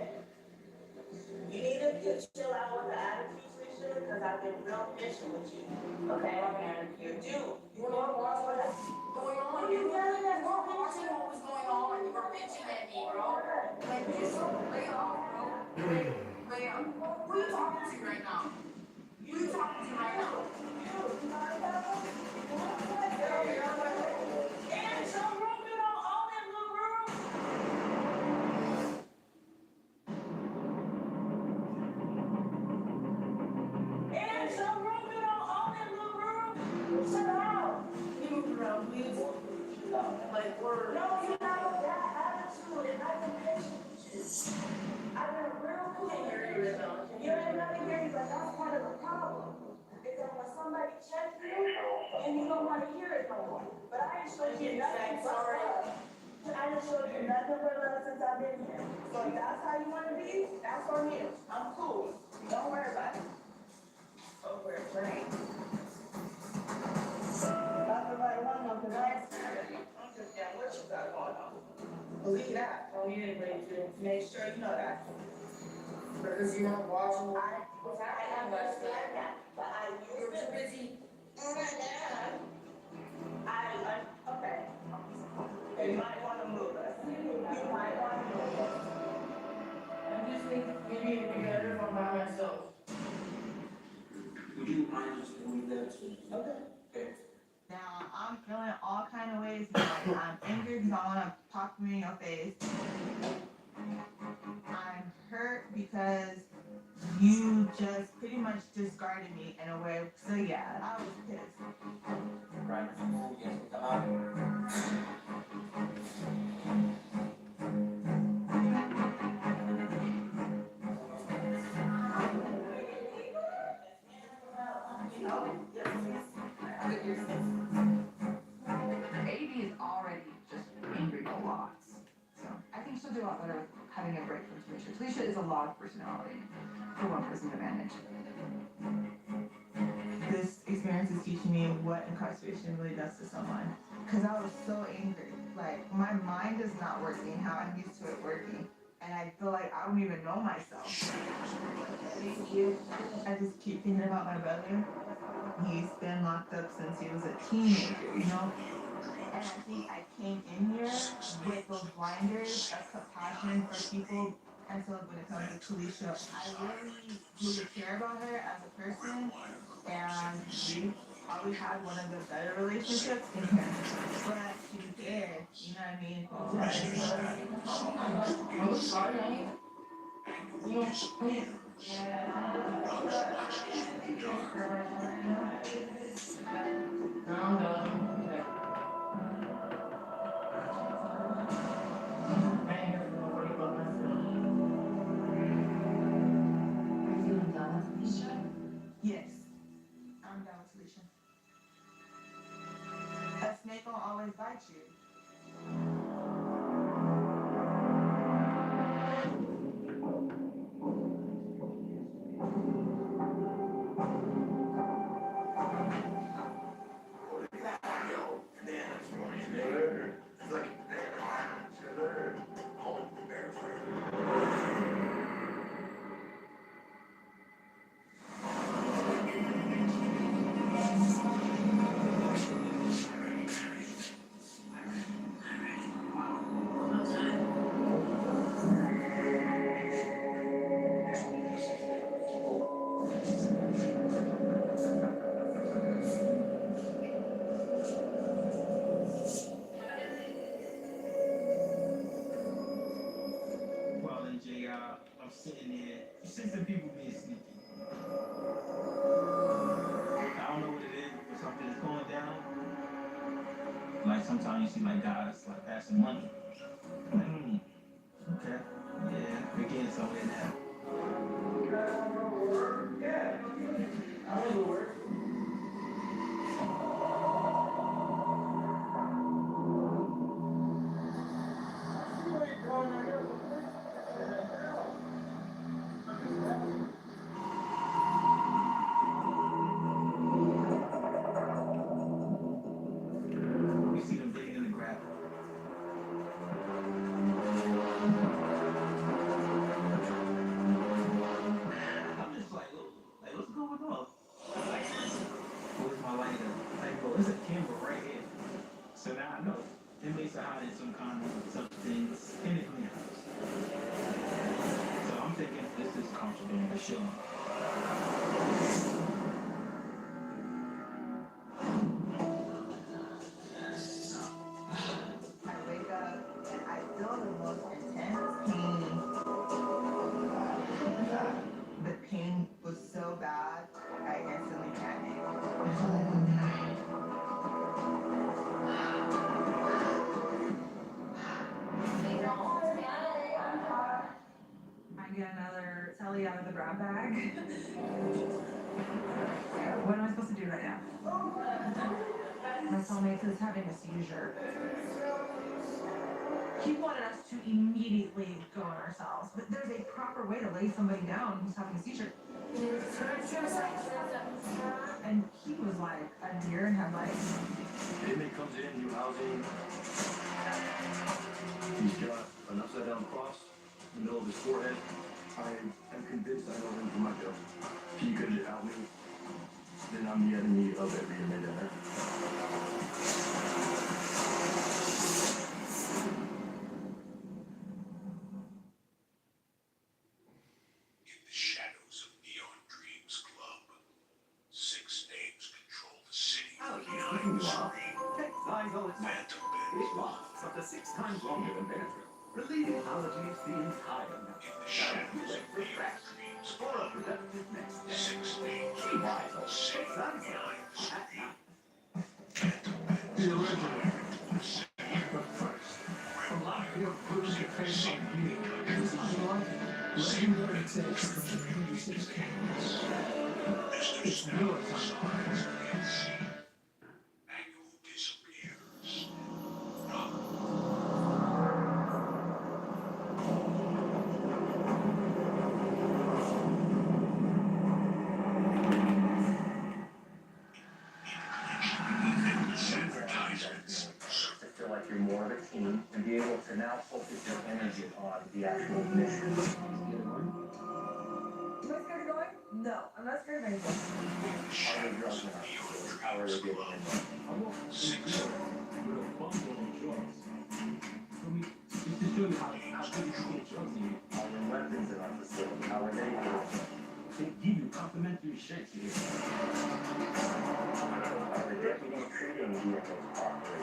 You need to chill out with the attitude situation because I've been real patient with you, okay? And you do. You know what's going on? You really didn't know what was going on, and you were bitching at me, bro. Like, you so lay off, bro. Lay off. Who are you talking to right now? Who are you talking to right now? And some room, you know, all that little room. And some room, you know, all that little room. Shut up. You move around, please. Like, we're... No, you're not that attitude, and I've been patient. I've been real cool. You ain't never hear you, but that's part of the problem. Is that when somebody checks you, and you don't want to hear it no more. But I ain't showed you nothing but love. I didn't show you nothing but love since I've been here. So if that's how you want to be, that's on you. I'm cool. Don't worry about it. Over it, right? Not the right one, though, because I ain't scared. I'm just damn what you got going on. Believe that. Oh, you ain't ready to make sure you know that. Because you're not watching. I understand that, but you're too busy. Okay. You might want to move us. You might want to move us. I just think you need to be better for by myself. Would you mind just moving that to? Okay. Now, I'm feeling all kind of ways. Like, I'm angry because I want to pop you in your face. I'm hurt because you just pretty much discarded me in a way. So yeah, I was pissed. Right. Yes. AD is already just angry a lot. So I think she'll do a lot better with having a break from Talisha. Talisha is a lot of personality for one person to manage. This experience is teaching me what incarceration really does to someone. Because I was so angry. Like, my mind is not working how I'm used to it working. And I feel like I don't even know myself. I just keep thinking about my brother. He's been locked up since he was a teenager, you know? And I think I came in here with those blinders of compassion for people. And so when it comes to Talisha, I really care about her as a person. And we probably had one of the better relationships in here. But she cared, you know what I mean? I'm sorry, honey. I'm done. Yes, I'm done with Talisha. A snake will always bite you. Well, then, JR, I'm sitting there, see some people being sneaky. I don't know what it is, but something is going down. Like sometimes you see like guys like passing money. Like, okay, yeah, we're getting somewhere now. Yeah. I want to work. We see them digging in the gravel. I'm just like, what's going on? There's a camera right here. So now I know inmates are hiding some kind of substance in the greenhouse. So I'm thinking this is contraband for sure. I wake up and I feel the most intense pain. The pain was so bad, I instantly panicked. I get another telly out of the grab bag. What am I supposed to do right now? My cellmate is having a seizure. He wanted us to immediately go on ourselves, but there's a proper way to lay somebody down who's having a seizure. And he was like a deer in headlights. The inmate comes in, new housing. He's got an upside down cross in the middle of his forehead. I am convinced I know him from my jail. If he could help me, then I'm the enemy of every inmate in there. In the shadows of Neon Dreams Club, 6 names control the city. Phantom Benz. Up to 6 times longer than Benadryl. Relieving allergies the entire night. In the shadows of Neon Dreams For a Club, productive next day. 6 names Be control wise, the city sunset behind the at screen. night. Phantom Benz. The original. But first, a lot of your bruise your face on me. This is one legendary taste from the music cameras. It's your time. Manual disappears. Advertisements. To feel like you're more of a team and be able to now focus your energy on the actual mission. Am I scared of going? No, I'm not scared of anything. How are the drugs in our facility? How are they getting in there? I'm not with a bundle of drugs. I mean, just to show you how good you can get drugs in you. Are the weapons in our facility? How are they working? They give you complimentary shit here. Are the deputies treating the inmates properly?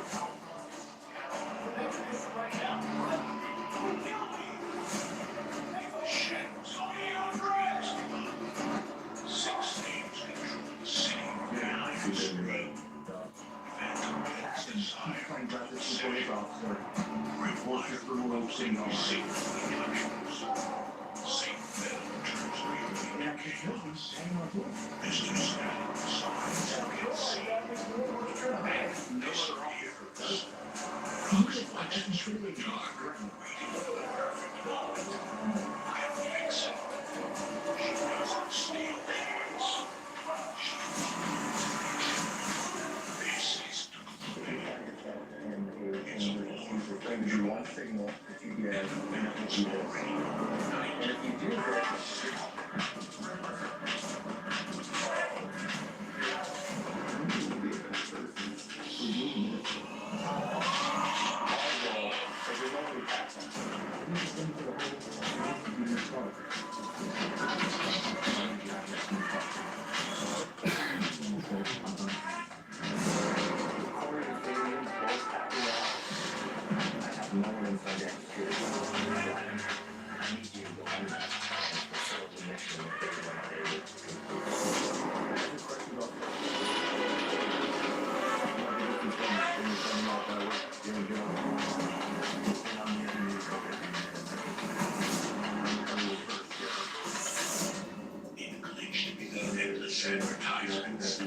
In the shadows of Neon Dreams Club, 6 names control the city behind the screen. Phantom Benz desire to obsession. Grimwire corrupts every secret he touches. Saint Venom turns real into chaos. Mr. Snap signs get seen and disappears. Reflections from the dark, waiting for the perfect moment. And fix it. She doesn't steal things. She This is And there's going to be one signal that you get when you do this. And if you do this, advertisements.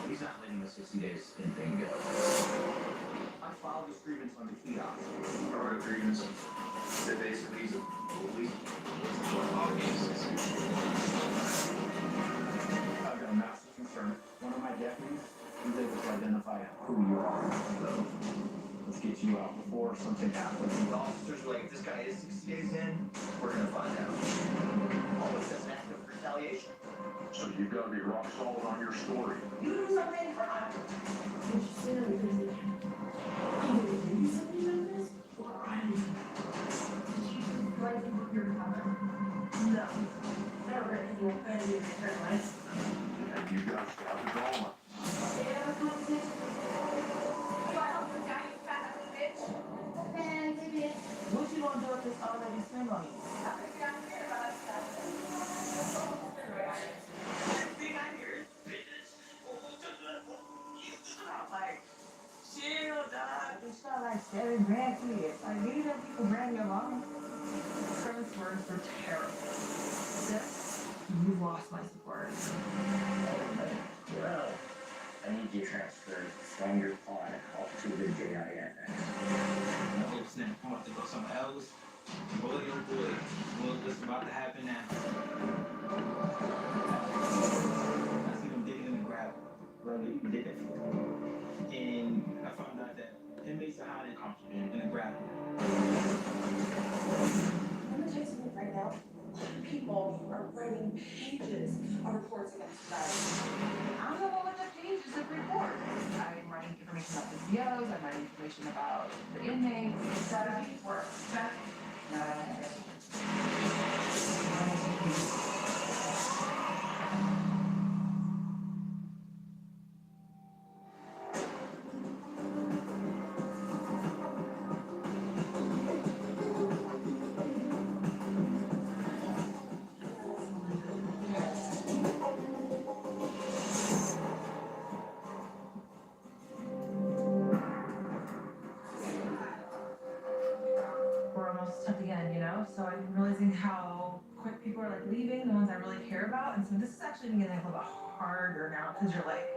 He's not letting the 60 days in bingo. I filed this grievance on the kiosk. I wrote a grievance that basically is a police. I've got a massive concern. One of my deputies was able to identify who you are. So let's get you out before something happens. The officers were like, if this guy is 60 days in, we're gonna find out. All it says active You've got to be rock solid on your story. You do something for us. Did you say that because you do something like this? Why? Did you like to book your cover? No. Never because you were going to be a journalist. And you got to stop the drama. What you gonna do if it's already spent on you? Like, chill, dog. It's not like 7 grandkids. Like, these are people brand your mom. Kermit's words were terrible. This, you lost my support. Well, I need you transferred from your pawn out to the JINX. No, snap. I'm about to go somewhere else. Boy, oh boy. What's about to happen now? I see them digging in the gravel. Brother, you did that for me. And I found out that inmates are hiding in the gravel. I'm gonna tell you something right now. A lot of people are writing pages of reports against us. I'm the one with the pages of reports. I'm writing information about the COs, I'm writing information about the inmates. Strategy works. Strategy. We're almost at the end, you know? So I'm realizing how quick people are like leaving, the ones I really care about. And so this is actually getting a little bit harder now because you're like,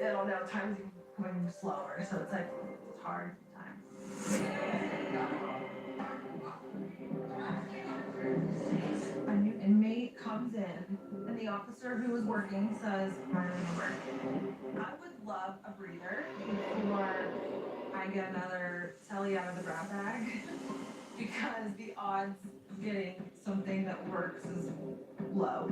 I don't know, time's going slower. So it's like, it's hard times. A new inmate comes in and the officer who was working says, I would love a breather before I get another celly out of the grab bag because the odds of getting something that works is low.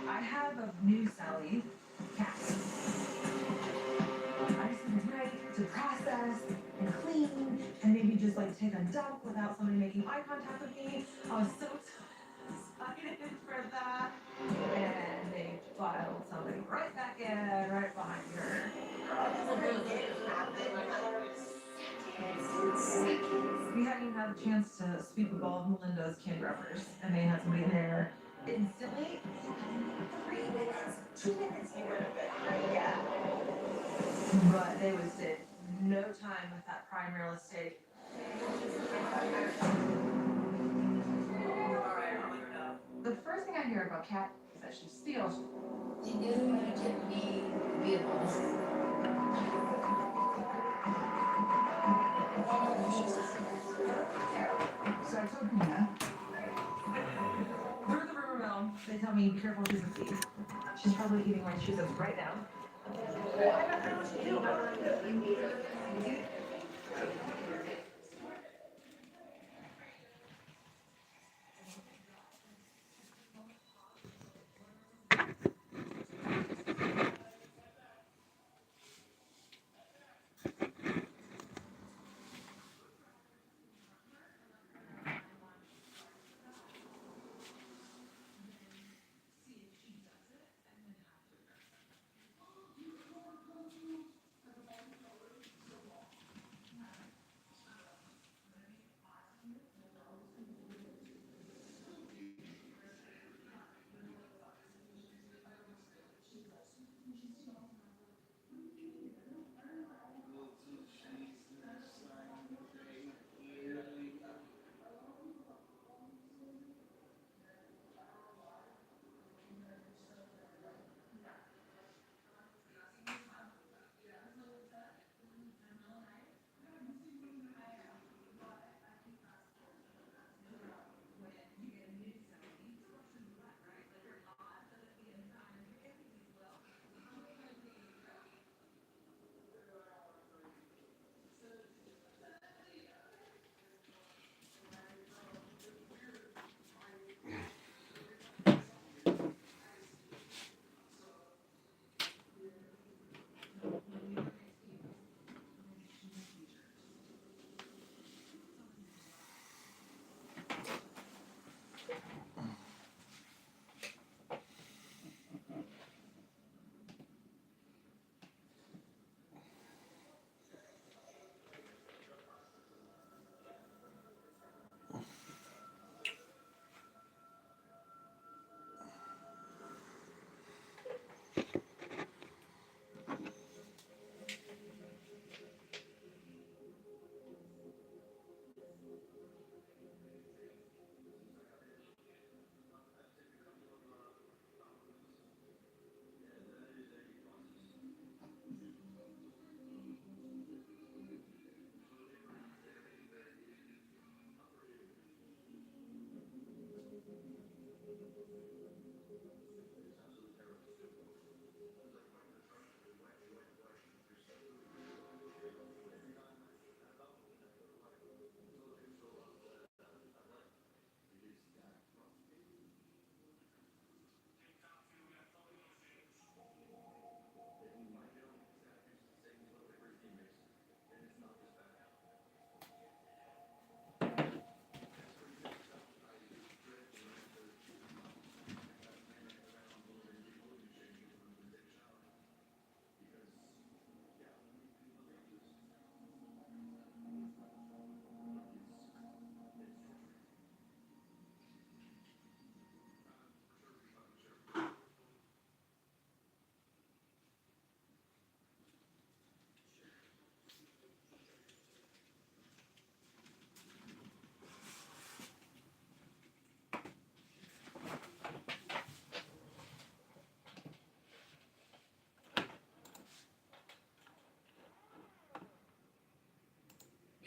I have a new celly, Cassie. I just think it's great to process and clean and maybe just like take a dump without somebody making eye contact with me. I was so excited for that. And they filed somebody right back in, right behind her. We hadn't even had a chance to sweep up all of Melinda's candy wrappers, and they had somebody in there instantly. 3 minutes, 2 minutes, you would have been. Yeah. But they wasted no time with that prime real estate. The first thing I hear about Kat is that she steals. You knew you didn't need vehicles. So I told Nina. Through the rumor mill, they tell me, be careful, she's a thief. She's probably eating my Cheez-Its right now.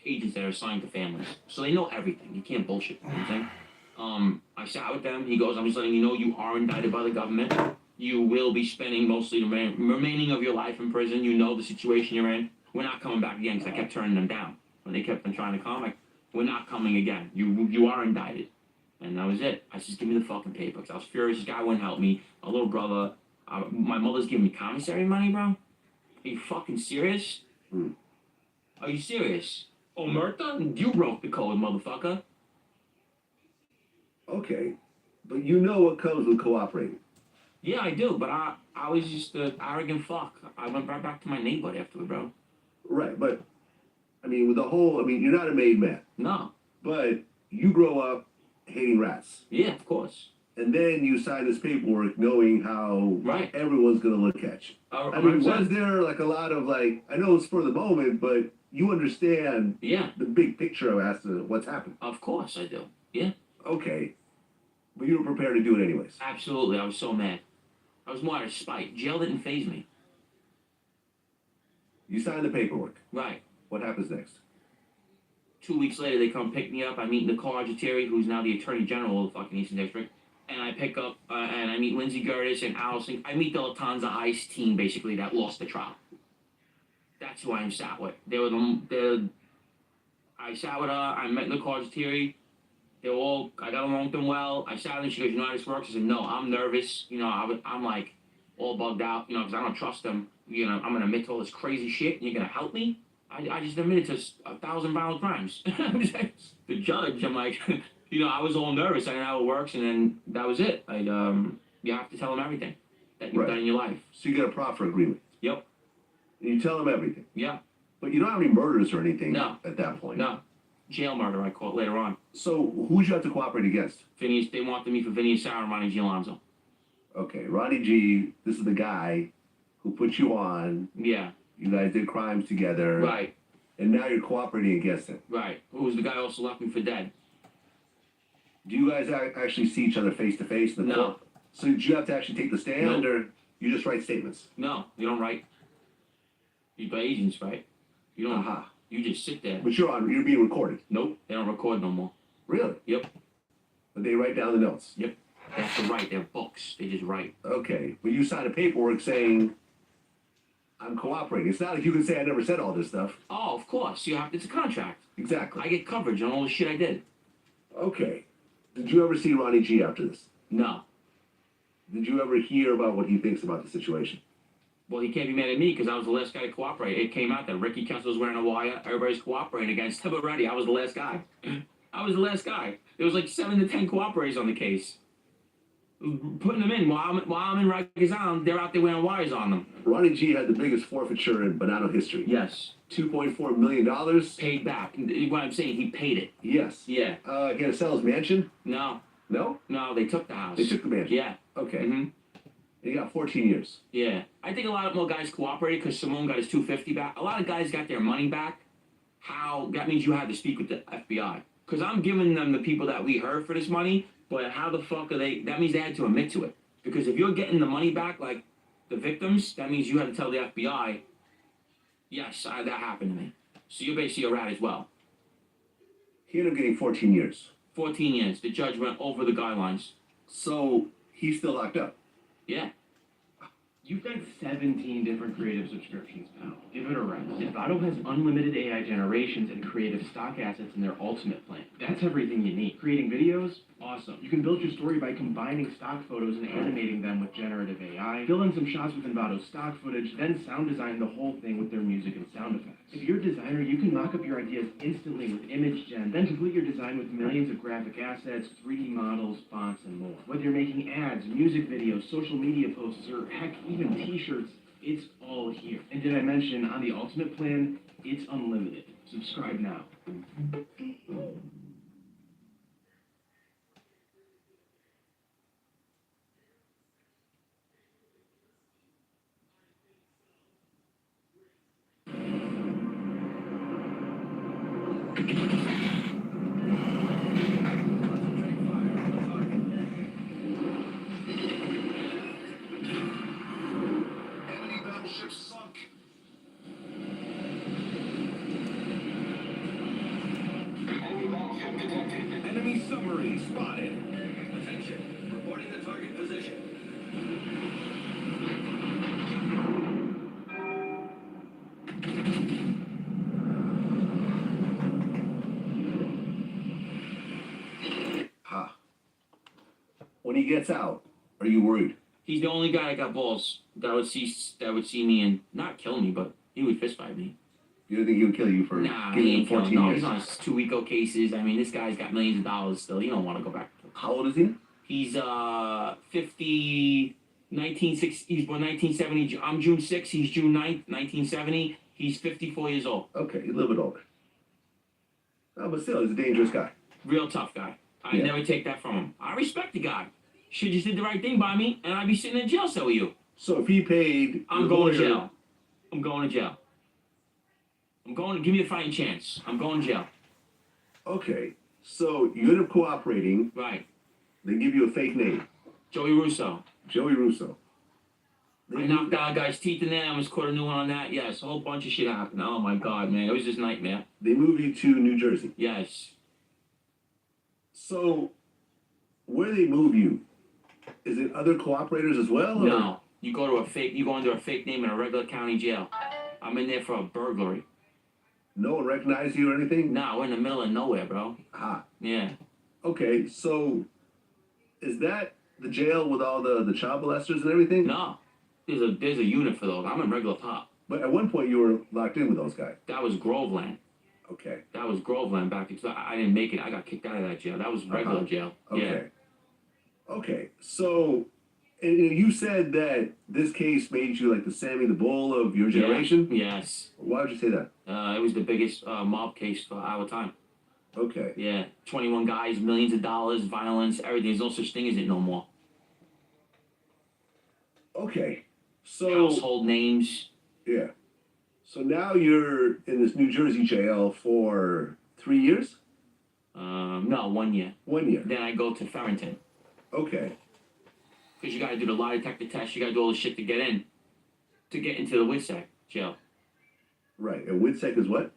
agents that are assigned to families, so they know everything. You can't bullshit. You know what I'm saying? I sat with them. He goes, I'm just letting you know you are indicted by the government. You will be spending mostly the remaining of your life in prison. You know the situation you're in. We're not coming back again, because I kept turning them down. When they kept on trying to come, like, we're not coming again. You are indicted. And that was it. I said, just give me the fucking paper, because I was furious. This guy wouldn't help me. My little brother, my mother's giving me commissary money, bro. Are you fucking serious? Are you serious? Omerta? You broke the code, motherfucker. Okay, but you know what comes with cooperating. Yeah, I do, but I was just an arrogant fuck. I went right back to my neighborhood afterward, bro. Right, but, I mean, with the whole, I mean, you're not a made man. No. But you grow up hating rats. Yeah, of course. And then you sign this paperwork knowing how everyone's going to look at you. I mean, was there like a lot of like, I know it's for the moment, but you understand the big picture as to what's happened. Of course I do. Yeah. Okay. But you were prepared to do it anyways. Absolutely. I was so mad. I was more out of spite. Jail didn't faze me. You signed the paperwork. Right. What happens next? 2 weeks later, they come pick me up. I meet Nicole Argentieri, who's now the Attorney General of the fucking Eastern District. And I pick up, and I meet Lindsey Gertis and Allison. I meet the Latanza Ice team, basically, that lost the trial. That's who I sat with. They were I sat with her. I met Nicole Argentieri. They were all, I got along with them well. I sat with them. She goes, you know how this works? I said, no, I'm nervous. You know, I'm like all bugged out, you know, because I don't trust them. You know, I'm going to admit to all this crazy shit, and you're going to help me? I just admitted to 1,000 violent crimes. The judge, I'm like, you know, I was all nervous. I didn't know how it works, and then that was it. You have to tell them everything that you've done in your life. So you get a proffer agreement. Yep. And you tell them everything. Yeah. But you don't have any murders or anything at that point. No. Jail murder, I call it later on. So who'd you have to cooperate against? Phineas, they wanted me for Phineas Sauer and Ronnie G. Alonzo. Okay, Ronnie G, this is the guy who put you on. Yeah. You guys did crimes together. Right. And now you're cooperating against him. Right. Who was the guy who also left me for dead? Do you guys actually see each other face to face in the court? So did you have to actually take the stand, or you just write statements? No, you don't write. You agents, right? You don't. You just sit there. But you're being recorded. Nope, they don't record no more. Really? Yep. But they write down the notes. Yep. They have to write. They're books. They just write. Okay, but you signed a paperwork saying, I'm cooperating. It's not like you can say I never said all this stuff. Oh, of course. You have. It's a contract. Exactly. I get coverage on all the shit I did. Okay. Did you ever see Ronnie G after this? No. Did you ever hear about what he thinks about the situation? Well, he can't be mad at me because I was the last guy to cooperate. It came out that Ricky Kessler was wearing a wire. Everybody's cooperating against him already. I was the last guy. I was the last guy. There was like 7 to 10 cooperators on the case. Putting them in while I'm in Rikers Island, they're out there wearing wires on them. Ronnie G had the biggest forfeiture in Bonanno history. Yes. $2.4 million. Paid back. What I'm saying, he paid it. Yes. Yeah. He had to sell his mansion? No. No? No, they took the house. They took the mansion? Yeah. Okay. Mm-hmm. And he got 14 years. Yeah. I think a lot more guys cooperated because Simone got his $250 back. A lot of guys got their money back. How? That means you had to speak with the FBI. Because I'm giving them the people that we heard for this money, but how the fuck are they? That means they had to admit to it. Because if you're getting the money back, like the victims, that means you had to tell the FBI, yes, that happened to me. So you're basically a rat as well. He ended up getting 14 years. 14 years. The judge went over the guidelines. So he's still locked up? Yeah. You've got 17 different creative subscriptions now. Give it a rest. Envato has unlimited AI generations and creative stock assets in their ultimate plan. That's everything you need. Creating videos? Awesome. You can build your story by combining stock photos and animating them with generative AI, fill in some shots with Envato stock footage, then sound design the whole thing with their music and sound effects. If you're a designer, you can mock up your ideas instantly with image gen, then complete your design with millions of graphic assets, 3D models, fonts, and more. Whether you're making ads, music videos, social media posts, or heck, even t-shirts, it's all here. And did I mention, on the Ultimate plan, it's unlimited. Subscribe now. Marine spotted. Attention, reporting the target position. Ha. When he gets out, are you worried? He's the only guy that got balls that would see me and not kill me, but he would fist fight me. You don't think he would kill you for Nah, giving he him ain't killing. 14 No, years? he's on his 2 RICO cases. I mean, this guy's got millions of dollars still. He don't want to go back. How old is he? He's 50, 1960. He's born 1970. I'm June 6th. He's June 9th, 1970. He's 54 years old. Okay, a little bit older. Oh, but still, he's a dangerous guy. Real tough guy. I'd Yeah. never take that from him. I respect the guy. Should just did the right thing by me, and I'd be sitting in jail cell with you. So if he paid, I'm going to jail. I'm going to jail. Give me a fighting chance. I'm going to jail. Okay, so you end up cooperating. Right. They give you a fake name. Joey Russo. Joey Russo. I knocked out a guy's teeth in there. I almost caught a new one on that. Yes, a whole bunch of shit happened. Oh my God, man. It was just nightmare. They move you to New Jersey. Yes. So, where they move you, is it other cooperators as well? Or? No. You go under a fake name in a regular county jail. I'm in there for a burglary. No one recognized you or anything? No, we're in the middle of nowhere, bro. Ah. Yeah. Okay, so is that the jail with all the child molesters and everything? No. There's a unit for those. I'm in regular pop. But at one point you were locked in with those guys. That was Groveland. Okay. That was Groveland back because I didn't make it. I got kicked out of that jail. That was regular jail. Okay. Okay. So, and you said that this case made you like the Sammy the Bull of your generation? Yeah. Yes. Why would you say that? It was the biggest mob case for our time. Okay. Yeah. 21 guys, millions of dollars, violence, everything. There's no such thing as it no more. Okay. So household names. Yeah. So now you're in this New Jersey jail for 3 years? No, 1 year. 1 year. Then I go to Farrington. Okay. Because you got to do the lie detector test. You got to do all the shit to get in. To get into the WITSEC jail. Right. And WITSEC is what?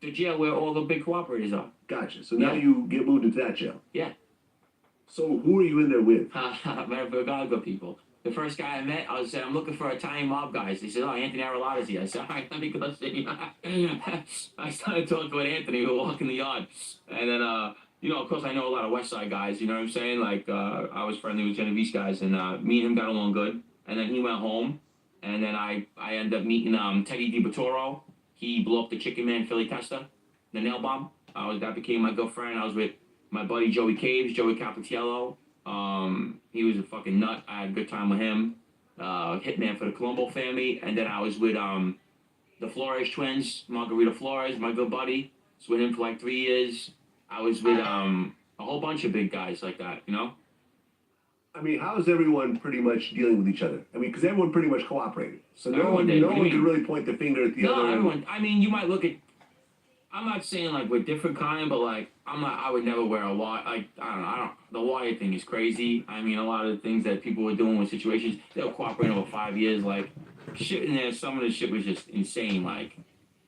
The jail where all the big cooperators are. Gotcha. So now you get moved into that jail. Yeah. So who are you in there with? Vergaga people. The first guy I met, I said, I'm looking for Italian mob guys. They said, oh, Anthony Arellato's here. I said, all right, let me go see. I started talking with Anthony. We were walking the yard. And then, of course, I know a lot of West Side guys. You know what I'm saying? Like, I was friendly with Genovese guys. And me and him got along good. And then he went home. And then I ended up meeting Teddy DiBattoro. He blew up the Chicken Man, Philly Testa, the nail bomb. That became my good friend. I was with my buddy Joey Caves, Joey Capitiello. He was a fucking nut. I had a good time with him. Hitman for the Colombo family. And then I was with the Flores twins, Margarita Flores, my good buddy. I was with him for like 3 years. I was with a whole bunch of big guys like that, you know? I mean, how is everyone pretty much dealing with each other? I mean, because everyone pretty much cooperated. So no one did. can really point the finger at the other. No, everyone. I mean, you might look at. I'm not saying like we're different kind, but like I would never wear a wire. Like I don't. The wire thing is crazy. I mean, a lot of the things that people were doing with situations, they were cooperating over 5 years. Like shit in there. Some of the shit was just insane. Like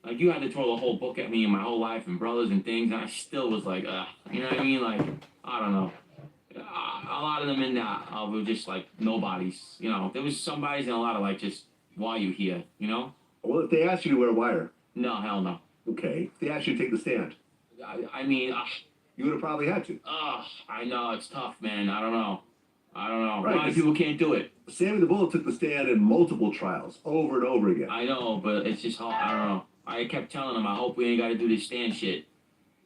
you had to throw the whole book at me in my whole life and brothers and things, and I still was like, you know what I mean? Like I don't know. A lot of them in that were just like nobodies. You know, there was somebodies and a lot of like just why you here. You know. Well, if they asked you to wear a wire. No, hell no. Okay. If they asked you to take the stand. I mean, you would have probably had to. I know it's tough, man. I don't know. Right, a lot of people can't do it. Sammy the Bull took the stand in multiple trials, over and over again. I know, but it's just hard. I don't know. I kept telling him, I hope we ain't got to do this stand shit.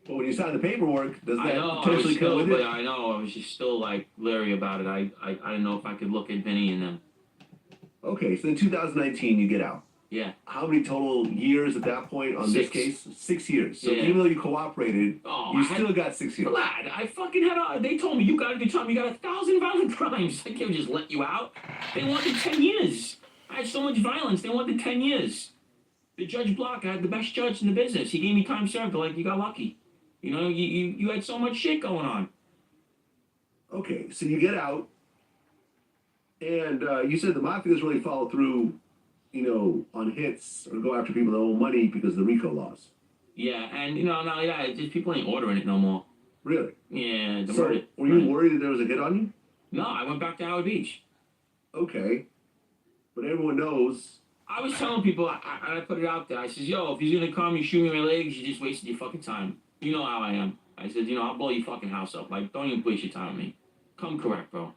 But when you sign the paperwork, does I that know, potentially come with it? I know. I was just still like leery about it. I didn't know if I could look at Vinny and them. Okay, so in 2019 you get out. Yeah. How many total years at that point on this 6. case? 6 years. So Yeah. even though you cooperated, you still got 6 years. Lad, I fucking had they told me you got a good time. You got 1,000 violent crimes. They can't just let you out. They wanted 10 years. I had so much violence. They wanted 10 years. The Judge Block, I had the best judge in the business. He gave me time served. Like, you got lucky. You know, you had so much shit going on. Okay, so you get out, and you said the mafia doesn't really follow through, on hits or go after people that owe money because of the RICO laws. Yeah, and not only that, it's just people ain't ordering it no more. Really? Yeah, So, diverted. were you worried that there was a hit on you? No, I went back to Howard Beach. Okay. But everyone knows. I was telling people, I put it out there. I says, yo, if he's gonna come and shoot me in my legs, you just wasted your fucking time. You know how I am. I said, you know, I'll blow your fucking house up. Like, don't even waste your time with me. Come correct, bro.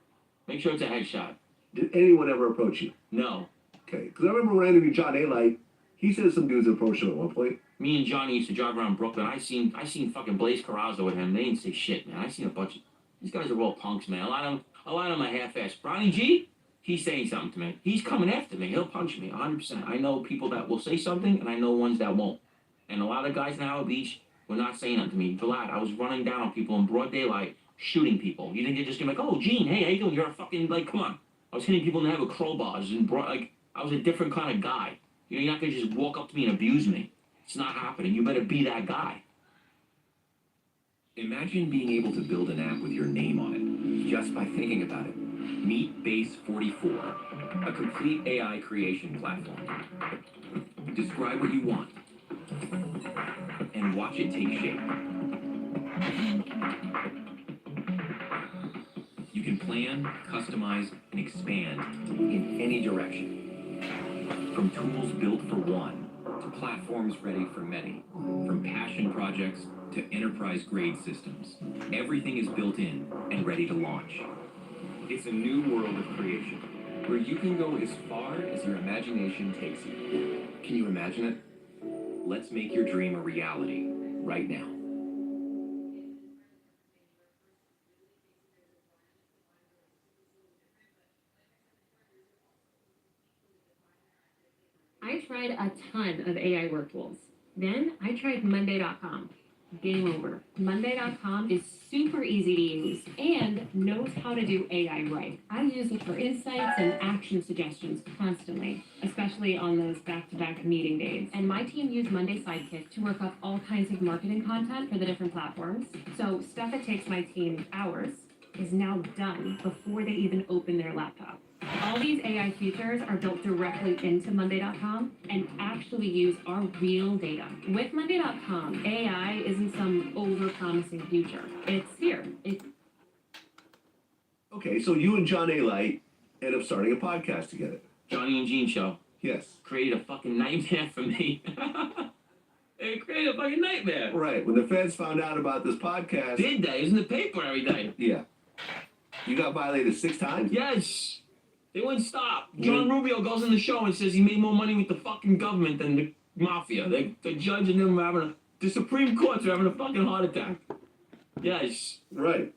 Make sure it's a headshot. Did anyone ever approach you? No. Okay. Because I remember when I interviewed John A-Light, he said some dudes approached him at one point. Me and Johnny used to drive around Brooklyn. I seen fucking Blaze Carrazzo with him. They didn't say shit, man. I seen a bunch of these guys are real punks, man. A lot of them are half-assed. Ronnie G, he's saying something to me. He's coming after me. He'll punch me 100%. I know people that will say something, and I know ones that won't. And a lot of guys in Howard Beach were not saying nothing to me. Vlad, I was running down on people in broad daylight, shooting people. You think you're just gonna be like, oh, Gene, hey, how you doing? You're a fucking, like, come on. I was hitting people in the head with crowbars and like, I was a different kind of guy. You know, you're not gonna just walk up to me and abuse me. It's not happening. You better be that guy. Imagine being able to build an app with your name on it, just by thinking about it. Meet Base 44, a complete AI creation platform. Describe what you want, and watch it take shape. You can plan, customize, and expand in any direction. From tools built for one, to platforms ready for many. From passion projects to enterprise-grade systems. Everything is built in and ready to launch. It's a new world of creation, where you can go as far as your imagination takes you. Can you imagine it? Let's make your dream a reality, right now. I tried a ton of AI work tools. Then I tried Monday.com. Game over. Monday.com is super easy to use and knows how to do AI right. I use it for insights and action suggestions constantly, especially on those back-to-back meeting days. And my team used Monday Sidekick to work up all kinds of marketing content for the different platforms. So stuff that takes my team hours is now done before they even open their laptop. All these AI features are built directly into Monday.com and actually use our real data. With Monday.com, AI isn't some over-promising future. It's here. Okay, so you and John A-Light end up starting a podcast together. Johnny and Gene show. Yes. Created a fucking nightmare for me. It created a fucking nightmare. Right. When the feds found out about this podcast. Did they? It was in the paper every day. Yeah. You got violated 6 times? Yes. They wouldn't stop. John Rubio goes on the show and says he made more money with the fucking government than the mafia. The judge and them were having the Supreme Courts are having a fucking heart attack. Yes. Right.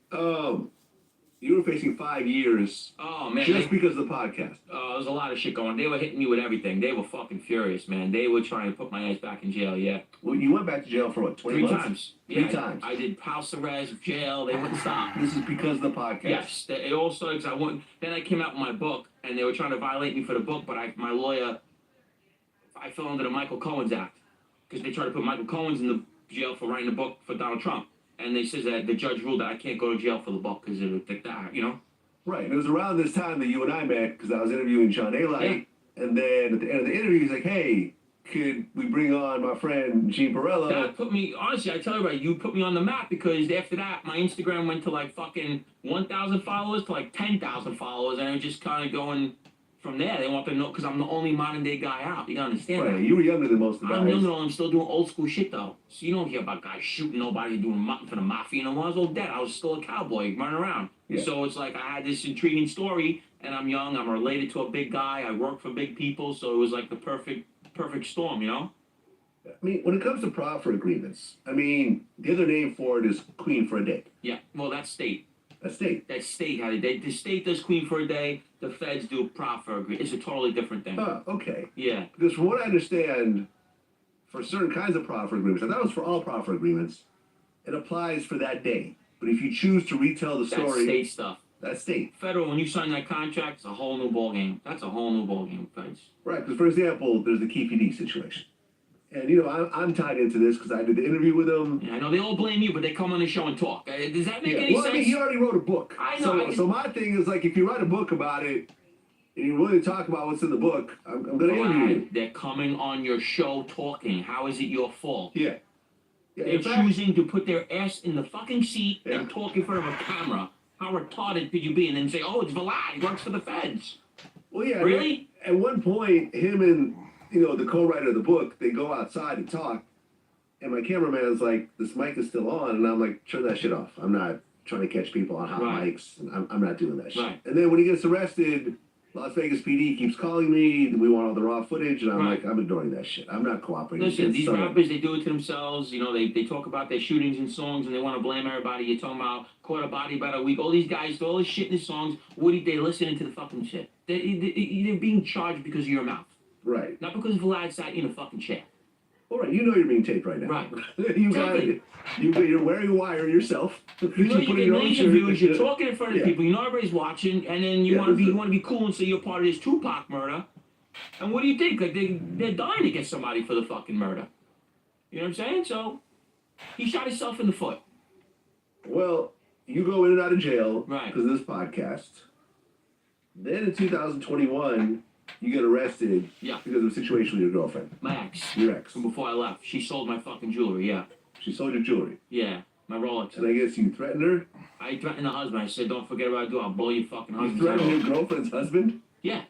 You were facing 5 years. Oh, man. Just because of the podcast. There was a lot of shit going on. They were hitting me with everything. They were fucking furious, man. They were trying to put my ass back in jail, yeah. Well, you went back to jail for what, 20 months? 3 times. Three Yeah, times. I did house arrest, jail. They wouldn't stop. This is because of the podcast. Yes. It all started because I went. Then I came out with my book, and they were trying to violate me for the book, but my lawyer, I fell under the Michael Cohen's Act. Because they tried to put Michael Cohen's in the jail for writing a book for Donald Trump. And they says that the judge ruled that I can't go to jail for the book because it would take that, you know? Right, and it was around this time that you and I met, because I was interviewing John A-Light, and then at the end of the interview, he's like, hey, could we bring on my friend Gene Perello? That put me, honestly, I tell you right, you put me on the map, because after that, my Instagram went to like fucking 1,000 followers to like 10,000 followers, and it was just kind of going from there. They want to know, because I'm the only modern day guy out. You gotta understand Right, that. you were younger than most of the guys. I'm younger, though. I'm still doing old school shit, though. So you don't hear about guys shooting nobody, doing nothing for the mafia. And I was all dead. I was still a cowboy running around. Yeah. So it's like I had this intriguing story, and I'm young. I'm related to a big guy. I work for big people, so it was like the perfect storm, you know? I mean, when it comes to proffer agreements, I mean, the other name for it is Queen for a Day. Yeah, well, that's state. That's state. That's state. The state does Queen for a Day. The feds do proffer agreement. It's a totally different thing. Oh, okay. Yeah. Because from what I understand, for certain kinds of proffer agreements, I thought it was for all proffer agreements, it applies for that day. But if you choose to retell the story... That's state stuff. That's state. Federal, when you sign that contract, it's a whole new ballgame. That's a whole new ballgame, feds. Right, because for example, there's the Keefe D situation. And, you know, I'm tied into this because I did the interview with him. Yeah, I know they all blame you, but they come on the show and talk. Does that make any well, sense? I mean, he already wrote a book. I know. So my thing is, like, if you write a book about it, and you're willing to talk about what's in the book, I'm going to interview you. They're coming on your show talking. How is it your fault? Yeah. Yeah, They're in fact- choosing to put their ass in the fucking seat and talk in front of a camera. How retarded could you be? And then say, oh, it's Vlad, he works for the feds. Well, yeah. Really? At one point, him and, the co-writer of the book, they go outside and talk. And my cameraman's like, this mic is still on. And I'm like, turn that shit off. I'm not trying to catch people on hot Right. mics. And I'm not doing that shit. Right. And then when he gets arrested, Las Vegas PD keeps calling me. We want all the raw footage. And I'm Right. like, I'm ignoring that shit. I'm not cooperating. Listen, It's these son of- rappers, they do it to themselves. They talk about their shootings and songs and they want to blame everybody. You're talking about caught a body about a week. All these guys do all this shit in their songs. They're listening to the fucking shit. They're being charged because of your mouth. Right. Not because Vlad sat you in a fucking chair. All right, you're being taped right now. Right. You're wearing a wire yourself. You know you put get your own millions shirt. of views, you're talking in front of Yeah. people, you know everybody's watching, and then you Yeah, want to this is- be cool and say you're part of this Tupac murder. And what do you think? Like they're dying to get somebody for the fucking murder. You know what I'm saying? So he shot himself in the foot. Well, you go in and out of jail Right. because of this podcast. Then in 2021, you get arrested Yeah. because of a situation with your girlfriend, My ex. your ex. From before I left, she sold my fucking jewelry. Yeah, She sold your jewelry. yeah, my Rolex. And I guess you threatened her? I threatened the husband. I said, "Don't forget what I do. I'll blow your fucking You husband's head threatened off." your girlfriend's husband? Yeah,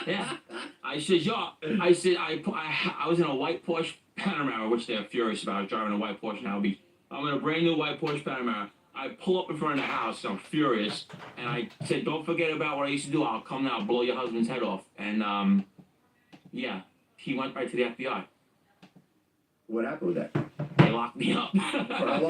yeah. I said, "Yo," I said, I was in a white Porsche Panamera, which they're furious about. I was driving a white Porsche now. I'm in a brand new white Porsche Panamera. I pull up in front of the house, and I'm furious, and I said, "Don't forget about what I used to do. I'll come now, blow your husband's head off." And yeah, he went right to the FBI. What happened with that? They locked me up. For how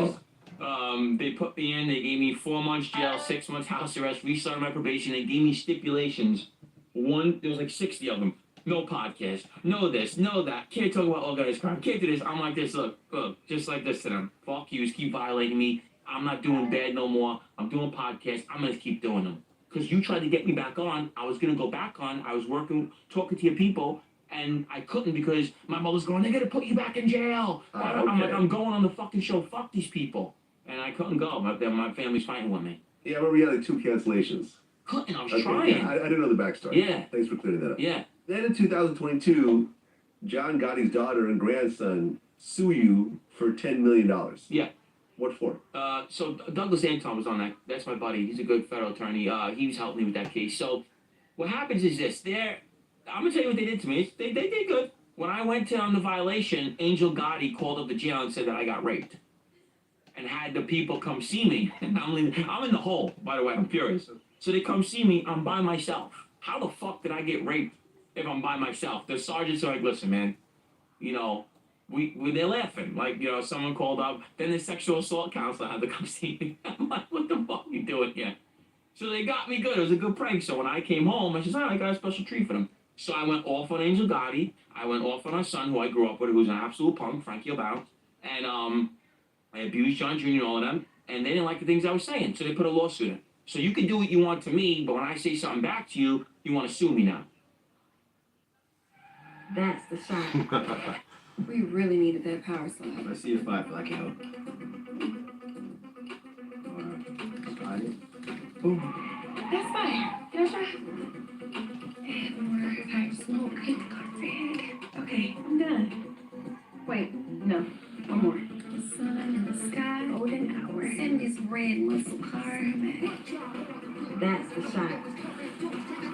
long? They put me in. They gave me 4 months jail, 6 months house arrest, restarted my probation. They gave me stipulations. There was like 60 of them. No podcast, no this, no that. Can't talk about organized crime. Can't do this. I'm like this. Look, just like this to them. Fuck you. Keep violating me. I'm not doing bad no more. I'm doing podcasts. I'm gonna keep doing them. Because you tried to get me back on. I was gonna go back on. I was working, talking to your people. And I couldn't because my mother's going, they're gonna put you back in jail. I'm like, I'm going on the fucking show. Fuck these people. And I couldn't go. My family's fighting with me. Yeah, I remember you had like 2 cancellations. Couldn't. I was Okay, trying. yeah, I didn't know the backstory. Yeah. Thanks for clearing that up. Yeah. Then in 2022, John Gotti's daughter and grandson sue you for $10 million. Yeah. What for? So Douglas Anton was on that. That's my buddy. He's a good federal attorney. He was helping me with that case. So what happens is this. I'm gonna tell you what they did to me. They did good. When I went to the violation, Angel Gotti called up the jail and said that I got raped, and had the people come see me. And I'm in the hole. By the way, I'm furious. So they come see me. I'm by myself. How the fuck did I get raped if I'm by myself? The sergeants are like, listen, man. They're laughing. Like, someone called up. Then the sexual assault counselor had to come see me. I'm like, what the fuck are you doing here? So they got me good. It was a good prank. So when I came home, I said, I got a special treat for them. So I went off on Angel Gotti. I went off on our son, who I grew up with, who's an absolute punk, Frankie O'Bounce. And I abused John Jr. and all of them. And they didn't like the things I was saying. So they put a lawsuit in. So you can do what you want to me, but when I say something back to you, you want to sue me now. That's the shot. We really needed that power slap. I see a 5 blackout. That's fine. Can I try? Add more pipe smoke. Hit the car red. Okay, I'm done. Wait, no. One more. The sun in the sky, golden hour. Send this red muscle car back. That's the shot.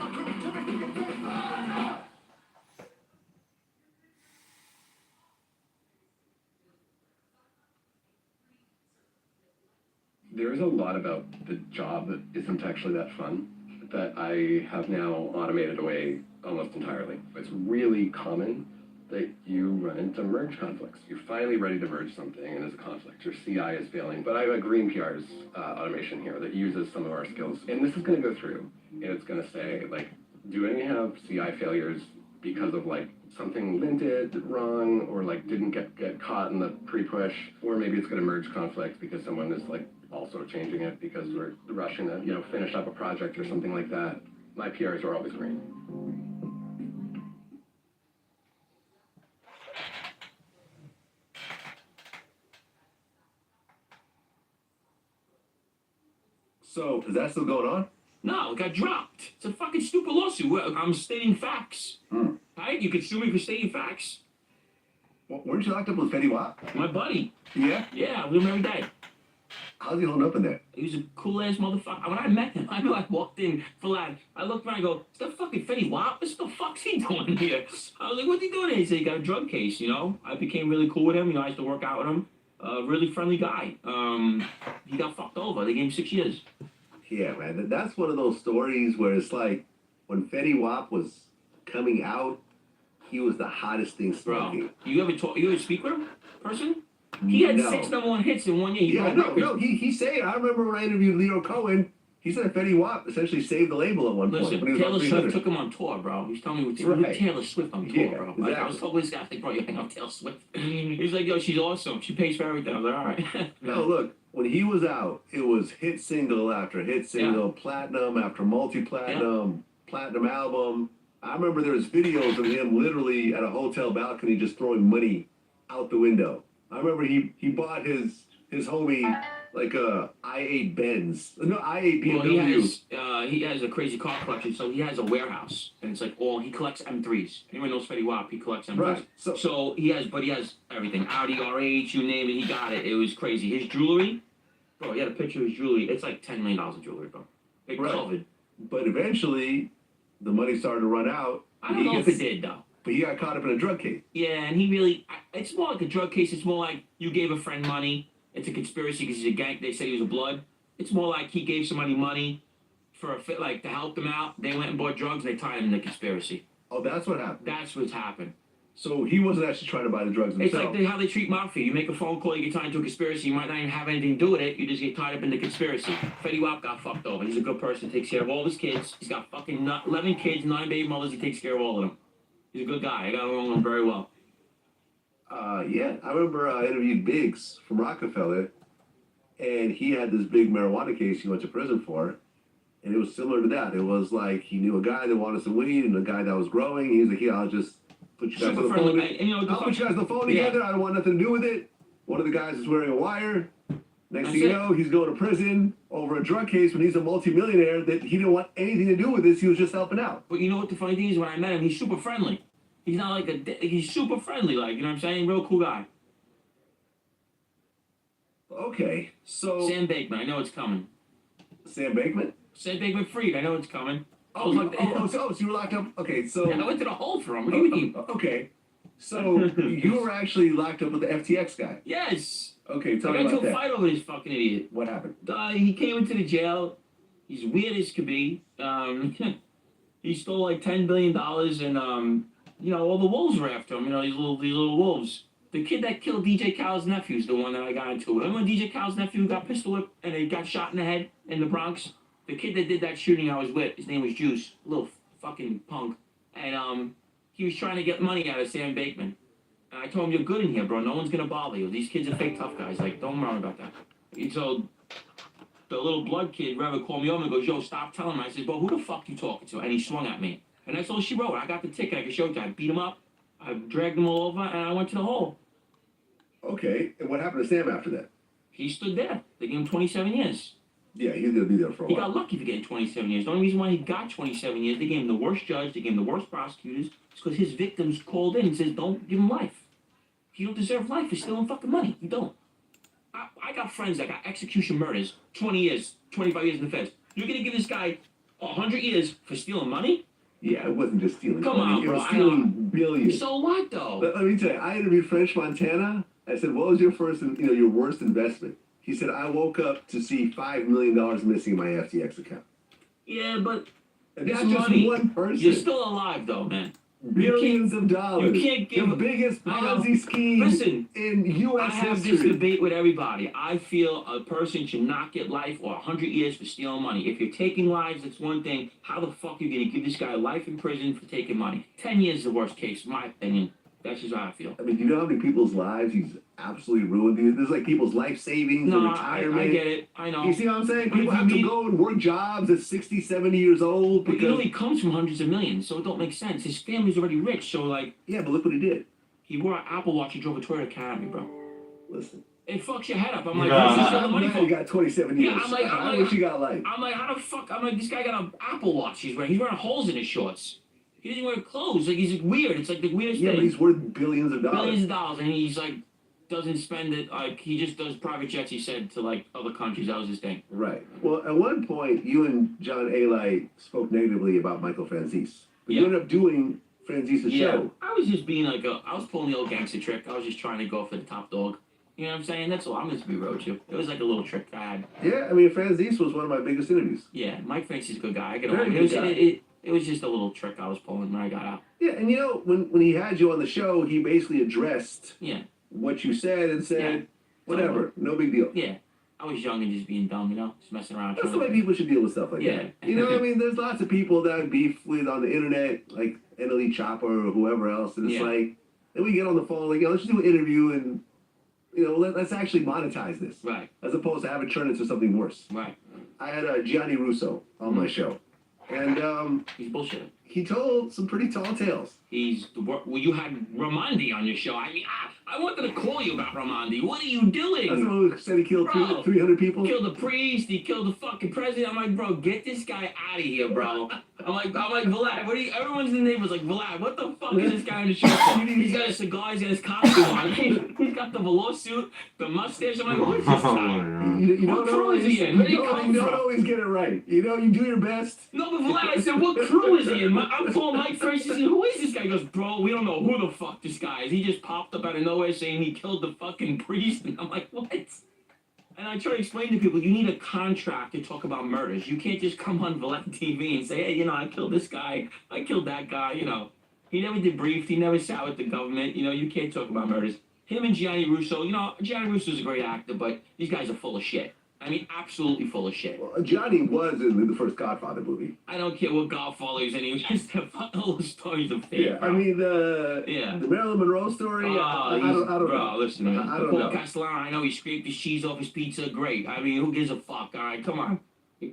There is a lot about the job that isn't actually that fun that I have now automated away almost entirely. It's really common that you run into merge conflicts. You're finally ready to merge something and there's a conflict. Your CI is failing. But I have a Green PR's automation here that uses some of our skills. And this is going to go through and it's going to say, like, do any have CI failures because of, like, something linted wrong or, like, didn't get caught in the pre-push? Or maybe it's going to merge conflict because someone is, like, also changing it because we're rushing to, finish up a project or something like that. My PRs are always green. So, is that still going on? No, it got dropped. It's a fucking stupid lawsuit. I'm stating facts. Right? You could sue me for stating facts. Weren't you locked up with Fetty Wap? My buddy. Yeah? Yeah, we met him every day. How's he holding up in there? He was a cool ass motherfucker. When I met him, I know I walked in for lad. I looked around and go, is that fucking Fetty Wap? What the fuck's he doing here? I was like, what's he doing here? He said he got a drug case, you know? I became really cool with him. You know, I used to work out with him. Really friendly guy. He got fucked over. They gave him 6 years. Yeah, man. That's one of those stories where it's like, when Fetty Wap was coming out, he was the hottest thing smoking. Bro, you ever speak with him? Person? He had 6 #1 hits in 1 year. He said, I remember when I interviewed Leo Cohen, he said Fetty Wap essentially saved the label at one point. Listen, When he was Taylor on Swift 300. took him on tour, bro. He was telling me with Right. Taylor Swift on tour, Yeah, bro. Like, I was talking with this guy, I was like, bro, you hang out with Taylor Swift. He's like, yo, she's awesome. She pays for everything. I was like, all right. No, look, when he was out, it was hit single after hit single, platinum after multi-platinum, platinum album. I remember there was videos of him literally at a hotel balcony just throwing money out the window. I remember he bought his homie like a i8 Benz. No, i8 BMW. Well, he has a crazy car collection, so he has a warehouse, and it's like he collects M3s. Anyone knows Fetty Wap? He collects M3s. Right. So he has everything. Audi RH, you name it, he got it. It was crazy. His jewelry, bro, he had a picture of his jewelry. It's like $10 million of jewelry, bro. It covered. But eventually, the money started to run out. I don't know if it did, though. But he got caught up in a drug case. Yeah, and he really, it's more like a drug case. It's more like you gave a friend money. It's a conspiracy because he's a gang. They said he was a blood. It's more like he gave somebody money for a fit, like to help them out. They went and bought drugs. They tied him in the conspiracy. Oh, that's what happened. That's what's happened. So he wasn't actually trying to buy the drugs himself. It's like how they treat mafia. You make a phone call, you get tied into a conspiracy. You might not even have anything to do with it. You just get tied up in the conspiracy. Fetty Wap got fucked over. He's a good person. Takes care of all his kids. He's got fucking 11 kids, 9 baby mothers. He takes care of all of them. He's a good guy. I got along with him very well. Yeah, I remember I interviewed Biggs from Rockefeller, and he had this big marijuana case he went to prison for, and it was similar to that. It was like he knew a guy that wanted some weed and a guy that was growing. He was like, "Yeah, I'll just put you guys on the phone. I'll put you guys on the phone together. I don't want nothing to do with it." One of the guys is wearing a wire. Next thing you know, he's going to prison over a drug case when he's a multimillionaire that he didn't want anything to do with this. He was just helping out. But you know what the funny thing is? When I met him, he's super friendly. He's not like he's super friendly, like, you know what I'm saying? Real cool guy. Okay, so... Sam Bankman, I know it's coming. Sam Bankman? Sam Bankman-Fried, I know it's coming. So you were locked up? Okay, so... Yeah, I went to the hole for him. What do you mean? Okay, so you were actually locked up with the FTX guy? Yes. Okay, tell me I got about into a that. fight over this fucking idiot. What happened? He came into the jail. He's weird as could be. He stole like $10 billion and, you know, all the wolves were after him. You know, these little wolves. The kid that killed DJ Khaled's nephew is the one that I got into. Remember when DJ Khaled's nephew got pistol whipped and he got shot in the head in the Bronx? The kid that did that shooting I was with, his name was Juice. A little fucking punk. And he was trying to get money out of Sam Bankman. And I told him, you're good in here, bro. No one's going to bother you. These kids are fake tough guys. Like, don't worry about that. And so the little blood kid, Rever, called me over and goes, yo, stop telling him. I said, bro, who the fuck you talking to? And he swung at me. And that's all she wrote. I got the ticket. I could show it to you. I beat him up. I dragged him all over, and I went to the hole. Okay, and what happened to Sam after that? He stood there. They gave him 27 years. Yeah, he's going to be there for a while. He got lucky for getting 27 years. The only reason why he got 27 years, they gave him the worst judge, they gave him the worst prosecutors, is because his victims called in and says, don't give him life. You don't deserve life for stealing fucking money. You don't. I got friends that got execution murders, 20 years, 25 years in the feds. You're going to give this guy 100 years for stealing money? Yeah, it wasn't just stealing Come money. on, bro. It was stealing billions. So what, though? Let me tell you, I interviewed French Montana. I said, what was your your worst investment? He said, I woke up to see $5 million missing in my FTX account. Yeah, but and it's that's just money. one person. You're still alive, though, man. Billions of dollars. You can't give the biggest Ponzi scheme Listen, in U.S. I have history. this debate with everybody. I feel a person should not get life or 100 years for stealing money. If you're taking lives, it's one thing. How the fuck are you going to give this guy life in prison for taking money? 10 years is the worst case, in my opinion. That's just how I feel. I mean, do you know how many people's lives he's absolutely ruined? There's like people's life savings and retirement. I get it. I know. You see what I'm saying? But People if have you to go and work jobs at 60, 70 years old. But Because, you know he comes from hundreds of millions, so it don't make sense. His family's already rich, so like... Yeah, but look what he did. He wore an Apple Watch, he drove a Toyota Camry, bro. Listen. It fucks your head up. I'm like, what's he stealing money for? You got 27 years. Yeah, I'm like, how much you got like? I'm like, how the fuck? I'm like, this guy got an Apple Watch he's wearing. He's wearing holes in his shorts. He doesn't wear clothes. Like, he's weird. It's like the weirdest Yeah, thing. but he's worth billions of dollars. Billions of dollars, and he's like, doesn't spend it, like, he just does private jets, he said, to like other countries. That was his thing. Right. Well, at one point, you and John Alite spoke negatively about Michael Franzese. But you ended up doing Franzise's show. I was just being like I was pulling the old gangster trick. I was just trying to go for the top dog. You know what I'm saying? That's all. I'm just be real with you. It was like a little trick I had. Yeah, I mean, Franzese was one of my biggest interviews. Yeah, Mike Francie's a good guy. I get Very along. good guy. It was just a little trick I was pulling when I got out. Yeah, and you know, when he had you on the show, he basically addressed Yeah. what you said and said, whatever, no big deal. Yeah. I was young and just being dumb, you know? Just messing around. That's the way people should deal with stuff like that. You know what I mean? There's lots of people that I beef with on the internet, like NLE Chopper or whoever else, and it's like, then we get on the phone, like, let's just do an interview and, you know, let's actually monetize this. Right. As opposed to have it turn into something worse. Right. I had Gianni Russo on my show. And he's bullshitting. He told some pretty tall tales. Well, you had Ramondi on your show. I mean, I wanted to call you about Ramondi. What are you doing? That's the one who said he killed Bro, 300 people? Killed the priest. He killed the fucking president. I'm like, bro, get this guy out of here, bro. I'm like, Vlad, what are you? Everyone's in the neighborhood's like, Vlad, what the fuck is this guy in the show for? He's got a cigar, he's got his costume on. He's got the velour suit, the mustache. I'm like, what is this guy? You What don't crew always, is he in? Where did he come you don't from? always get it right. You know, you do your best. No, but Vlad, I said, what crew is he in? I'm calling Mike Francis. Who is this guy? He goes, bro, we don't know who the fuck this guy is. He just popped up out of nowhere saying he killed the fucking priest. And I'm like, what? And I try to explain to people, you need a contract to talk about murders. You can't just come on Vlad TV and say, hey, you know, I killed this guy. I killed that guy, you know. He never debriefed. He never sat with the government. You know, you can't talk about murders. Him and Gianni Russo, you know, Gianni Russo's a great actor, but these guys are full of shit. I mean, absolutely full of shit. Well, Johnny was in the first Godfather movie. I don't care what Godfather is in. He was just a fucking whole stories of fake. Yeah, I mean, the Marilyn Monroe story, I don't bro, know. Listen, man. I don't Paul know. Castellano, I know he scraped his cheese off his pizza. Great. I mean, who gives a fuck? All right, come on.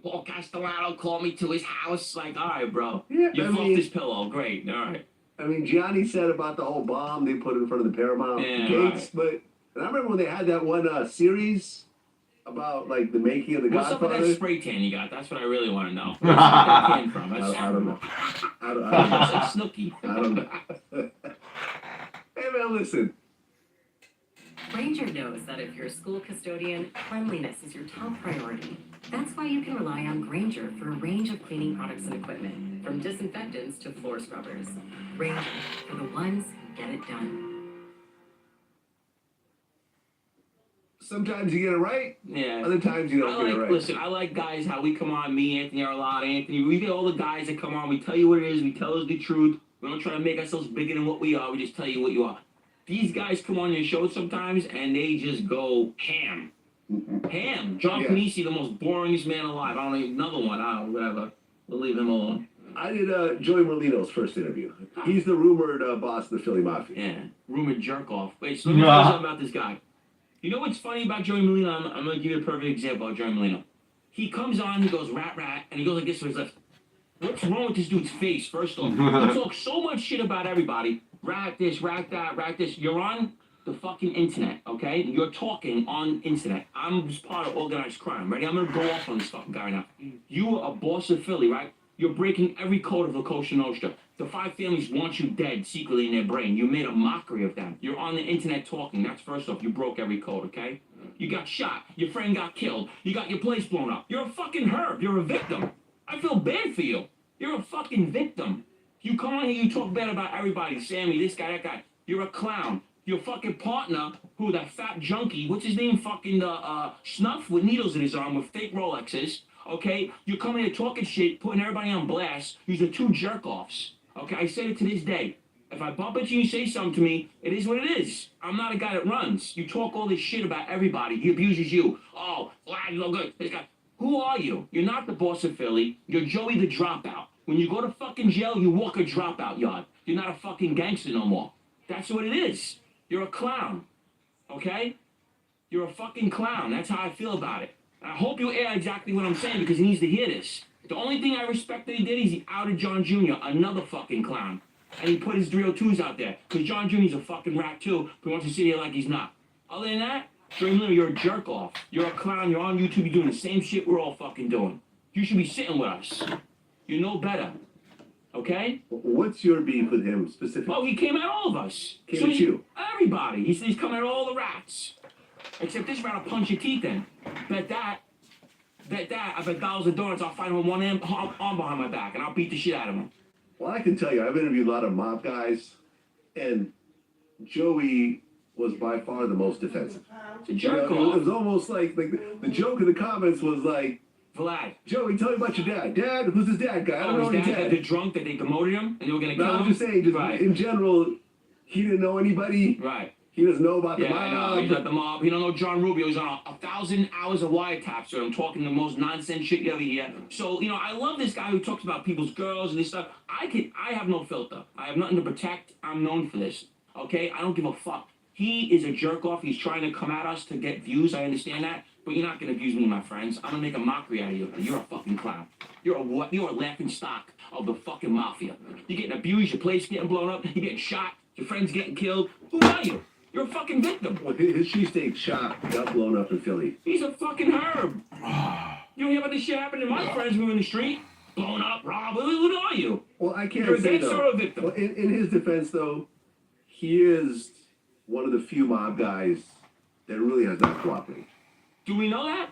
Paul Castellano called me to his house. Like, all right, bro. Yeah, you I fluffed mean- his pillow. Great. All right. I mean, Gianni said about the whole bomb they put in front of the Paramount gates, but and I remember when they had that one series about like the making of the What's up with Godfather. that spray tan you got? That's what I really want to know. Where's that tan from? That's I don't know. I don't It's know. like Snooki. I don't know. Hey man, listen. Ranger knows that if you're a school custodian, cleanliness is your top priority. That's why you can rely on Granger for a range of cleaning products and equipment, from disinfectants to floor scrubbers. Ranger, for the ones who get it done. Sometimes you get it right. Yeah. Other times you don't get it right. Listen, I like guys how we come on, me, Anthony Arlotta, Anthony. We get all the guys that come on. We tell you what it is. We tell us the truth. We don't try to make ourselves bigger than what we are. We just tell you what you are. These guys come on your show sometimes and they just go ham. Ham. John Panisi, the most boringest man alive. I don't know, another one. I don't know, whatever. We'll leave him alone. I did Joey Molino's first interview. He's the rumored boss of the Philly Mafia. Yeah, rumored jerk off. Wait, so let me tell you something about this guy. You know what's funny about Joey Molino? I'm going to give you a perfect example of Joey Molino. He comes on, he goes rat rat, and he goes like this to his left. What's wrong with this dude's face, first off? He talks so much shit about everybody. Rat this, rat that, rat this. You're on the fucking internet, okay? You're talking on internet. I'm just part of organized crime, ready? I'm going to go off on this fucking guy now. You are a boss of Philly, right? You're breaking every code of La Cosa Nostra. The five families want you dead secretly in their brain. You made a mockery of them. You're on the internet talking. That's first off. You broke every code, okay? You got shot. Your friend got killed. You got your place blown up. You're a fucking herb. You're a victim. I feel bad for you. You're a fucking victim. You come on here, you talk bad about everybody. Sammy, this guy, that guy. You're a clown. Your fucking partner, who, that fat junkie, what's his name? Fucking Snuff with needles in his arm with fake Rolexes. Okay? You come in here talking shit, putting everybody on blast. These are two jerk-offs. Okay? I say it to this day. If I bump into you and say something to me, it is what it is. I'm not a guy that runs. You talk all this shit about everybody. He abuses you. Oh, Vlad, you look good. This guy. Who are you? You're not the boss of Philly. You're Joey the Dropout. When you go to fucking jail, you walk a dropout yard. You're not a fucking gangster no more. That's what it is. You're a clown. Okay? You're a fucking clown. That's how I feel about it. I hope you air exactly what I'm saying because he needs to hear this. The only thing I respect that he did is he outed John Jr., another fucking clown. And he put his 302s out there. Because John Jr.'s a fucking rat too, but he wants to sit here like he's not. Other than that, Joey Molino, you're a jerk off. You're a clown. You're on YouTube. You're doing the same shit we're all fucking doing. You should be sitting with us. You know better. Okay? What's your beef with him specifically? Oh, he came at all of us. Came at you. Everybody. He's coming at all the rats. Except this rat will punch your teeth in. Bet that. I bet dollars of donuts I'll find him with one arm behind my back and I'll beat the shit out of him. Well, I can tell you, I've interviewed a lot of mob guys, and Joey was by far the most defensive. It's a jerk It off. was almost like the joke in the comments was like, Vlad. Joey, tell me about your dad. Dad? Who's his dad guy? I don't know his any dad, dad. the drunk that they demoted him and they were gonna No, kill him? I'm just saying, right. in general, he didn't know anybody. Right. He doesn't know about the Yeah, I know. He's mob. at the mob. He don't know John Rubio. He's on 1,000 hours of wiretaps. So I'm talking the most nonsense shit you ever hear. So, I love this guy who talks about people's girls and this stuff. I have no filter. I have nothing to protect. I'm known for this. Okay? I don't give a fuck. He is a jerk off. He's trying to come at us to get views. I understand that. But you're not gonna abuse me, my friends. I'm gonna make a mockery out of you. You're a fucking clown. You're a laughing stock of the fucking mafia. You're getting abused, your place getting blown up, you're getting shot, your friends getting killed. Who are you? You're a fucking victim. Well, his cheesesteak shop got blown up in Philly. He's a fucking herb. You don't hear about this shit happening to my friends who were in the street? Blown up, robbed. Who are you? Well, I can't You're a say gangster though. or a victim? Well, in his defense, though, he is one of the few mob guys that really has not cooperated. Do we know that?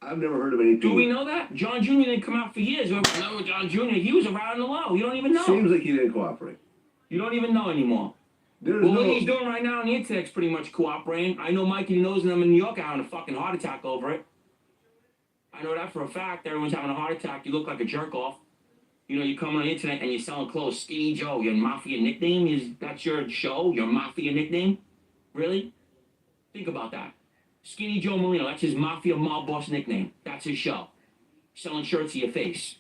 I've never heard of anything. Do we know that? John Jr. didn't come out for years. No, John Jr., he was around the low. You don't even know. Seems like he didn't cooperate. You don't even know anymore. There's Well, no. what he's doing right now on the internet's pretty much cooperating. I know Mikey knows and them in New York are having a fucking heart attack over it. I know that for a fact. Everyone's having a heart attack. You look like a jerk off. You come on the internet and you're selling clothes. Skinny Joe, your mafia nickname that's your show, your mafia nickname? Really? Think about that. Skinny Joe Molino, that's his mafia mob boss nickname. That's his show. Selling shirts to your face.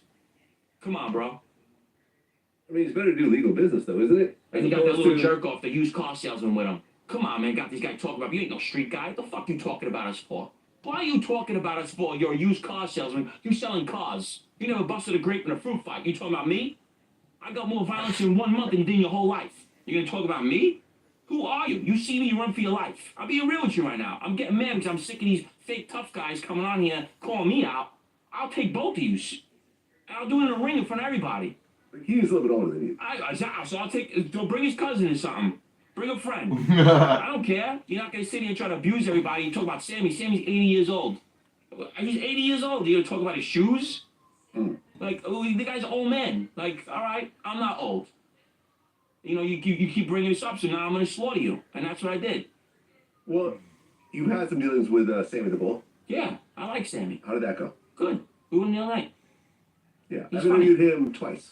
Come on, bro. I mean, it's better to do legal business, though, isn't it? And As you got that opposed little to- jerk off, the used car salesman with him. Come on, man, got this guy talking about you ain't no street guy. What the fuck you talking about us for? Why are you talking about us for? You're a used car salesman. You selling cars. You never busted a grape in a fruit fight. You talking about me? I got more violence in 1 month than you did in your whole life. You gonna talk about me? Who are you? You see me, you run for your life. I'm being real with you right now. I'm getting mad because I'm sick of these fake tough guys coming on here calling me out. I'll take both of you. And I'll do it in a ring in front of everybody. He's a little bit older than you. So I'll take, don't bring his cousin or something. Bring a friend. I don't care. You're not going to sit here and try to abuse everybody. You talk about Sammy. Sammy's 80 years old. He's 80 years old. You're going to talk about his shoes? Like, the guy's an old man. Like, all right, I'm not old. You keep bringing this up, so now I'm going to slaughter you. And that's what I did. Well, you had some dealings with Sammy the Bull. Yeah, I like Sammy. How did that go? Good. We went the other night. Yeah, He's I've interviewed him twice.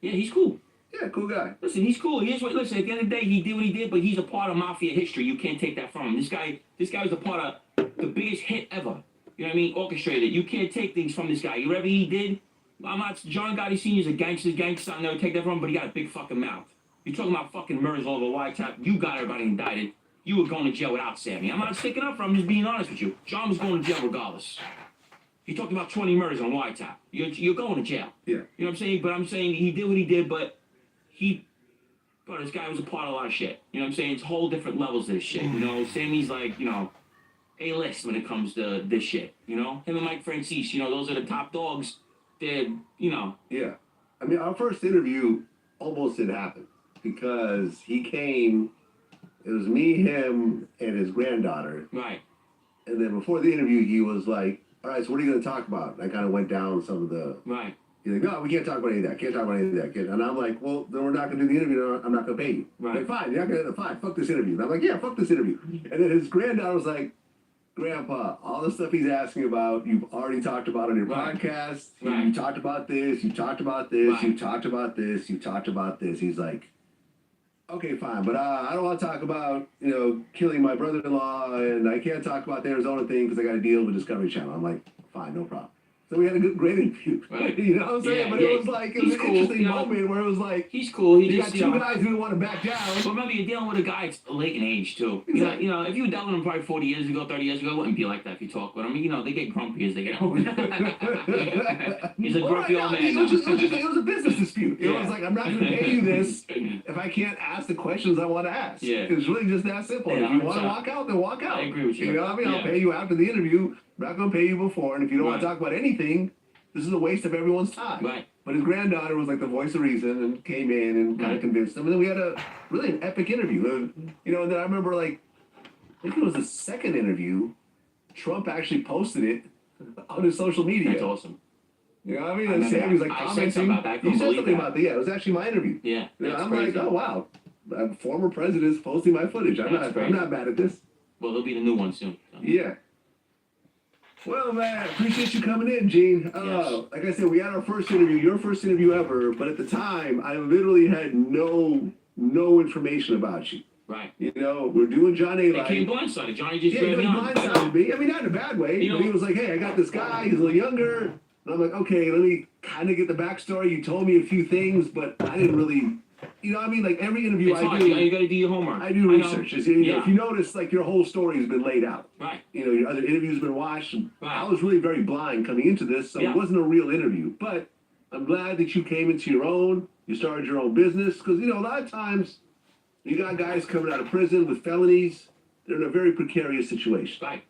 Yeah, he's cool. Yeah, cool guy. Listen, he's cool. Listen, at the end of the day, he did what he did, but he's a part of Mafia history. You can't take that from him. This guy was a part of the biggest hit ever. You know what I mean? Orchestrated. You can't take things from this guy. Whatever he did, John Gotti Sr. is a gangster. I'll never take that from him, but he got a big fucking mouth. You're talking about fucking murders all over wiretap. You got everybody indicted. You were going to jail without Sammy. I'm not sticking up for him. I'm just being honest with you. John was going to jail regardless. He talked about 20 murders on wiretap. You're going to jail. Yeah. You know what I'm saying? But I'm saying he did what he did, but this guy was a part of a lot of shit. You know what I'm saying? It's whole different levels of this shit. Sammy's like, A-list when it comes to this shit. Him and Mike Francis, those are the top dogs. They're, Yeah. I mean, our first interview almost didn't happen because he came, it was me, him, and his granddaughter. Right. And then before the interview, he was like, all right, so what are you going to talk about? And I kind of went down some of the... Right. He's like, no, we can't talk about any of that. Can't talk about any of that. And I'm like, well, then we're not going to do the interview. I'm not going to pay you. Right. Like, fine, you're not going to, fine, fuck this interview. And I'm like, yeah, fuck this interview. And then his granddaughter was like, Grandpa, all the stuff he's asking about, you've already talked about on your podcast. Right. You talked about this, you talked about this, Right. you talked about this, you talked about this. He's like, okay, fine, but I don't want to talk about, killing my brother-in-law, and I can't talk about the Arizona thing because I got to deal with Discovery Channel. I'm like, fine, no problem. So we had a great interview. Right. You know what I'm saying? Yeah, but yeah. it was like, it He's was an cool, interesting moment where it was like, he's cool. He you just, got two guys who didn't want to back down. But remember, you're dealing with a guy that's late in age, too. Exactly. If you were dealing with him probably 40 years ago, 30 years ago, it wouldn't be like that if you talk with him. They get grumpy as they get older. He's a grumpy old man. It was a business dispute. It was like, I'm not going to pay you this if I can't ask the questions I want to ask. Yeah. It's really just that simple. Yeah, If you want to 100%. walk out, then walk out. I agree with you. You know what I mean? I'll Yeah. pay you after the interview. I'm not going to pay you before. And if you don't want to Right. talk about anything, this is a waste of everyone's time. Right. But his granddaughter was like the voice of reason and came in and kind of convinced him. And then we had a really an epic interview. And, you know, and then I remember like, I think it was the second interview, Trump actually posted it on his social media. That's awesome. You know what I mean? I And remember Sam was that. like I said commenting. something about that. I couldn't You said believe something that. about that. Yeah, it was actually my interview. Yeah. You know, That's I'm crazy. like, oh wow, former president's posting my footage. I'm That's not mad at this. Well, there'll be the new one soon. So. Yeah. Well, man, appreciate you coming in, Gene. Yes. Like I said, we had our first interview, your first interview ever, but at the time, I literally had no information about you. Right. You know, we're doing John A. They came blindsided. Johnny just Yeah, grabbed he me on. blindsided me. I mean, not in a bad way. You but know- he was like, hey, I got this guy. He's a little younger. And I'm like, okay, let me kind of get the backstory. You told me a few things, but I didn't really, you know what I mean? Like every interview It's I hard. do, You got to do your homework. I do know. research. You know, Yeah. If you notice, like your whole story has been laid out. Right. You know, your other interviews have been watched. And Right. I was really very blind coming into this, so Yeah. it wasn't a real interview. But I'm glad that you came into your own. You started your own business because you know a lot of times you got guys coming out of prison with felonies. They're in a very precarious situation. Right.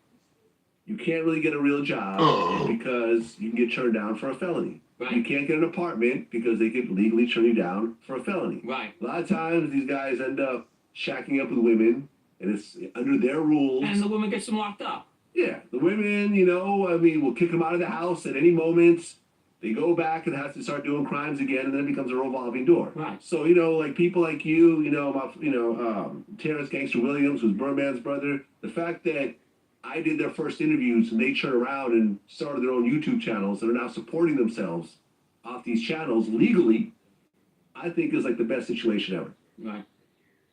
You can't really get a real job because you can get turned down for a felony. Right. You can't get an apartment because they could legally turn you down for a felony. Right. A lot of times these guys end up shacking up with women, and it's under their rules. And the woman gets them locked up. Yeah, the women, you know, I mean, will kick them out of the house at any moment. They go back and have to start doing crimes again, and then it becomes a revolving door. Right. So, you know, like people like you, Terrence Gangster Williams, who's Birdman's brother, the fact that I did their first interviews and they turned around and started their own YouTube channels that are now supporting themselves off these channels legally, I think is like the best situation ever. Right.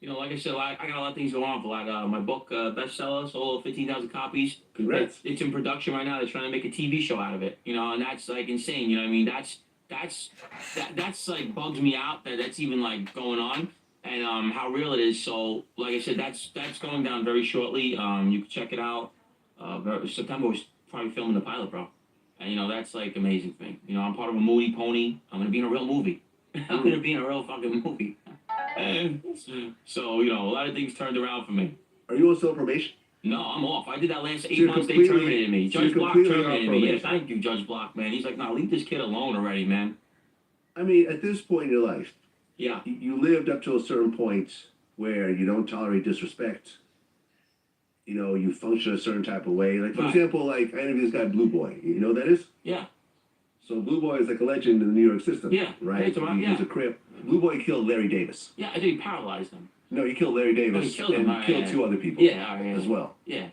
You know, like I said, I got a lot of things going on. My book, bestseller, sold over 15,000 copies. Congrats. It's in production right now. They're trying to make a TV show out of it. You know, and that's like insane. You know what I mean? That's like bugs me out that that's even like going on and how real it is. So, like I said, that's going down very shortly. You can check it out. September was probably filming the pilot, bro. And you know, that's like amazing thing. You know, I'm part of a Moody Pony. I'm gonna be in a real movie. I'm gonna be in a real fucking movie. And so, you know, a lot of things turned around for me. Are you on still probation? No, I'm off. I did that last 8 you're months. They completely- terminated me. so you're Judge Block completely off terminated me. Yeah, probation. thank you, Judge Block, man. He's like, no, leave this kid alone already, man. I mean, at this point in your life, Yeah. you lived up to a certain point where you don't tolerate disrespect. You know, you function a certain type of way. Like, for Right. example, like, I interviewed this guy, Blue Boy. You know who that is? Yeah. So Blue Boy is like a legend in the New York system. Yeah. Right? It's about- He was yeah. a Crip. Blue Boy killed Larry Davis. Yeah, I think he paralyzed him. No, he killed Larry Davis he killed him, and all right, killed yeah. 2 other people Yeah, all right, yeah. as well. Yeah.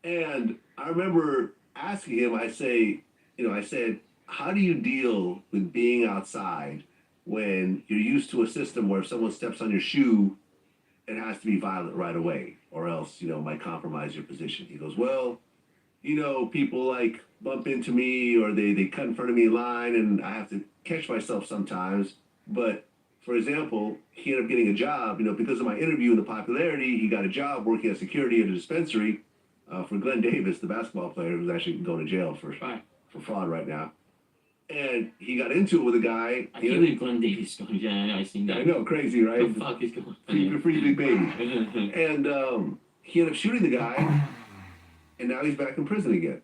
And I remember asking him, I said, how do you deal with being outside when you're used to a system where if someone steps on your shoe, it has to be violent right away, or else, you know, might compromise your position. He goes, well, you know, people like bump into me or they cut in front of me in line and I have to catch myself sometimes. But for example, he ended up getting a job, you know, because of my interview and the popularity, he got a job working as security at a dispensary for Glenn Davis, the basketball player who's actually going to jail for fraud right now. And he got into it with a guy. I can't believe Glenn Davis is going to jail. I know, I seen that. I know, crazy, right? What the fuck is going on? Free big baby. And he ended up shooting the guy, and now he's back in prison again.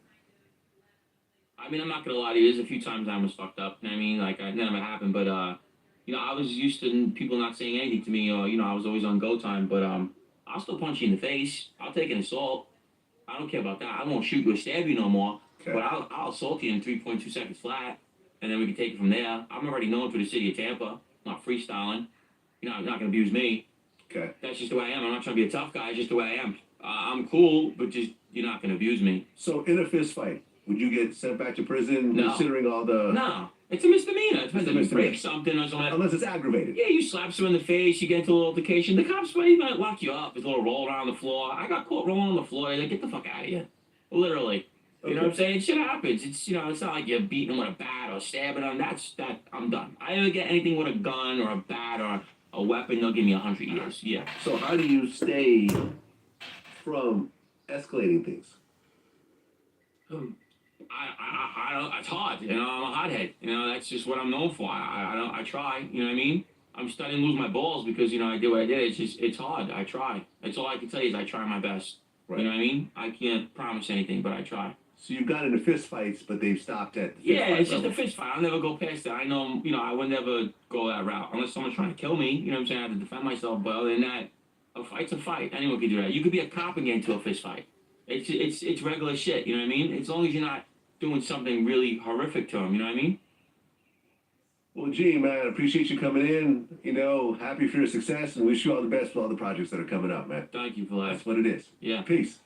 I mean, I'm not gonna lie to you. There's a few times I was fucked up. You know what I mean, like none of it happened, but you know, I was used to people not saying anything to me, or you know, I was always on go time. But I'll still punch you in the face. I'll take an assault. I don't care about that. I won't shoot you or stab you no more. Okay. But I'll assault you in 3.2 seconds flat, and then we can take it from there. I'm already known for the city of Tampa. Not freestyling. You're not gonna abuse me. Okay. That's just the way I am. I'm not trying to be a tough guy. It's just the way I am. I'm cool, but just you're not gonna abuse me. So in a fist fight, would you get sent back to prison No. considering all the... No, it's a misdemeanor. It depends It's a if you misdemeanor. break something or something. Unless it's aggravated. Yeah, you slap someone in the face, you get into a little altercation. The cops might even lock you up. There's a little roll around the floor. I got caught rolling on the floor. They're like, get the fuck out of here. Literally. You know what I'm saying? Shit happens. It's, you know, it's not like you're beating them with a bat or stabbing them. I'm done. I ever get anything with a gun or a bat or a weapon, they'll give me 100 years. Yeah. So how do you stay from escalating things? I don't, it's hard, you know, I'm a hothead, you know, that's just what I'm known for. I try, you know what I mean? I'm starting to lose my balls because, you know, I did what I did. It's hard. I try. That's all I can tell you is I try my best. Right. You know what I mean? I can't promise anything, but I try. So you've gotten into fist fights, but they've stopped at the fist Yeah, fight it's just a level. fist fight. I'll never go past that. I know, I would never go that route unless someone's trying to kill me. You know what I'm saying? I have to defend myself. But other than that, a fight's a fight. Anyone can do that. You could be a cop and get into a fist fight. It's regular shit. You know what I mean? As long as you're not doing something really horrific to them. You know what I mean? Well, gee, man, appreciate you coming in. Happy for your success and wish you all the best for all the projects that are coming up, man. Thank you for that. That's what it is. Yeah. Peace.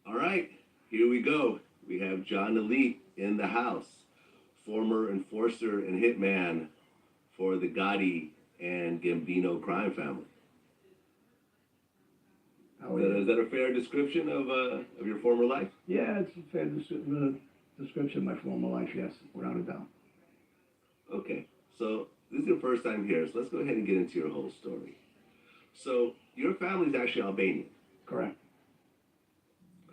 All right, here we go. We have John Elite in the house, former enforcer and hitman for the Gotti and Gambino crime family. Is that a fair description of your former life? Yeah, it's a fair description of my former life, yes, without a doubt. Okay, so this is your first time here, so let's go ahead and get into your whole story. So your family's actually Albanian. Correct.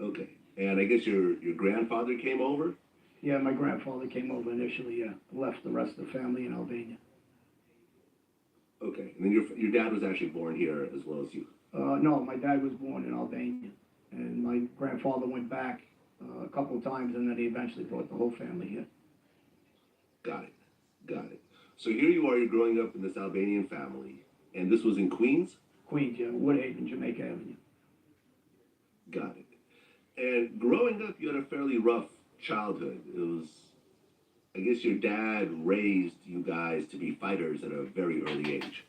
Okay, and I guess your grandfather came over? Yeah, my grandfather came over initially, yeah. Left the rest of the family in Albania. Okay, and then your dad was actually born here as well as you? No, my dad was born in Albania, and my grandfather went back a couple of times, and then he eventually brought the whole family here. Got it. So here you are, you're growing up in this Albanian family, and this was in Queens? Queens, yeah, Woodhaven, Jamaica Avenue. Got it. And growing up, you had a fairly rough childhood. It was, I guess your dad raised you guys to be fighters at a very early age.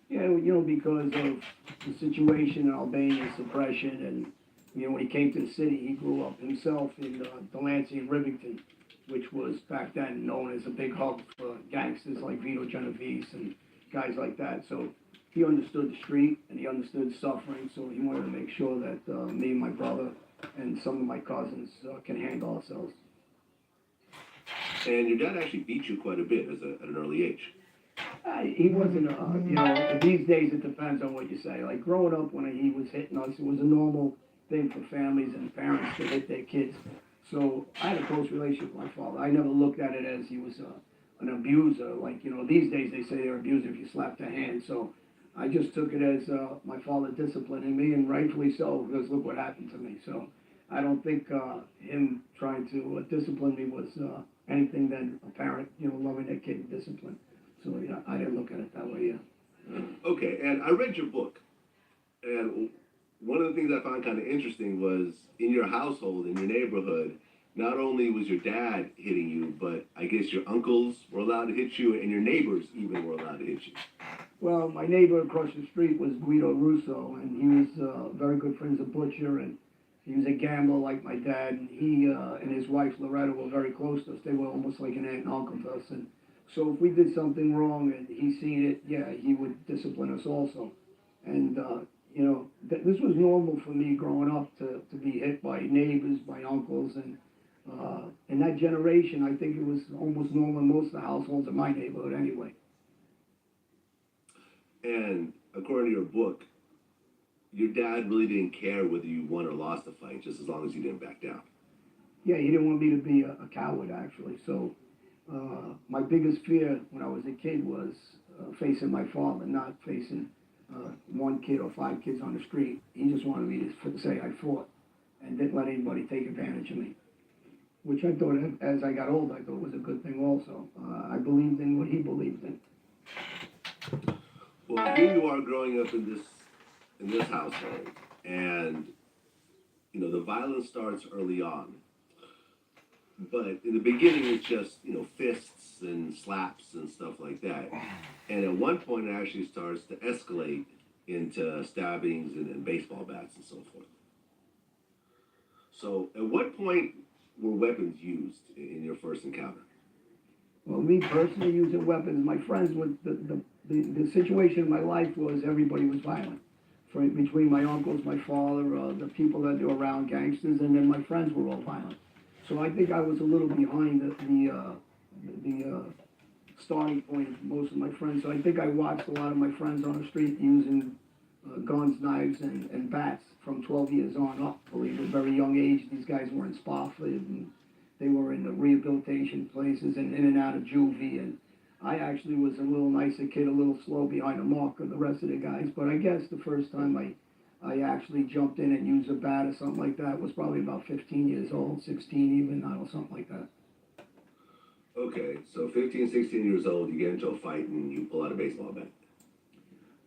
Yeah, because of the situation in Albania, suppression, and, when he came to the city, he grew up himself in Delancey and Rivington, which was back then known as a big hub for gangsters like Vito Genovese and guys like that. So he understood the street and he understood suffering, so he wanted to make sure that me and my brother and some of my cousins can handle ourselves. And your dad actually beat you quite a bit at an early age. He wasn't, these days it depends on what you say. Like growing up when he was hitting us, it was a normal thing for families and parents to hit their kids. So I had a close relationship with my father. I never looked at it as he was an abuser. Like, these days they say they're abusive if you slap their hand. So I just took it as my father disciplining me, and rightfully so, because look what happened to me. So I don't think him trying to discipline me was anything than a parent, loving their kid and discipline. So I didn't look at it that way, yeah. Okay, and I read your book, and one of the things I found kind of interesting was in your household, in your neighborhood, not only was your dad hitting you, but I guess your uncles were allowed to hit you, and your neighbors even were allowed to hit you. Well, my neighbor across the street was Guido Russo, and he was very good friends with Butcher, and he was a gambler like my dad, and he and his wife Loretta were very close to us. They were almost like an aunt and uncle to us, and so if we did something wrong and he seen it, yeah, he would discipline us also. And, this was normal for me growing up to be hit by neighbors, by uncles. And in that generation, I think it was almost normal in most of the households in my neighborhood anyway. And according to your book, your dad really didn't care whether you won or lost the fight, just as long as you didn't back down. Yeah, he didn't want me to be a coward, actually. So my biggest fear when I was a kid was facing my father, not facing one kid or 5 kids on the street. He just wanted me to say I fought and didn't let anybody take advantage of me, which I thought, as I got older, I thought was a good thing also. I believed in what he believed in. Well, here you are growing up in this household, and the violence starts early on. But in the beginning, it's just fists and slaps and stuff like that. And at one point, it actually starts to escalate into stabbings and baseball bats and so forth. So, at what point were weapons used in your first encounter? Well, me personally using weapons, my friends would, the situation in my life was everybody was violent. Between my uncles, my father, the people that were around gangsters, and then my friends were all violent. So I think I was a little behind the starting point of most of my friends. So I think I watched a lot of my friends on the street using guns, knives, and bats from 12 years on up. I believe at a very young age, these guys were in Spofford, and they were in the rehabilitation places and in and out of juvie. And I actually was a little nicer kid, a little slow behind the mark of the rest of the guys, but I guess the first time I actually jumped in and used a bat or something like that was probably about 15 years old, 16 even, I don't know, something like that. Okay, so 15, 16 years old, you get into a fight and you pull out a baseball bat.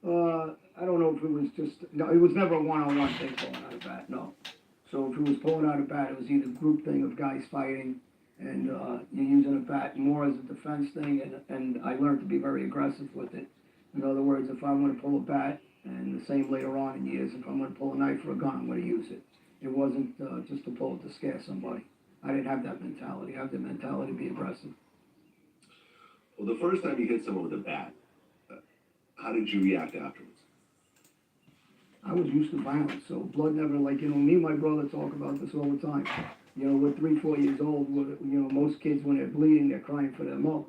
I don't know if it was just, no, it was never a one-on-one thing pulling out a bat, no. So if it was pulling out a bat, it was either a group thing of guys fighting, and you're using a bat more as a defense thing, and I learned to be very aggressive with it. In other words, if I want to pull a bat, and the same later on in years, if I'm going to pull a knife or a gun, I'm going to use it. It wasn't just to pull it to scare somebody. I didn't have that mentality. I have the mentality to be aggressive. Well, the first time you hit someone with a bat, how did you react afterwards? I was used to violence, so blood never, like, you know, me and my brother talk about this all the time. You know, we're 3, 4 years old, you know, most kids, when they're bleeding, they're crying for their mother.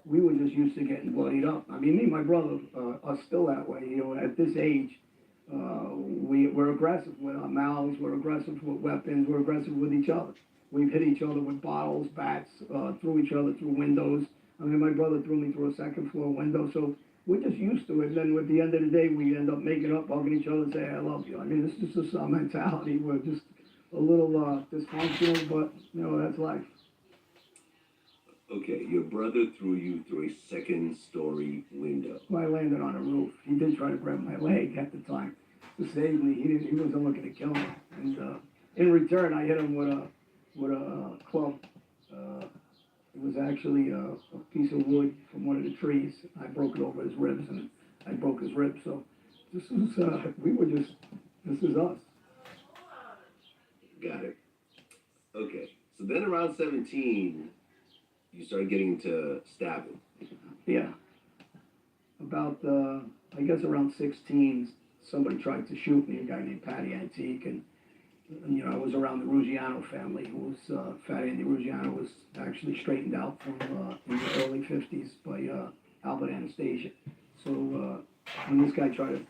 We were just used to getting bloodied up. I mean, me and my brother are still that way, you know, at this age. We're aggressive with our mouths, we're aggressive with weapons, we're aggressive with each other. We've hit each other with bottles, bats, threw each other through windows. I mean, my brother threw me through a second floor window, so we're just used to it. And then at the end of the day, we end up making up, hugging each other and saying, I love you. I mean, this is just our mentality. We're just a little dysfunctional, but, you know, that's life. Okay, your brother threw you through a second-story window. Well, I landed on a roof. He did try to grab my leg at the time to save me. He wasn't looking to kill me. And in return, I hit him with a club. It was actually a piece of wood from one of the trees. I broke it over his ribs, and I broke his ribs. So this is, this is us. Got it. Okay, so then around 17, you started getting into stabbing. Yeah. About, I guess around 16, somebody tried to shoot me, a guy named Patty Antique, and you know, I was around the Ruggiano family, who was, Fat Andy Ruggiano was actually straightened out from, in the early 50s by, Albert Anastasia. So, when this guy tried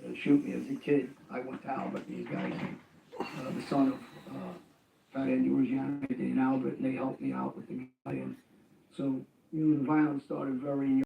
to shoot me as a kid, I went to Albert, these guys, the son of, Fat Andy Ruggiano and Albert, and they helped me out with the guy, and so, you know, the violence started very